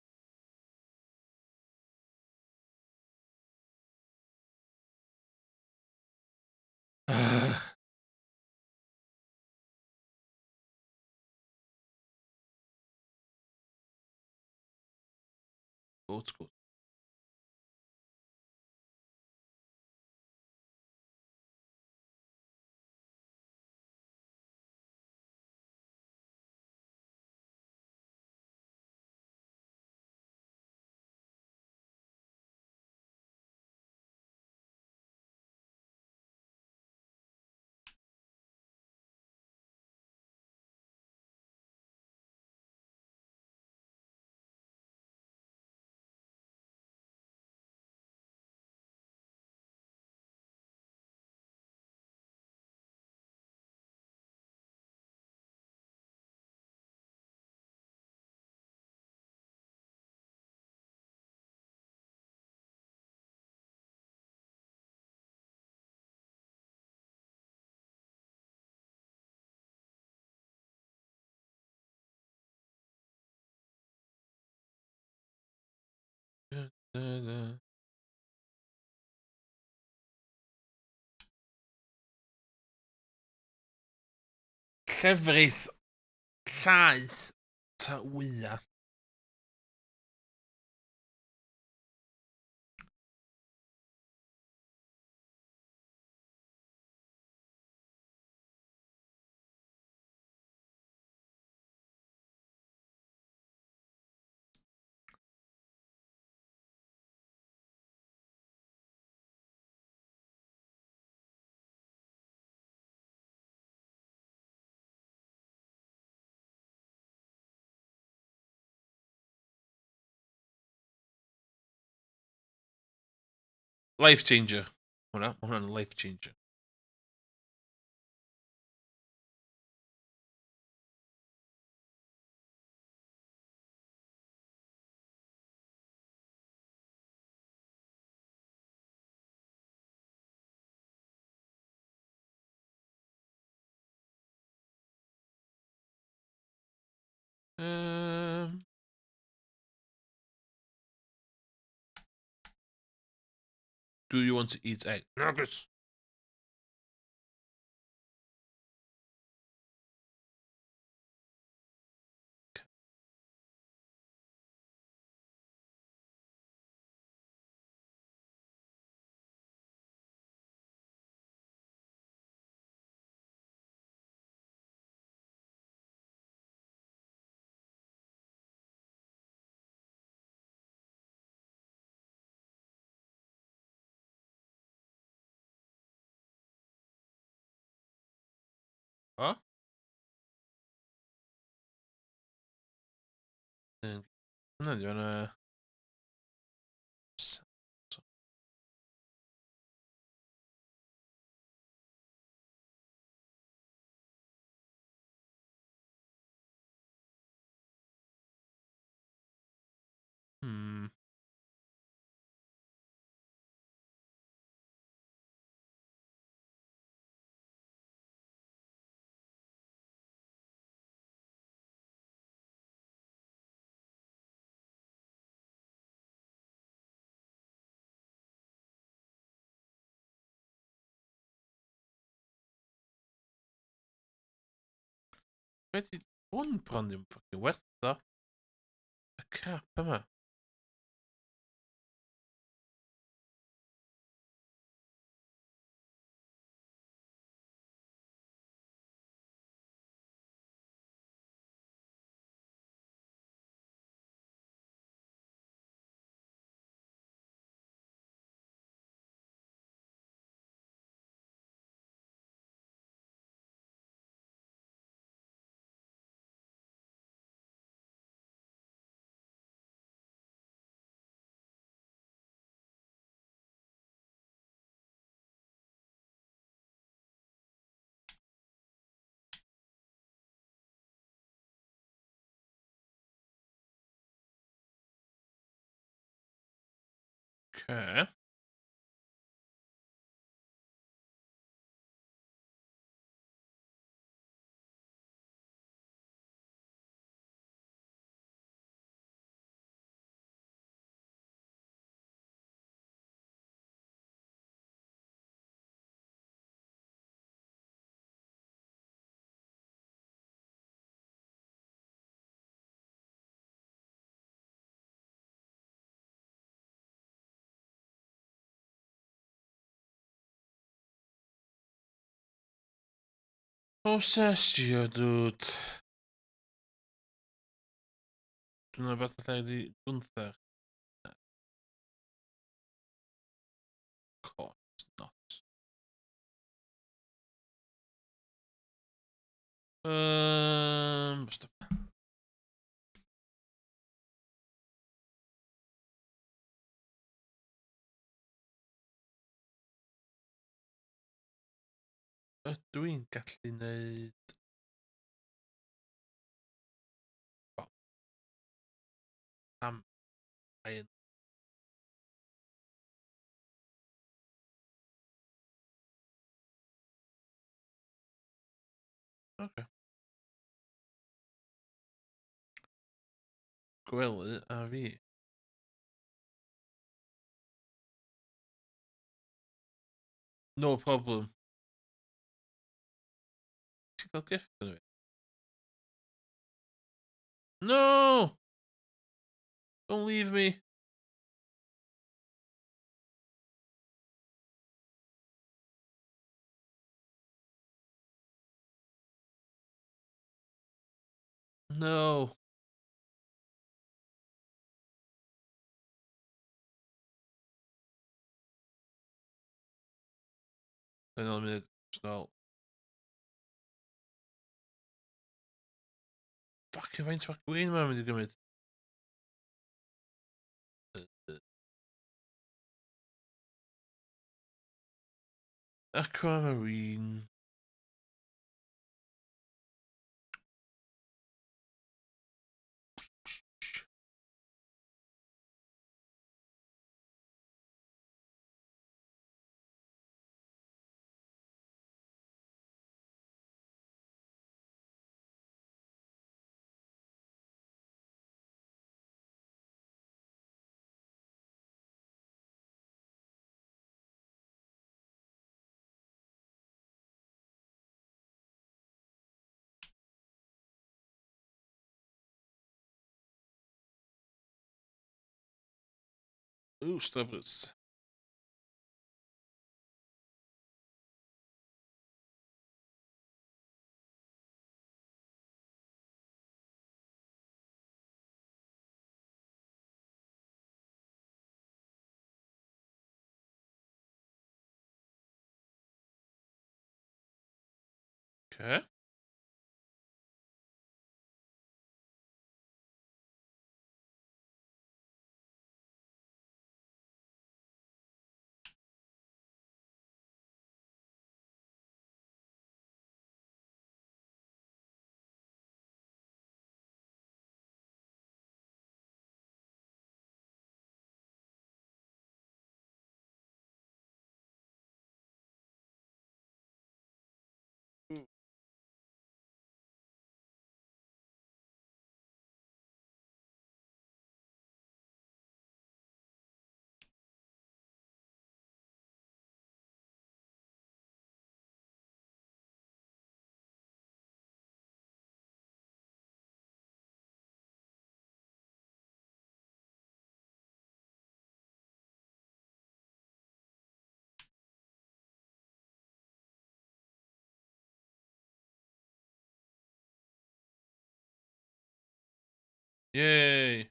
Old school. Llefrith llaeth ta wya. Life changer. Hwnna'n life changer. Um, do you want to eat egg? Nuggets. O? Hwnna di fan Hmm. 21 bron ddim fucking werth o. Y crap yma. Okay. Posestio, dude. Dwi'n beth allai di Gunther. Course not. Basta. Ydw i'n gallu neud... Am ein... Okay. Gwely a fi. No problem. Ti'n cael gift yn fi? No! Don't leave me. No. Yn ôl munud. Snol. Fuck, faint o'r gwyn ma'n mynd i gymryd? Aquamarine. Ooh, Stubbers. Okay. Yay.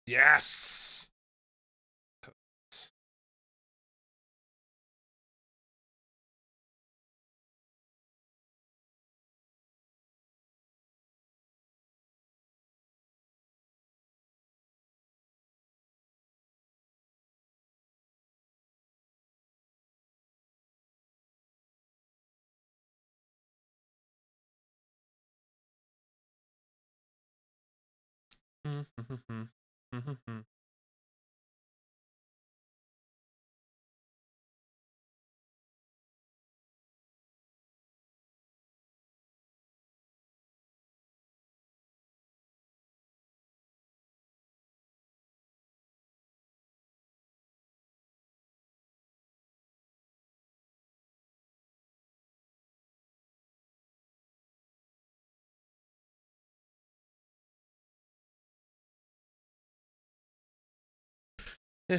Yes.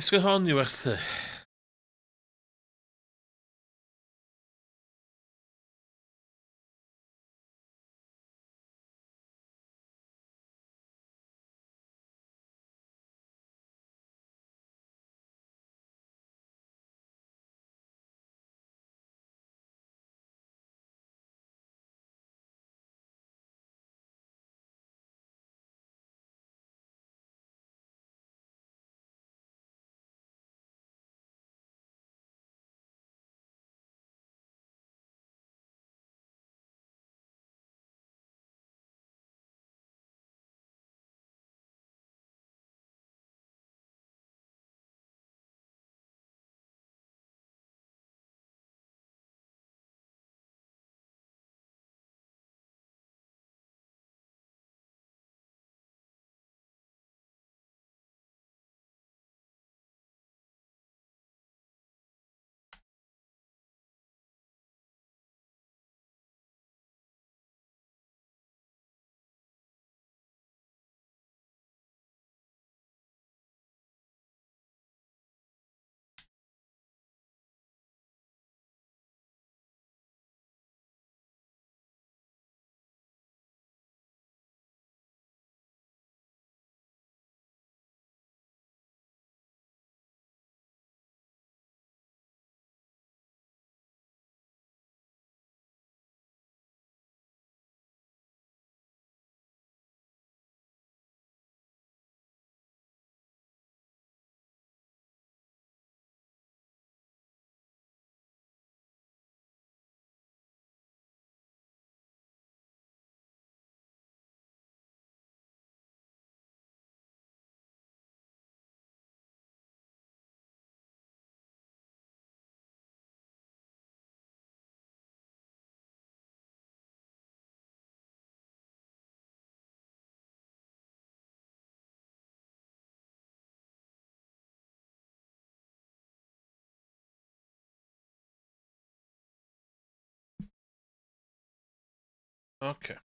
Ska hon ju werth. Okay.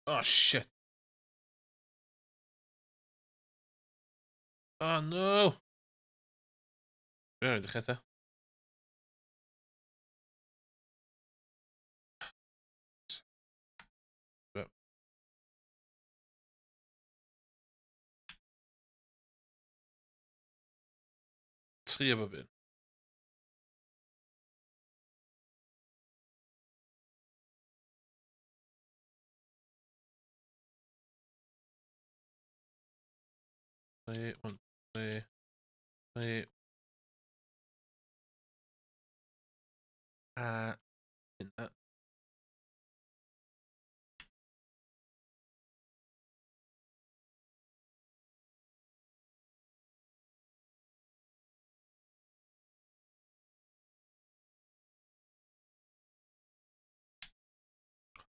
Oh shit. Oh no. Ja, de getten. 3 hebben we binnen. Twee, 1, 2, 3. Binnen.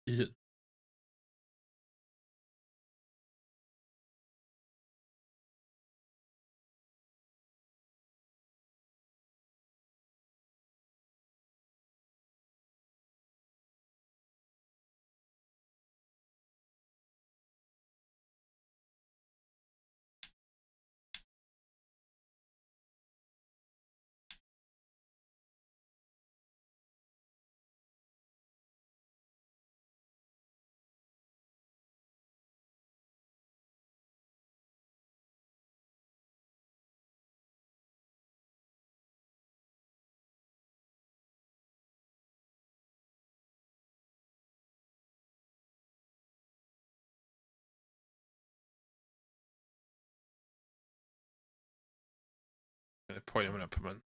In. Point hem op, man.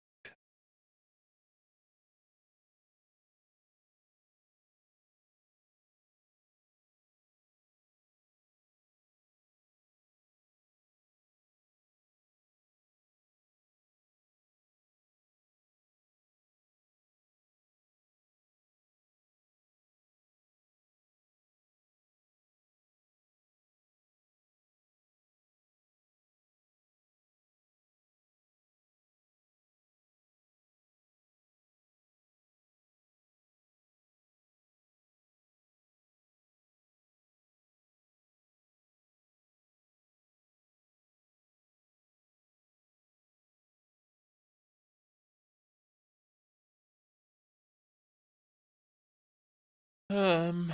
Um.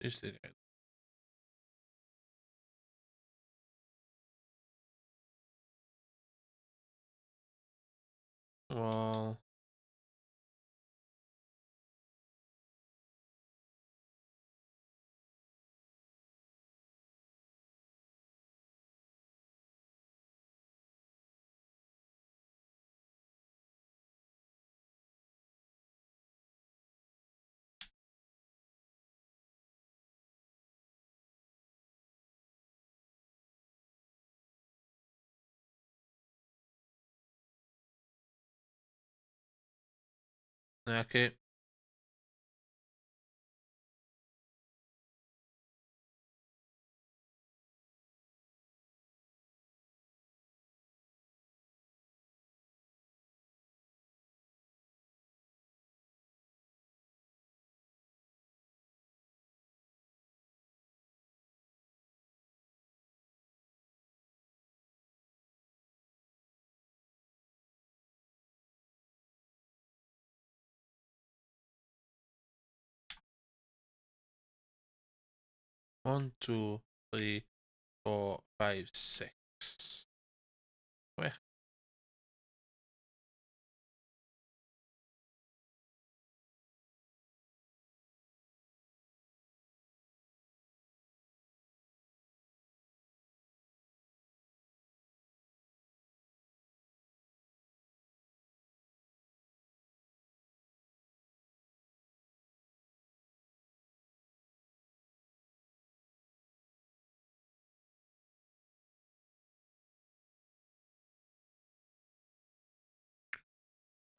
Is dit het? Well. Okay. 1, 2, 3, 4, 5, 6. Where?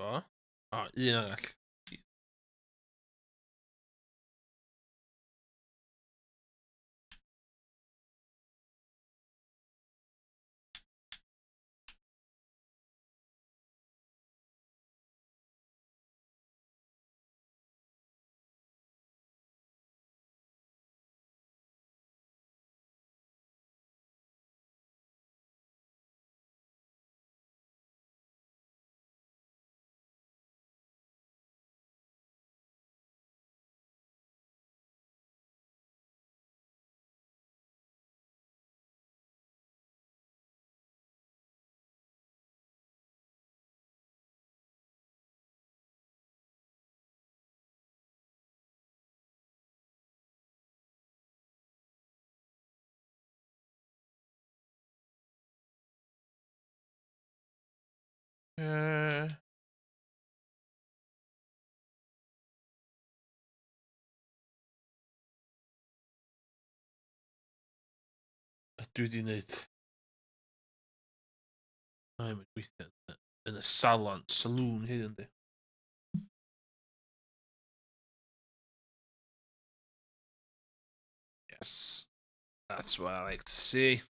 O. O, un arall. Uh, dwi wedi wneud... I'm gweithio yn y salon, saloon hyn yndi. Yes. That's what I like to see.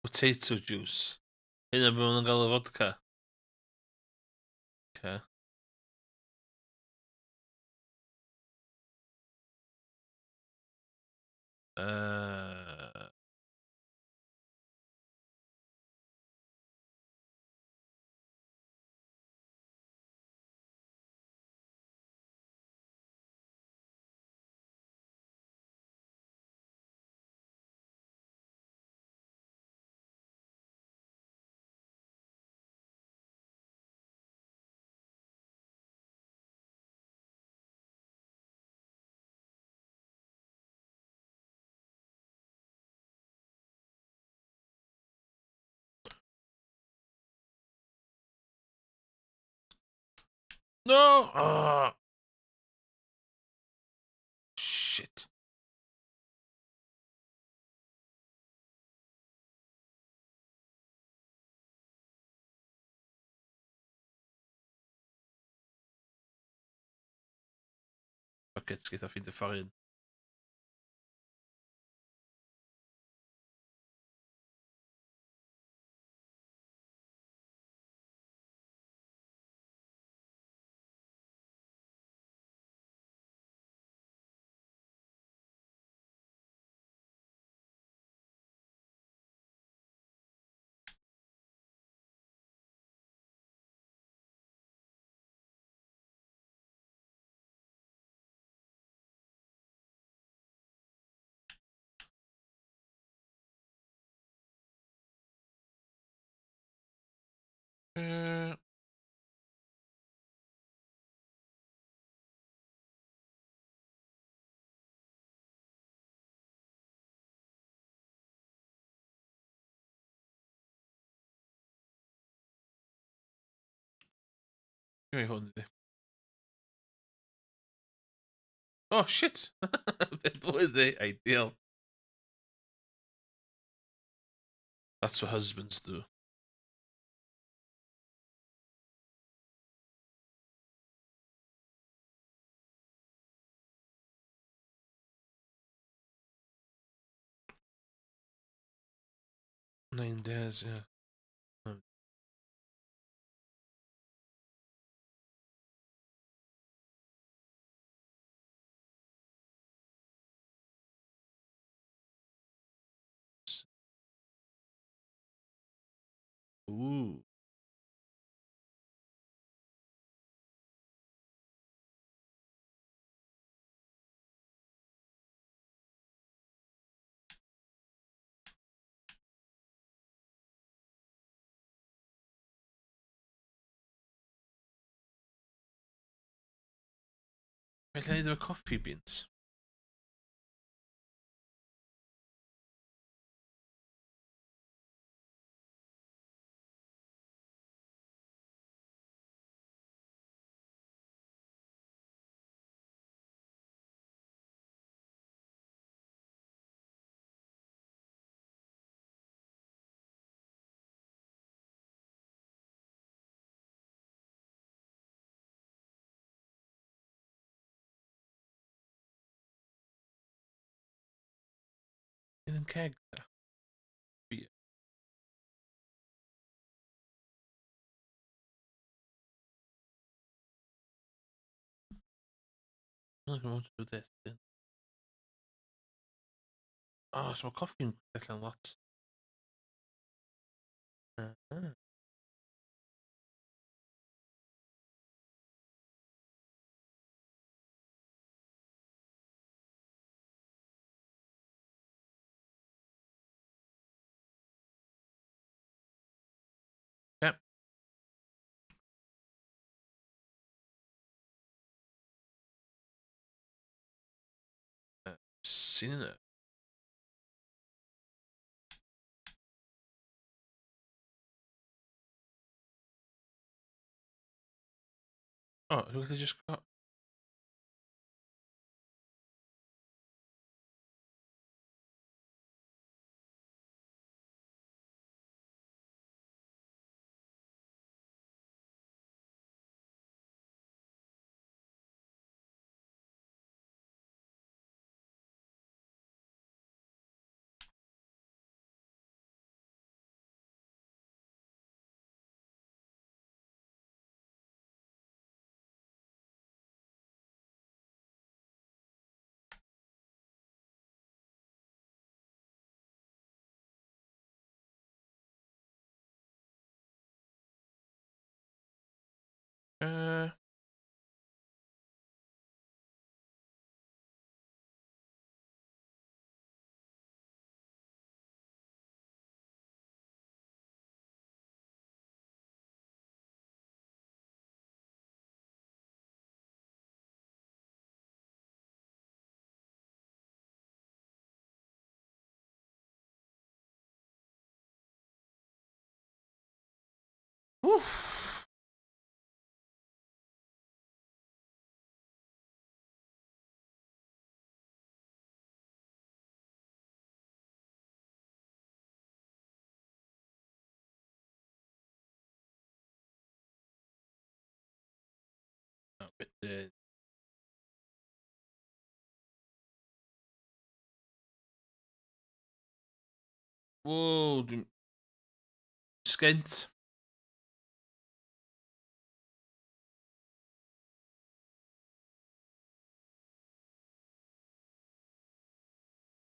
Potato juice. Hynna beth maen nhw'n gael y vodka. Okay. Uh, no! Oh, shit. Fuck it, geith o ffeindio ffordd un. Uh, Give me hwn, ydi. Oh, shit! Be blwyddyn, ideal. That's what husbands do. Nine days, yeah. Be lle neud efo coffee beans? Bydd yn keg da. Beer. I'm not going to do this. Then. Oh, so mae coffi'n allan lot. Uh-huh. Yep. Seen it. Oh, look, they just got. Uh, Woof. Oh, wedyn. Whoa, dwi'n... Skent.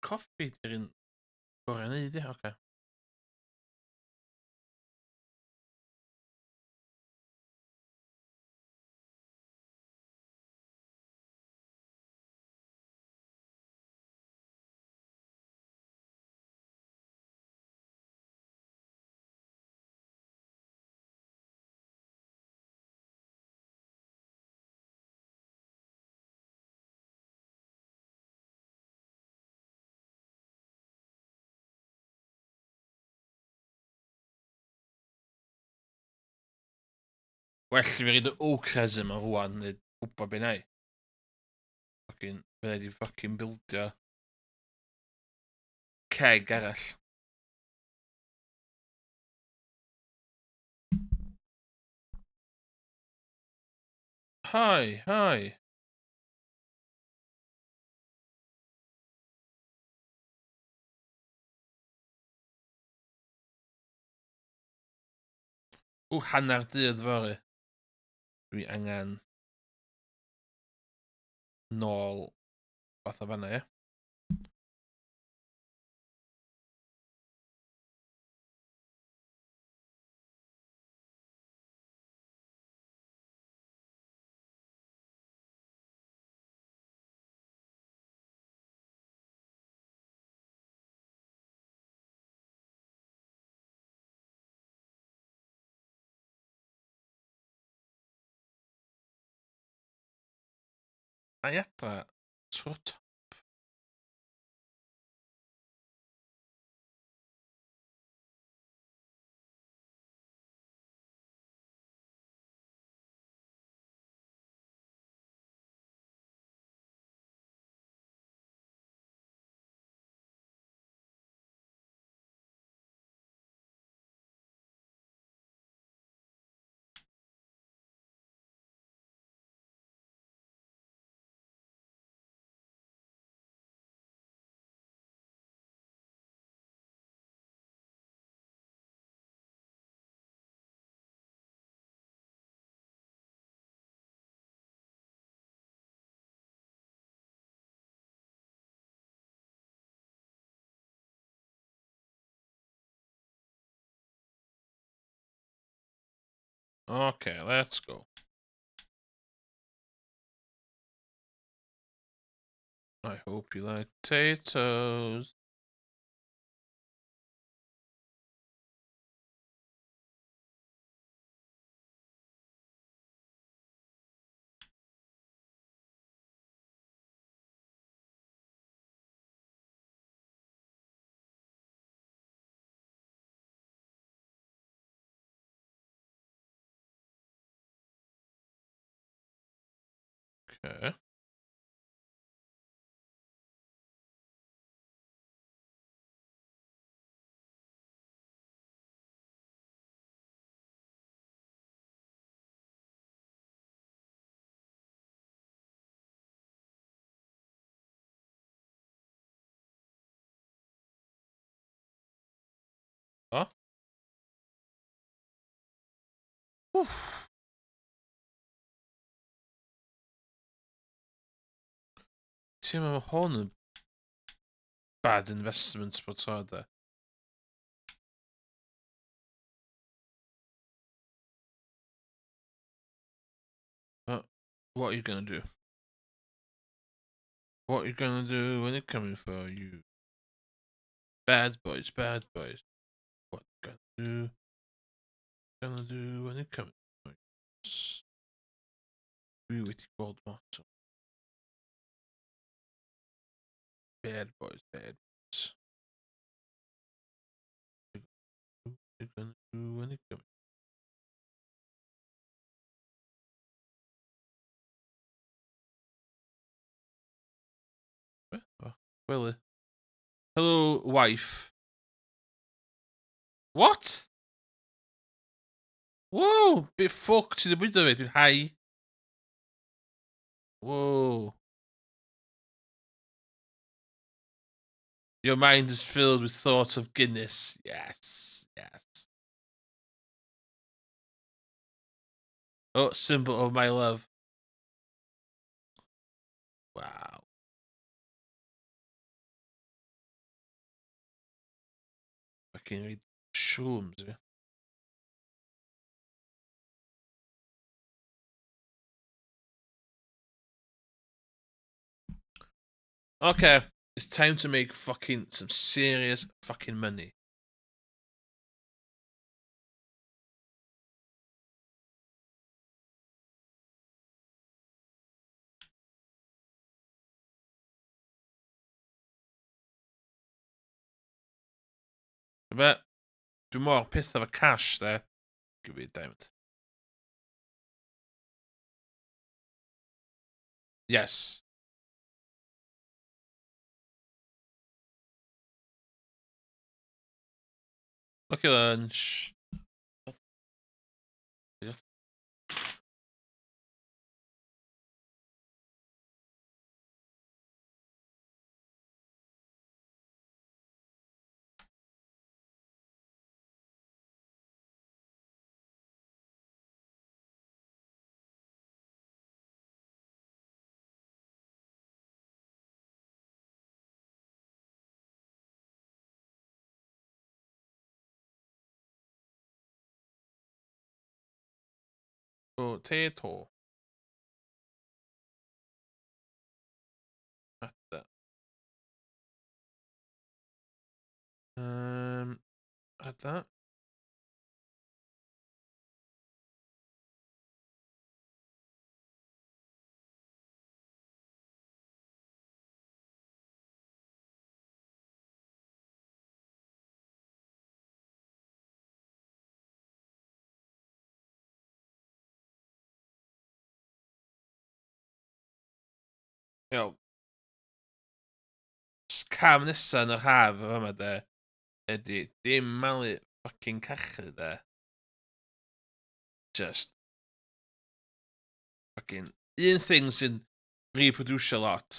Coffi di'r un gorau neud, ie? Oce. Well, fi reid y oak-resm ar rwan, neu gwybod be nai. Fucking, fe rhaid i fucking bildio keg arall. Hi, hi. Ww, hanner dydd fory. Dwi angen nôl fath o fanna, ie? Ayatra Trot. Okay, let's go. I hope you like potatoes. Okay. Huh? Oof. See, I'm a bad investments, but are there? What are you gonna do? What are you gonna do when it coming for you? Bad boys, bad boys. What gonna do? Gonna do when it coming for you? Agree with the gold motto. Bad boys, bad boys. What you gonna do when it coming? Well, hello, wife. What? Whoa! Bit fucked to the window of it. Hi. Whoa. Your mind is filled with thoughts of Guinness. Yes. Yes. Oh, symbol of my love. Wow. Fucking read shrooms. Yeah. Okay. It's time to make fucking some serious fucking money. I bet. Be more pissed of a cash there. Give me a diamond. Yes. Lucky lunch. Yeah. Potato. At that. At that. know, cam nesa yn yr haf yma de, ydy dim malu fucking cachu de. Just fucking un thing sy'n reproducio lot.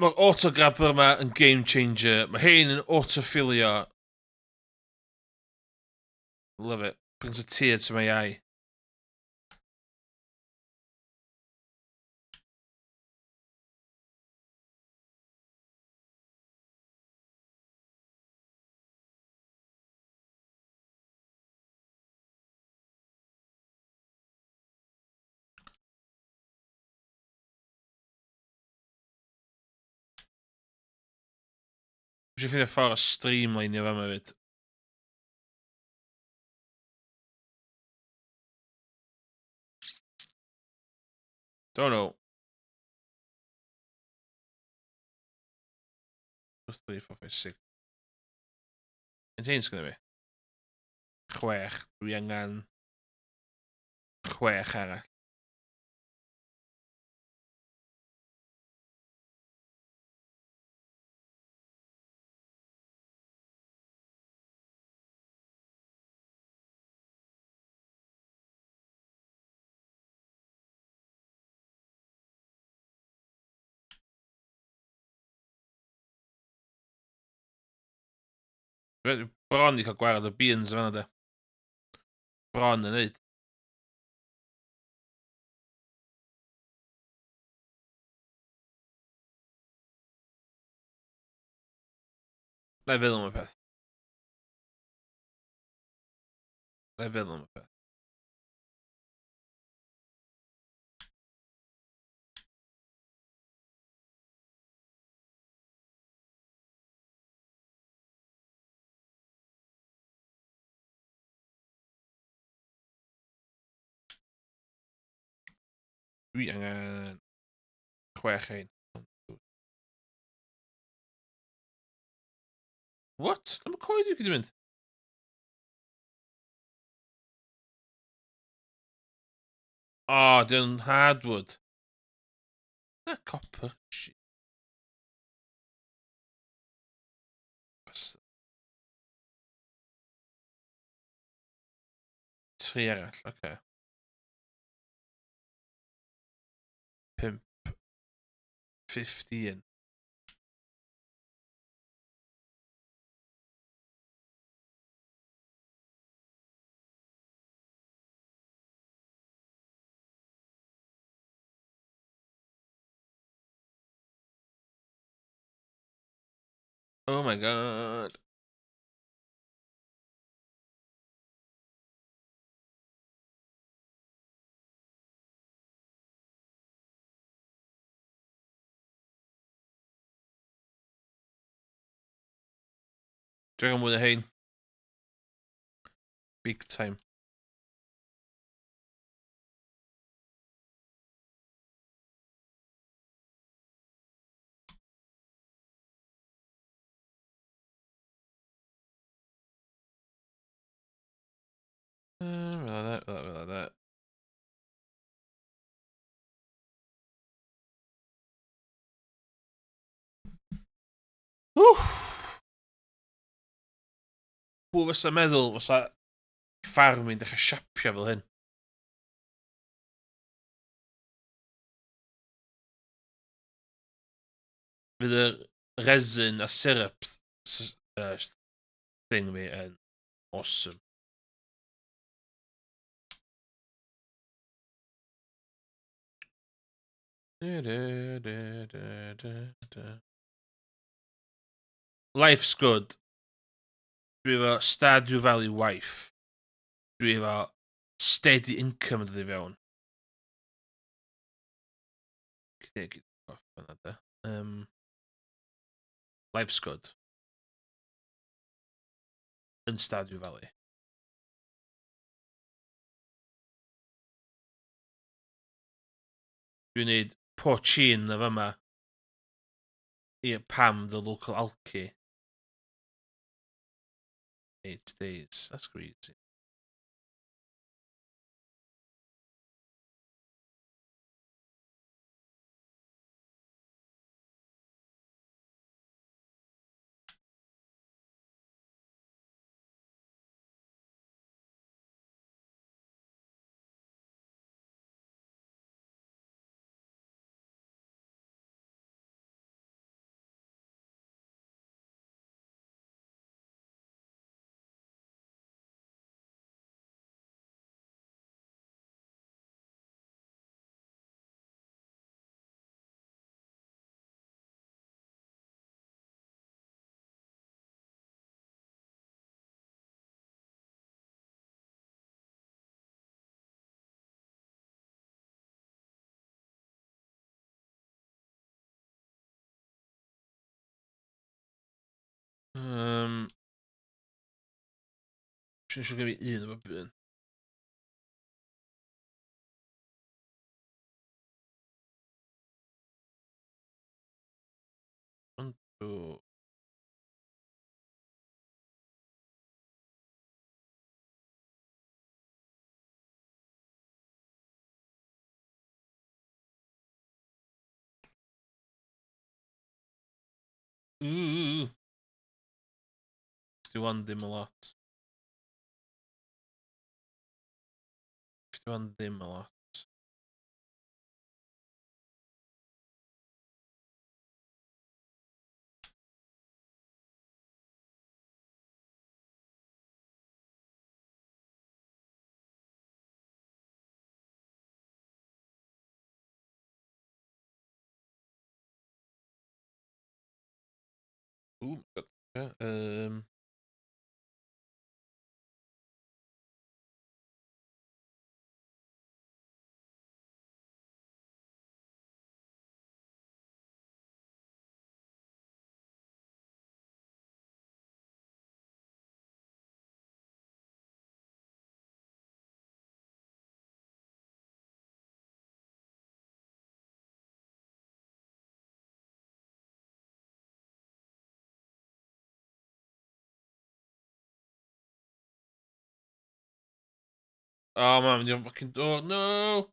Mae'r autograbber yma yn game changer. Mae hein yn autofilio. Love it. Brings a tear to my eye. Dwi'n ffeindio ffordd o streamlineio fe yma fyd. Don't know. 2, 3, 4, 5, 6. Yn sgynny fi? 6. Dwi angen 6 arall. Bron i cael gwared o beans fan'na de. Bron yn neud. Na i feddwl am y peth. Na i feddwl am y peth. Dwi angen 6 ein. What? Dyma coed i gyd i mynd. Oh, dyn hardwood. Na copper. Shit. Bastard. 3 arall, oce. 5. 15. Oh my god. Dwi angen mwy o hein. Big time. Fel that. Pw fysa meddwl fysa ffarm i'n dechrau siapio fel hyn. Fydd y resin a syrup thing fi yn awesome. Life's good. Dwi efo Stardew Valley wife. Dwi efo steady income yn dod i fewn. Life's good. Yn Stardew Valley. Dwi'n neud porcine yn fama i Pam, the local alky. 8 days. That's crazy. Dwi'n siŵr gen fi un o bobyn. 1, 2. Ooh. 51 dim a lot. 51 dim a lot. Ooh, my god. Oh man, you're fucking. Oh no!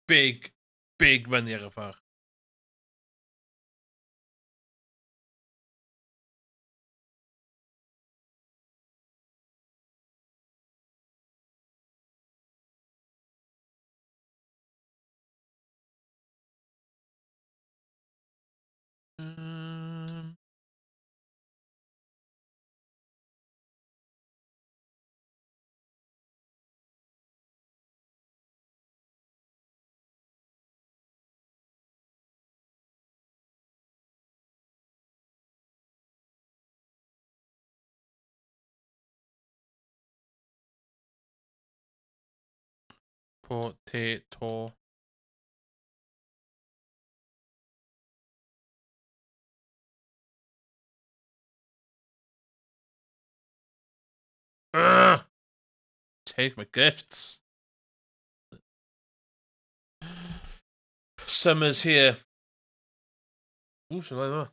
Big, big money ar y ffordd. Um, Potato. Ugh! Take my gifts. Summer's here. Ooh, something like that.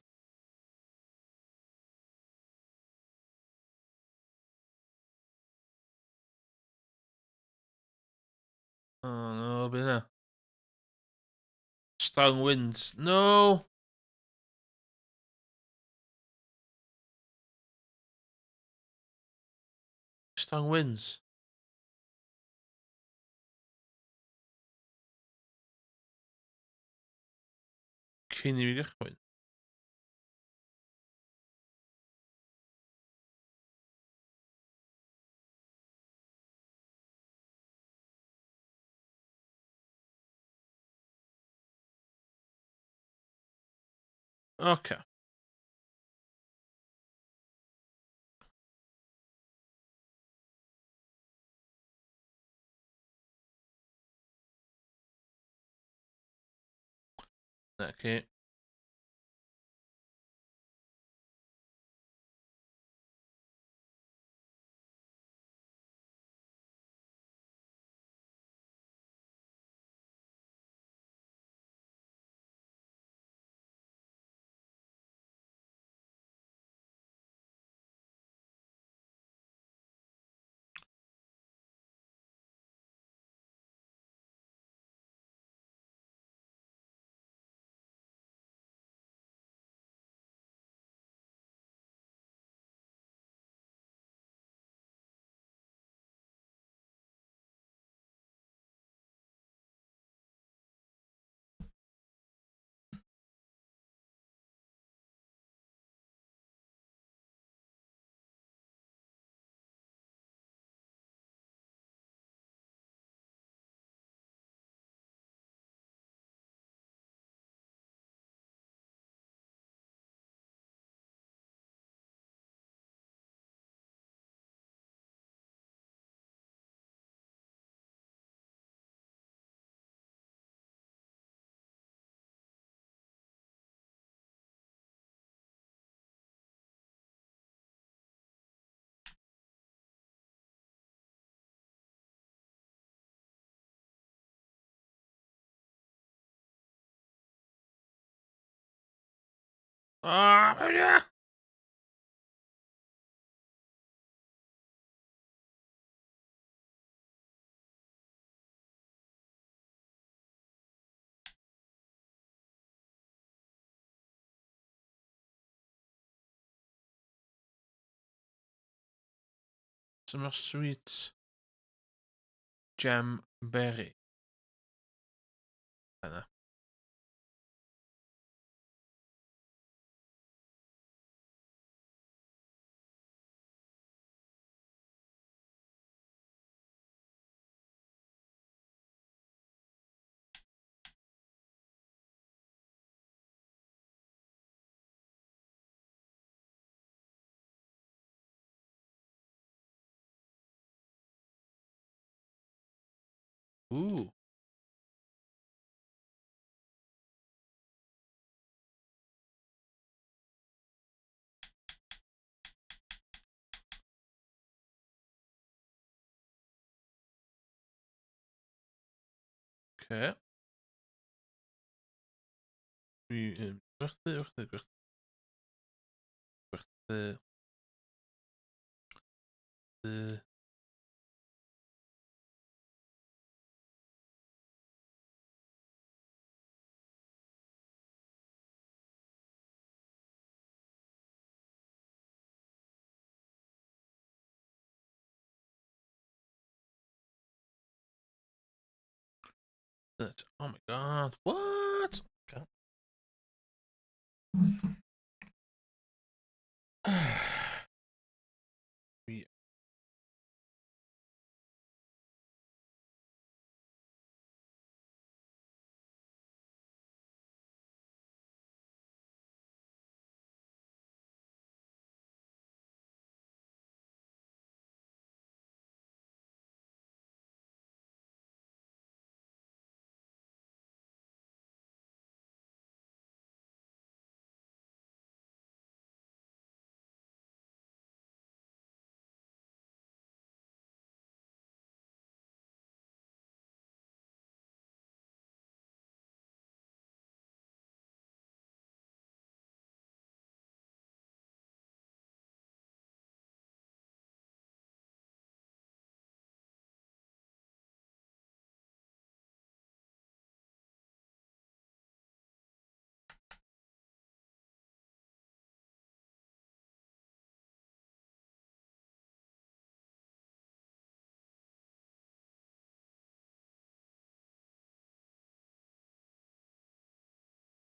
Oh no, been strong winds. No. Strong winds. Cyn i fi gychwyn. Okay. Okay. Ah, yeah. Summer sweets. Jam berry. Kinda. Ooh. Okay. Wacht, wacht, wacht, wacht. That. Oh my god. What? Okay. We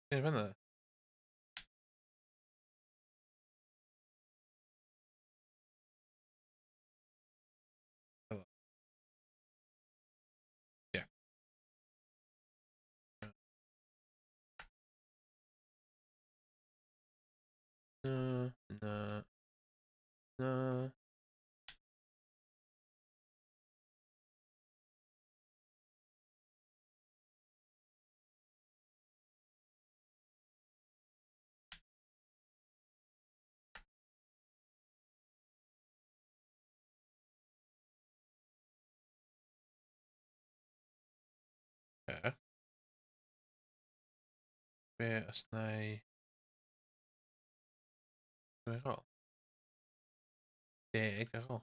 Jag vet inte. Ja. Nej. Ja. PS, nej. Garage. Det är garage.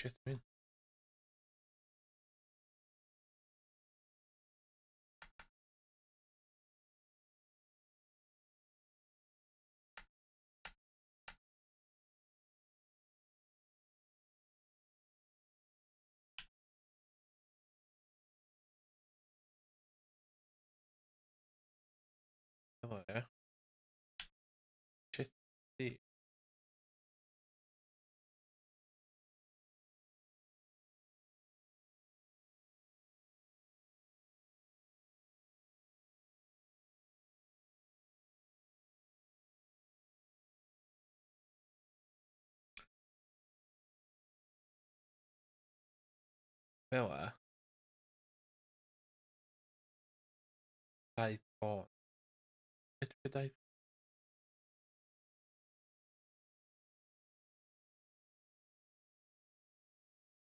Shit, min. Det var det. Shit. Det. Det var det. Daikon. Vet du Daikon?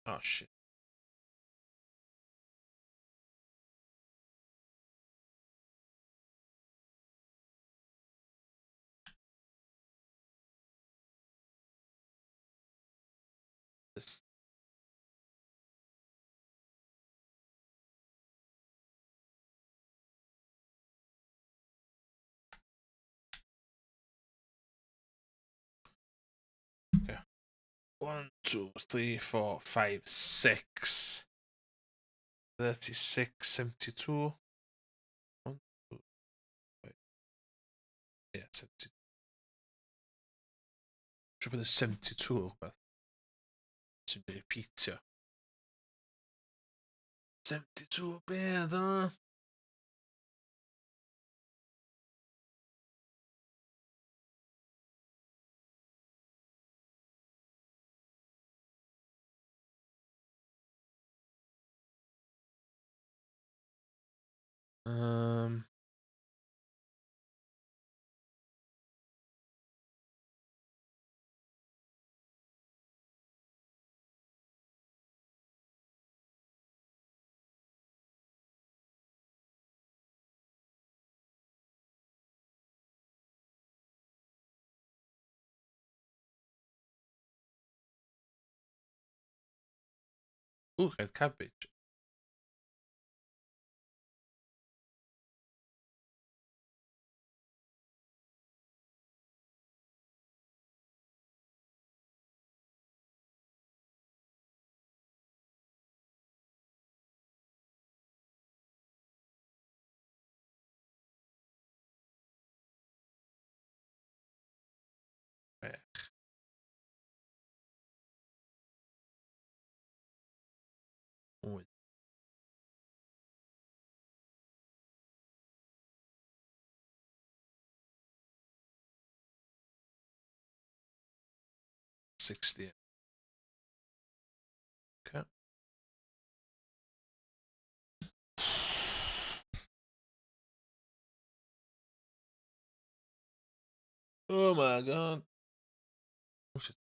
Ah, shit. This. Okay. 1, 2, 3, 4, 5, 6. 36, 72. 1, 2, 5. Yeah, 72. Tror på det 72 rhywbeth. Sy'n repeatio. 72 beth o? Um, 'Red Cabbage. Yeah. 60. Okay. Oh my god. Oh shit.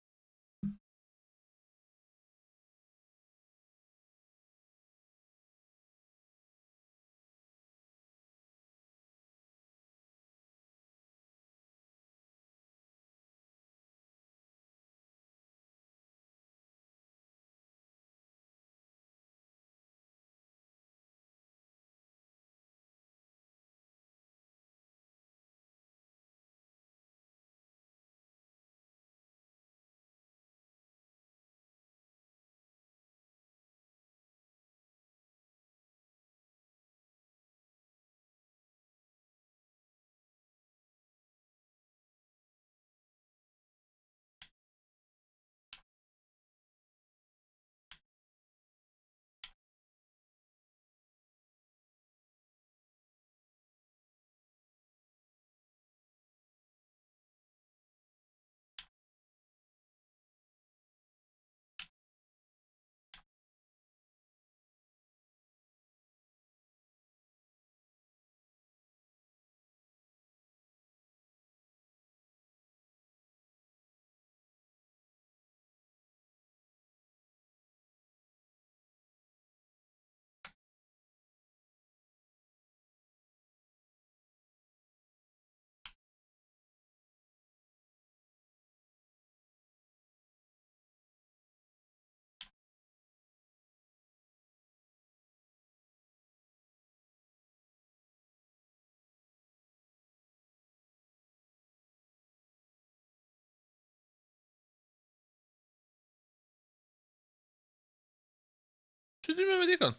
Sut dwi'n meddwl digon?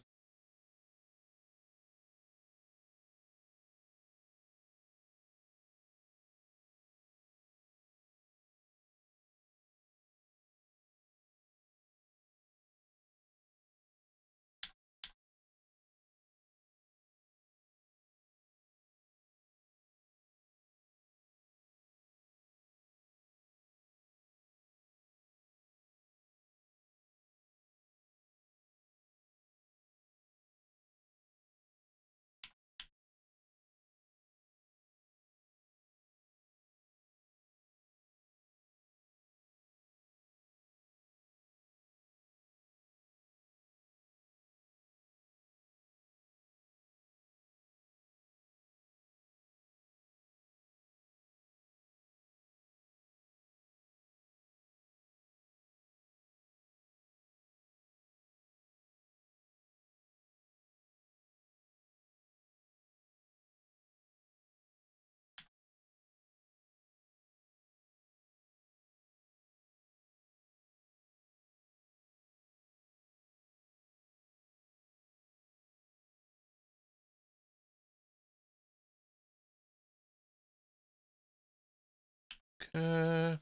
Okay.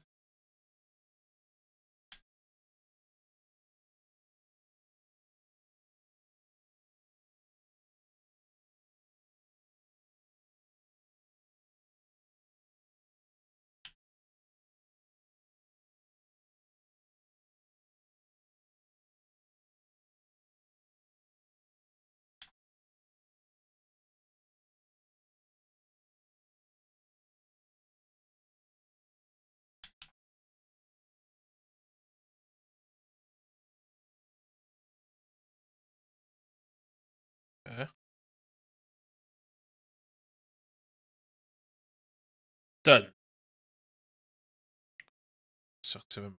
Okay. Done. Sort of.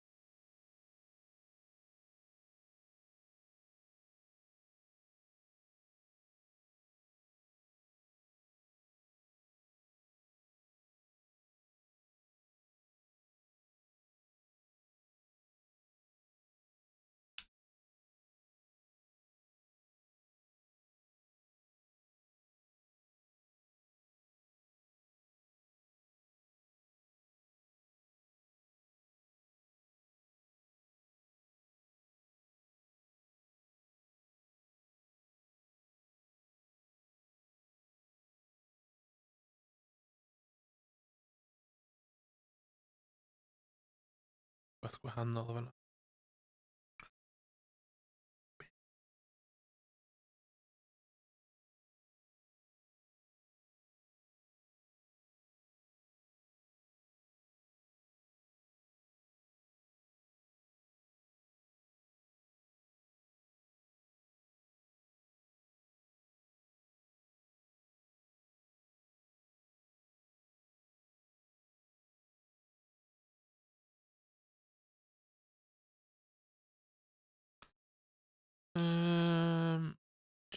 Beth gwahanol o fan'na.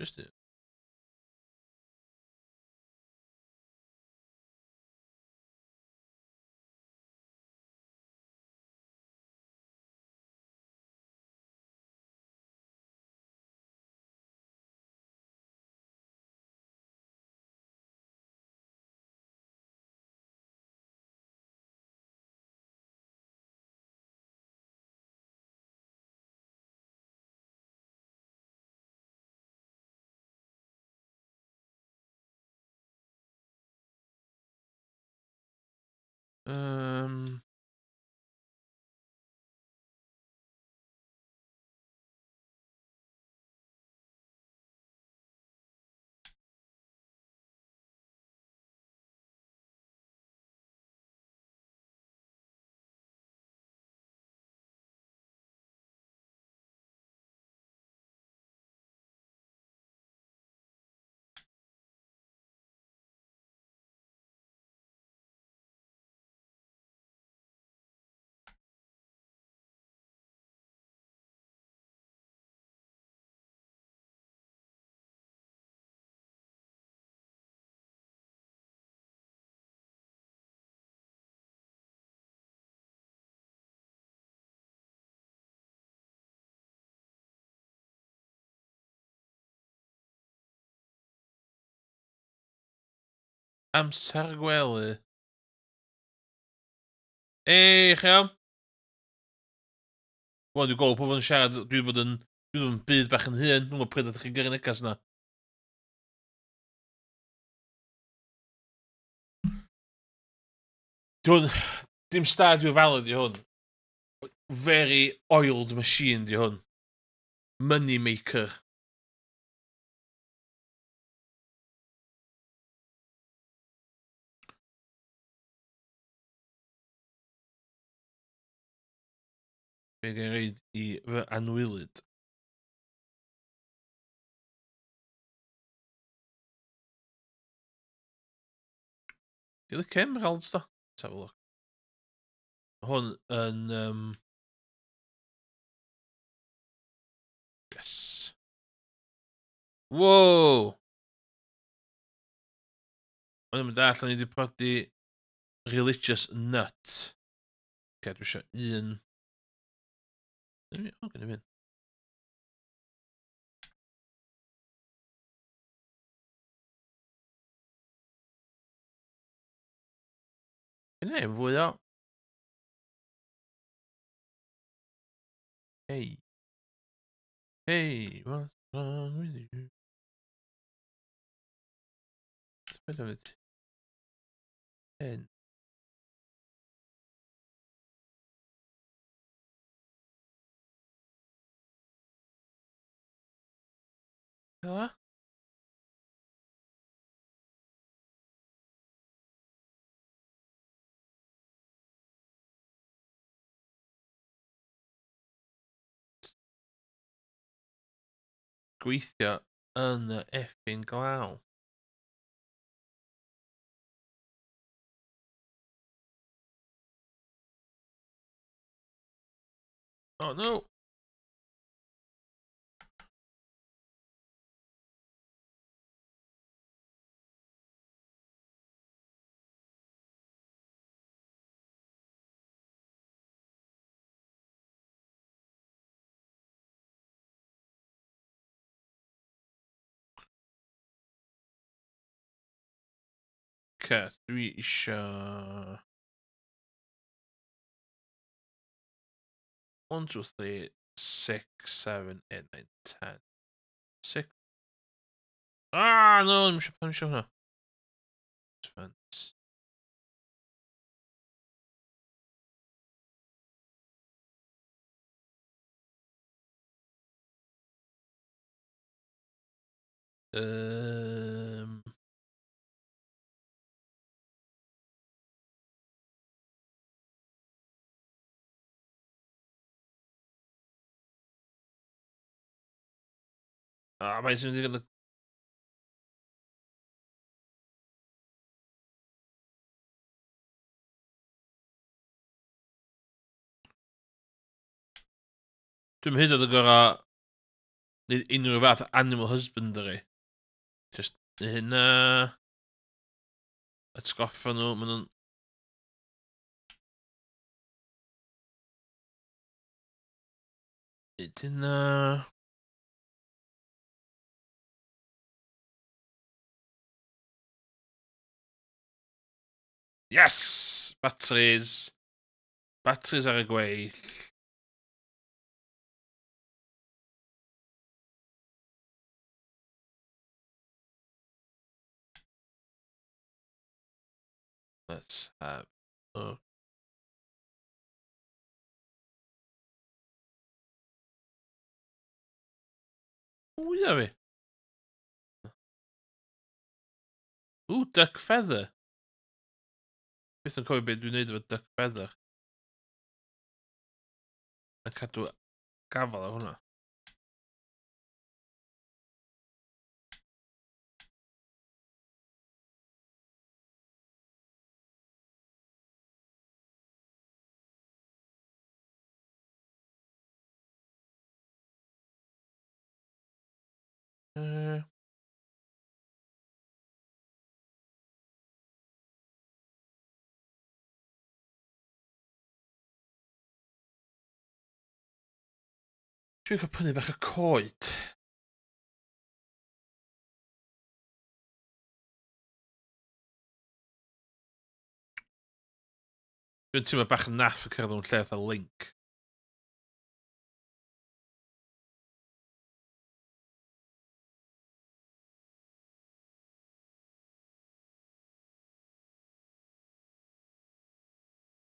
Just it. Um. Amser gwely. Ei, chi iawn? Wel, dwi'n gweld pobl yn siarad, dwi bod yn byd bach yn hyn, dwi'n gwybod pryd ydych chi'n gyrru negas na. Dwi'n, dim Stardew Valley di hwn. Very oiled machine di hwn. Money maker. Be gen reid i fy anwylyd. Gyda Emeralds do? Let's have a look. Hwn yn... Yes. Wow! O'n i'n mynd allan, ni wedi prodi religious nut. Ok, dwi eisiau un... O, gen i fynd. Gen i fwy o... Hey. Hey, what's wrong with you? Beth o'n fyd? Hen. Hela? Gweithio yn y effing glaw. Oh no! Ce, dwi isio... 1, 2, 3, 6, 7, 8, 9, 10. 6. Ah, no, ddim eisiau hwnna. Fence. Mae'n sy'n mynd i gyda... Dwi'n hyd oedd y gorau... Nid unrhyw fath animal husbandry. Just hynna... Atgoffa nhw, maen nhw'n... Hynna... Yes! Batteries. Batteries ar y gweill. Let's have a look. Wydda fi. Ooh, duck feather. Beth yn cofio beth dwi'n neud efo duck feather. Yn cadw gafal ar hwnna. Dwi'n cael prynu bach y coed. Dwi'n teimlo bach yn naff y cyrraedd o'n lle fatha Link.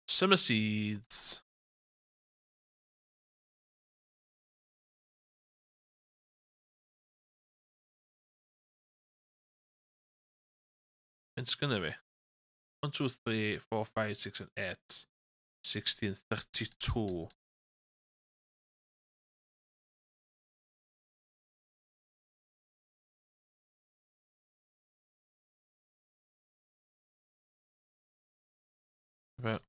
Summer Seeds. It's gonna be 1, 2, 3, 4, 5, 6 and 8. 16, 32. Right.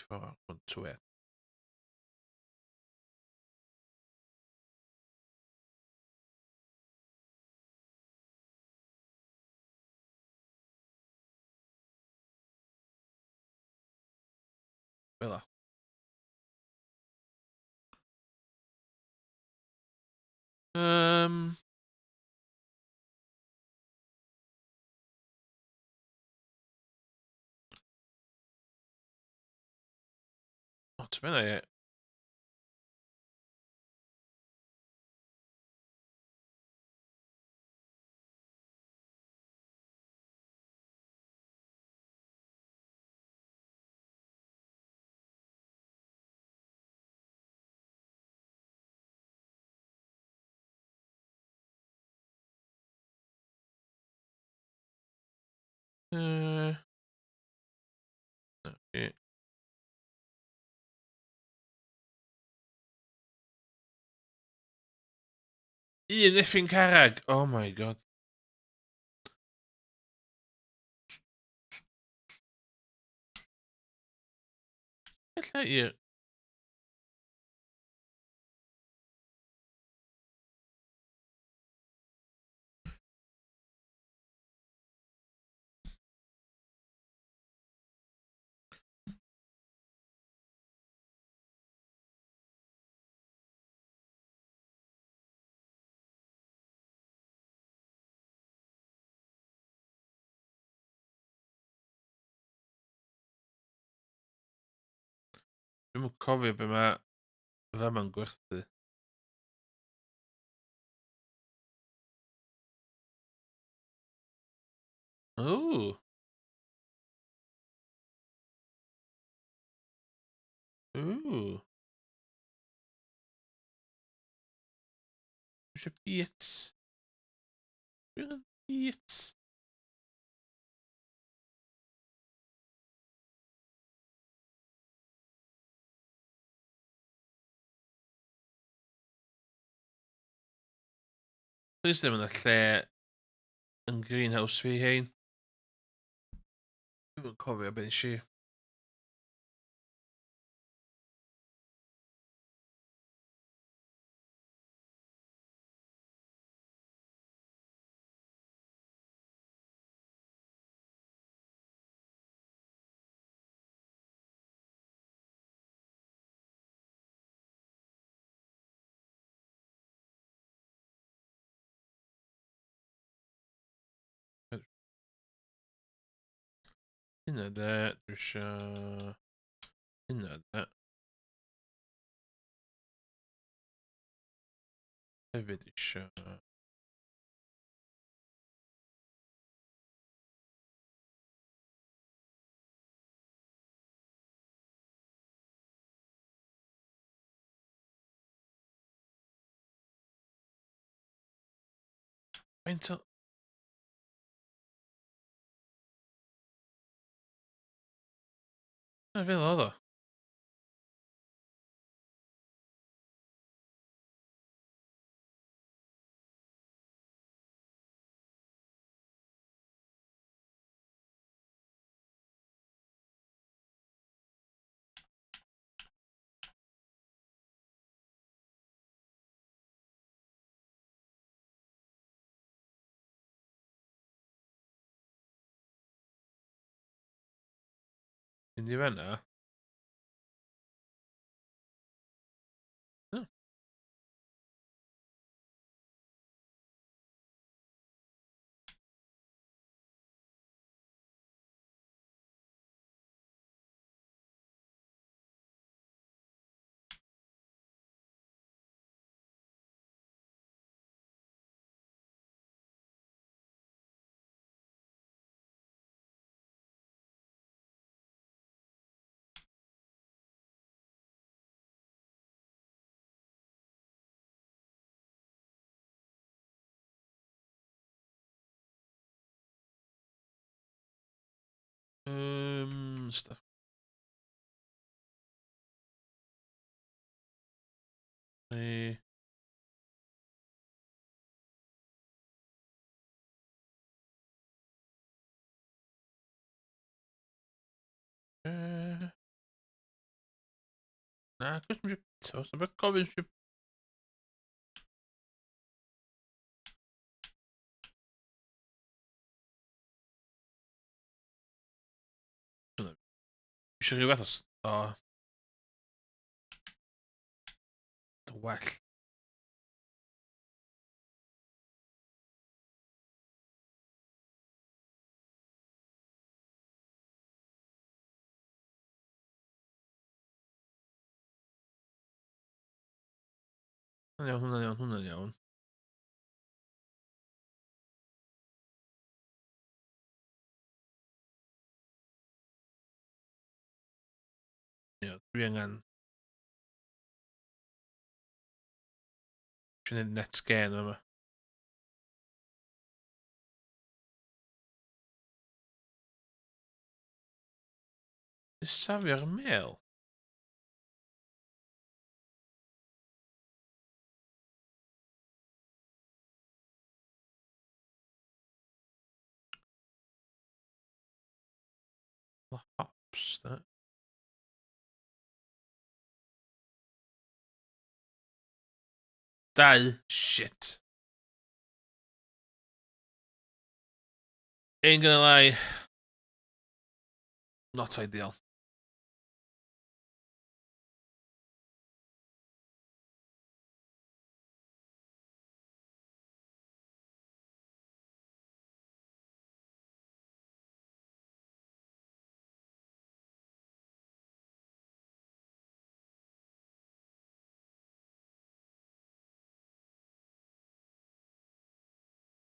4, 1, 2, 8. Fel Um. O, ti'n mynd i... Okay. Un Effin Carreg. Oh my god. Ella i'r... Dwi'm yn cofio be mae fama'n gwerthu. Ooh. Ooh. Dwi eisiau bits. Dwi'n bits. Please ddim yn y lle yn greenhouse fi hein. Dwi'n yn cofio beth nes i. Hynna de, dwi eisiau... Hynna de. Hefyd eisiau... Faint o... Na fel oedd o. Mynd i fanna. No. and stuff. See. Na, custom ship. So it's about carbon ship. Eisiau rhyw fath o well. Hwnna'n iawn. Ie, dwi angen... Eisiau gwneud net scan yma. Safio'r mail? The hops, that. Dau. Shit. Ain't gonna lie. Not ideal.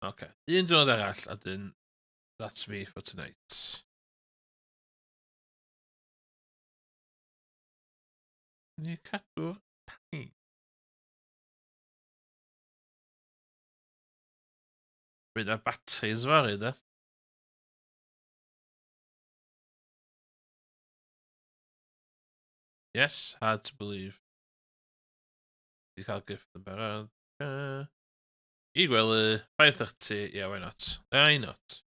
Okay. Un diwrnod arall, a dyn... That's me for tonight. Ni cadw'r pain. Bydd y batteries fory, da. Yes, hard to believe. Di cael gift yn barod. I gwely, 5:30, yeah, why not? Why not?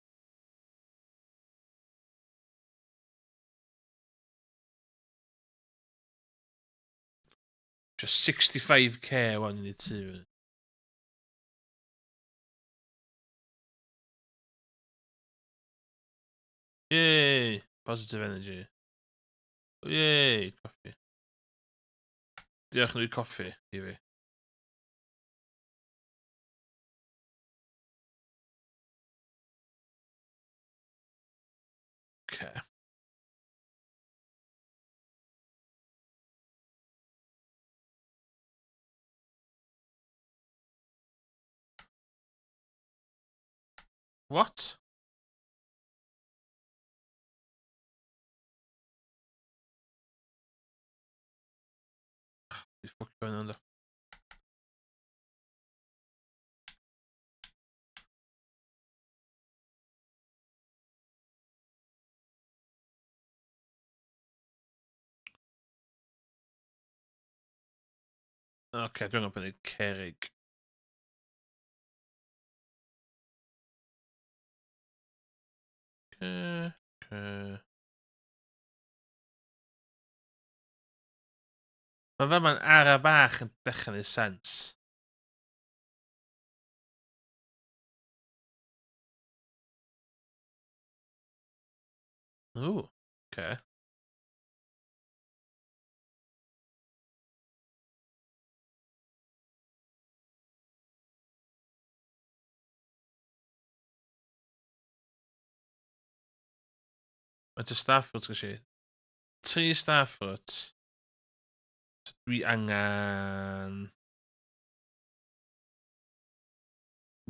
Just 65k wan i ni tu. Yay! Positive energy. Yay! Coffi. Diolch yn rhaid coffi i fi. Okay. What? The fuck going on there? Okay, dwi'n gwybod bod cerig. Okay. Mae fe ma'n ara bach yn dechrau neud sens. Ooh, okay. Mae'n y Starfruit gysi. 3 Starfruit. Dwi angen...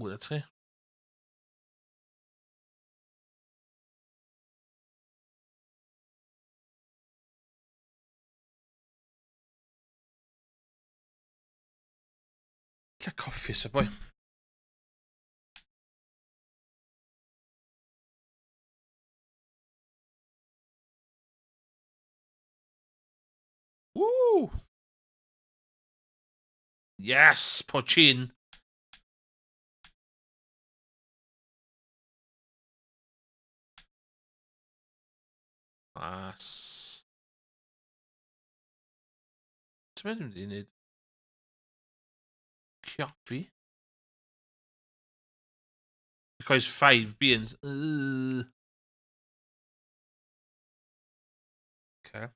Mwy o 3. Lle coffi, so boi. Yes, Pochin. Class. Ti'n meddwl mynd i wneud coffee? Because 5 beans. Okay.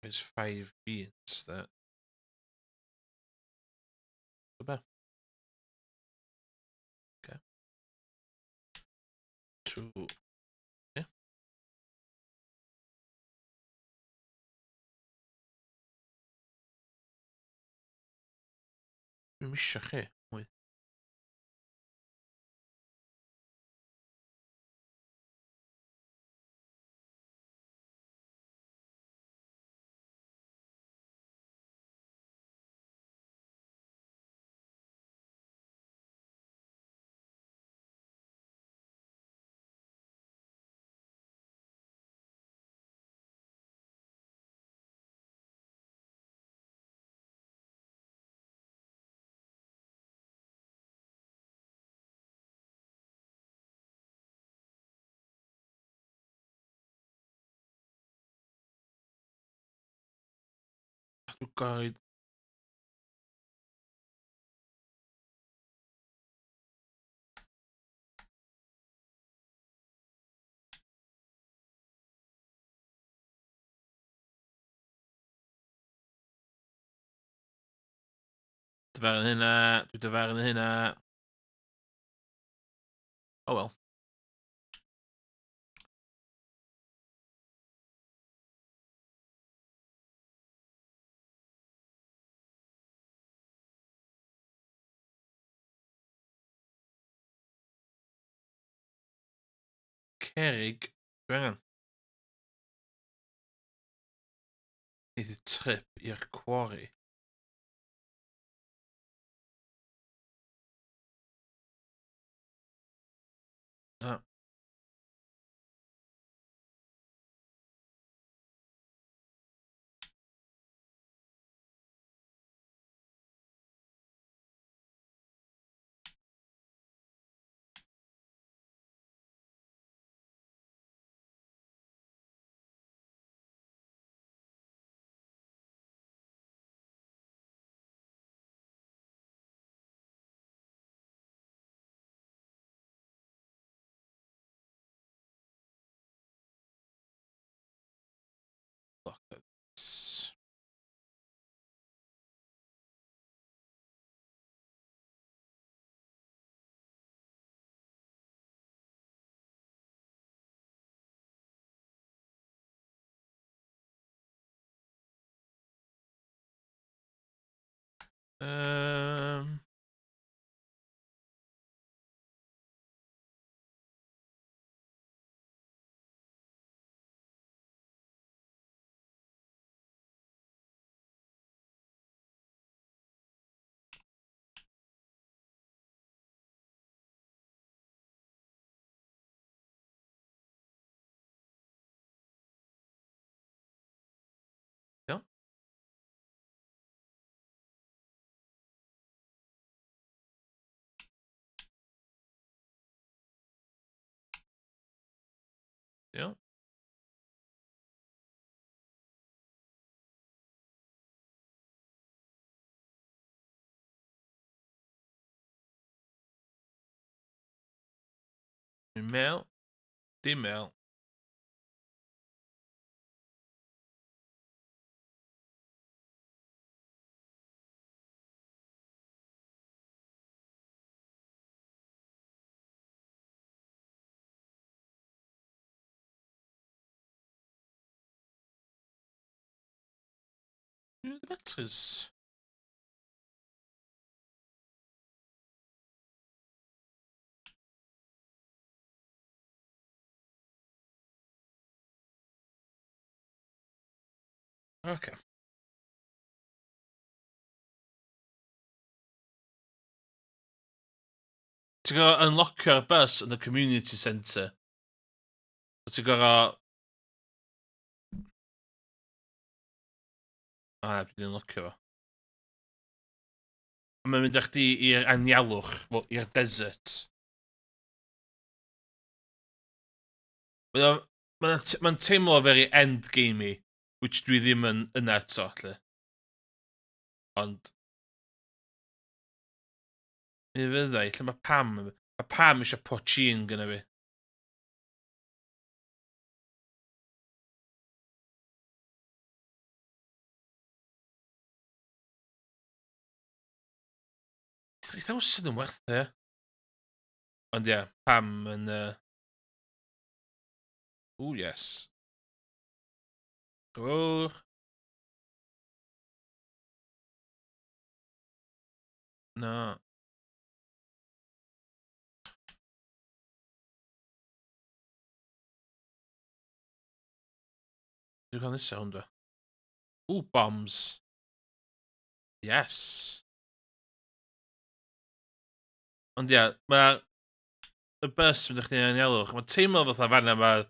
There's 5 beans that. Okay. 2. Yeah. Dwi'n misio chi. Mwy. Dwi'n gael. Dyfaru hynna. Dwi'n dyfaru hynna. Oh well. Cerig. Dwi angen. Neith y trip i'r quarry. Ah. Look at this. Um. Yeah. Yeah. Email. Email. The batteries. Okay. Ti'n gorau unlockio'r bus yn y community centre. Ti'n gorau A dwi'n lycio fo. A mae'n mynd â chdi i'r anialwch, i'r desert. Mae'n teimlo very endgamey, which dwi ddim yn yna eto, lle. Ond, mi fyddai, lle mae Pam eisiau pochyn gyda fi. £3,000 yn werth e. Ond ie, Pam yn... Ooh, yes. Drwr. Na. Dwi'n cael nesaf hwnda. Ooh, bombs. Yes. Ond ie, mae y bus mynd chdi yn ielwch. Mae'n teimlo fatha fanna mae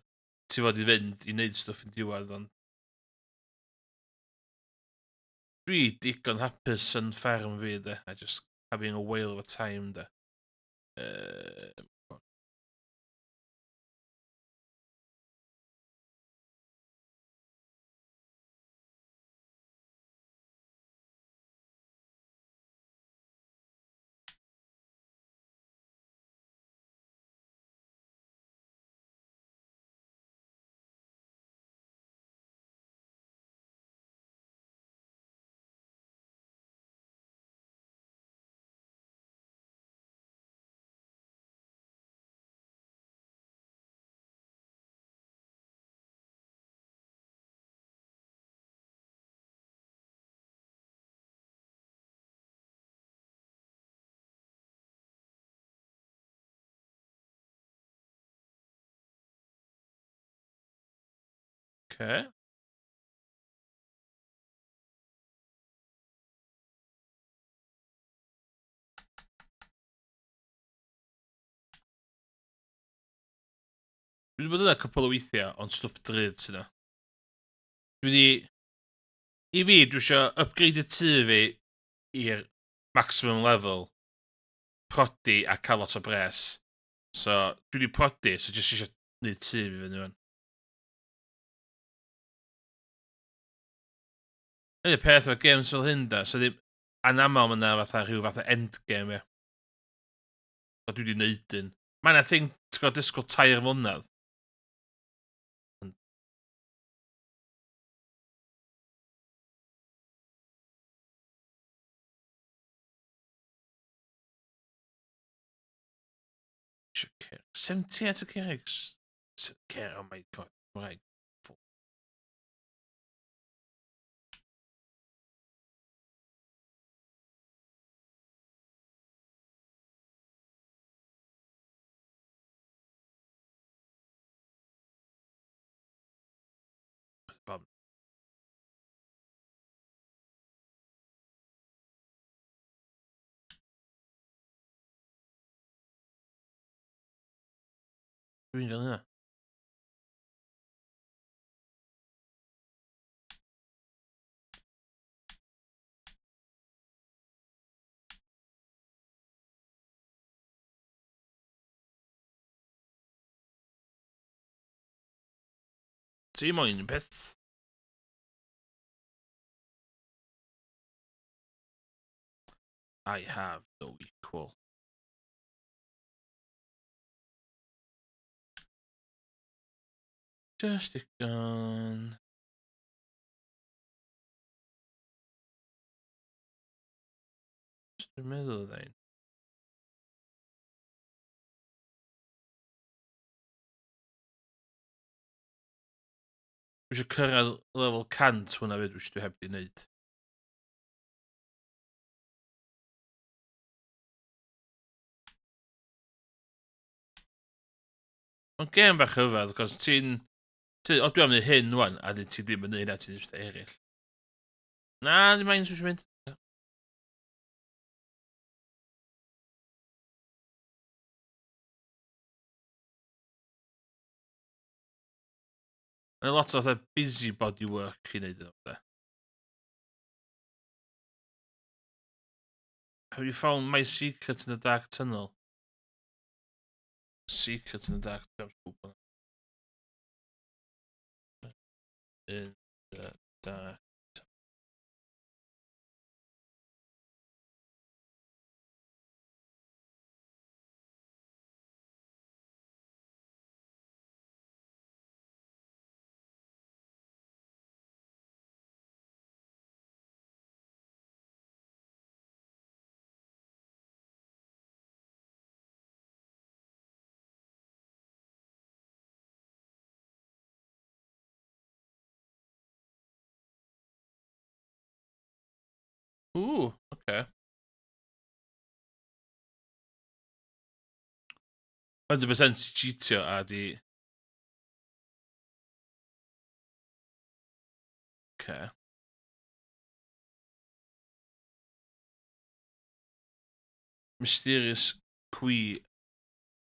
ti fod i fynd i wneud stwff yn diwedd, ond dwi digon hapus yn fferm fi, de. I just having a whale of a time, de. Okay. Dwi wedi bod yna cwpl o weithiau, ond stwff drud sy'n yna. I fi, dwi eisiau upgrade y tŷ fi i'r maximum level, prodi a cael lot o bres. So, dwi wedi prodi, so jyst eisiau gwneud tŷ fi fyny fan. Ydy'r peth o'r games fel hyn da, so ddim anamal mynd fatha rhyw fatha endgame, ie. O dwi wedi neud un. Mae'n a thing, ti'n gwybod disgwyl 3 mlynedd. Eisiau 78 y Cerrig. Oh my god. Right. Bob. Dwi'n gael hynna. Ti moyn yn peth. I have no equal. Just digon. Dwi'n meddwl ddain. Dwi eisiau cyrraedd level 100 hwnna fyd, which dwi heb di wneud. Mae'n gêm bach hyfedd, cos ti'n... O, dwi am wneud hyn wan, a ti ddim yn neud na ti'n eisiau eraill. Na, dim mae'n eisiau mynd. Mae'n lot o busy body work i wneud yno. Have you found my secret in the dark tunnel? Secret in the dark tunnel. In the dark. Ooh, okay. 100% cheatio a di... Okay. Mysterious key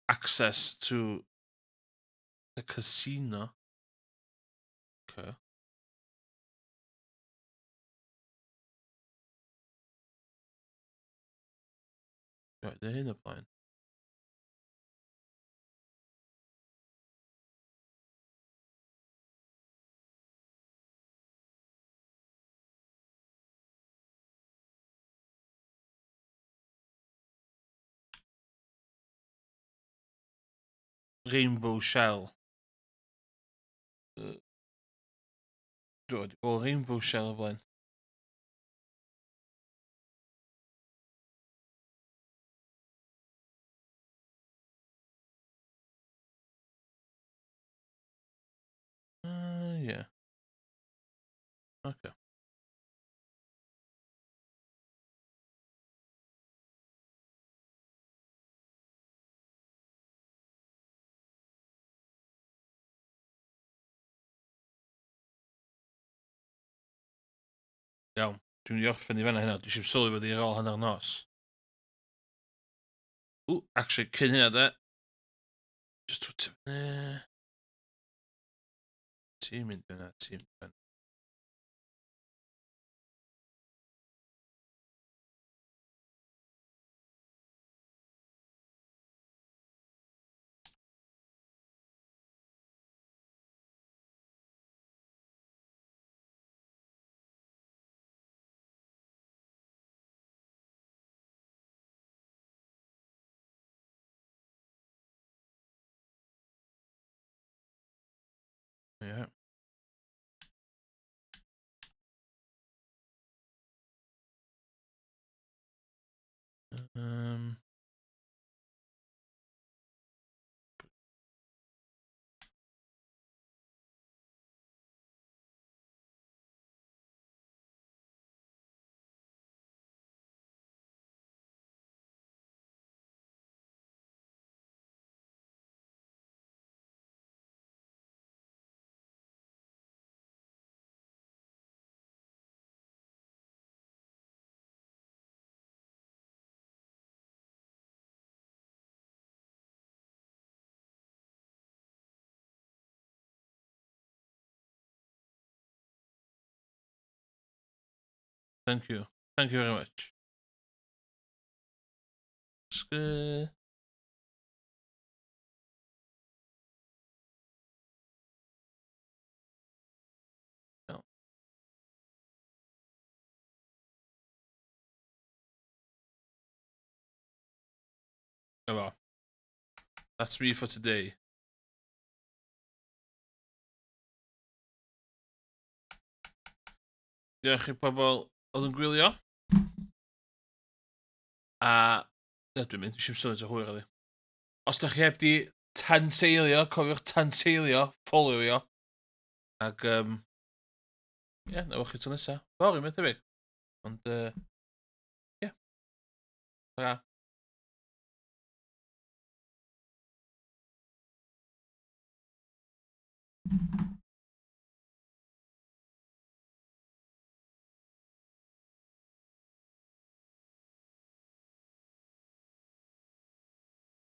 access to the casino. Okay. Right, they're in the plan. Rainbow Shell. Rainbow Shell blaen. Yeah. Okay. Iawn. Dwi'n mynd i orffen i fanna hynna. Dwi eisiau sylwi bod i'n rôl hanner nos. Actually, cyn hynna de. Just twt... Ti'n mynd yna, ti'n mynd yna. Yeah. Thank you. Thank you very much. No. Oh well. That's me for today. Diolch i pobl oedd yn gwylio. A... Dwi'n mynd, dwi'n sylwi hwyr ydi. Os da chi heb di tanseilio, cofiwch tanseilio, ffolio. Ac, ie, na wch chi to nesa. Fawr i mewn tebyg. Ond, ie. Ta.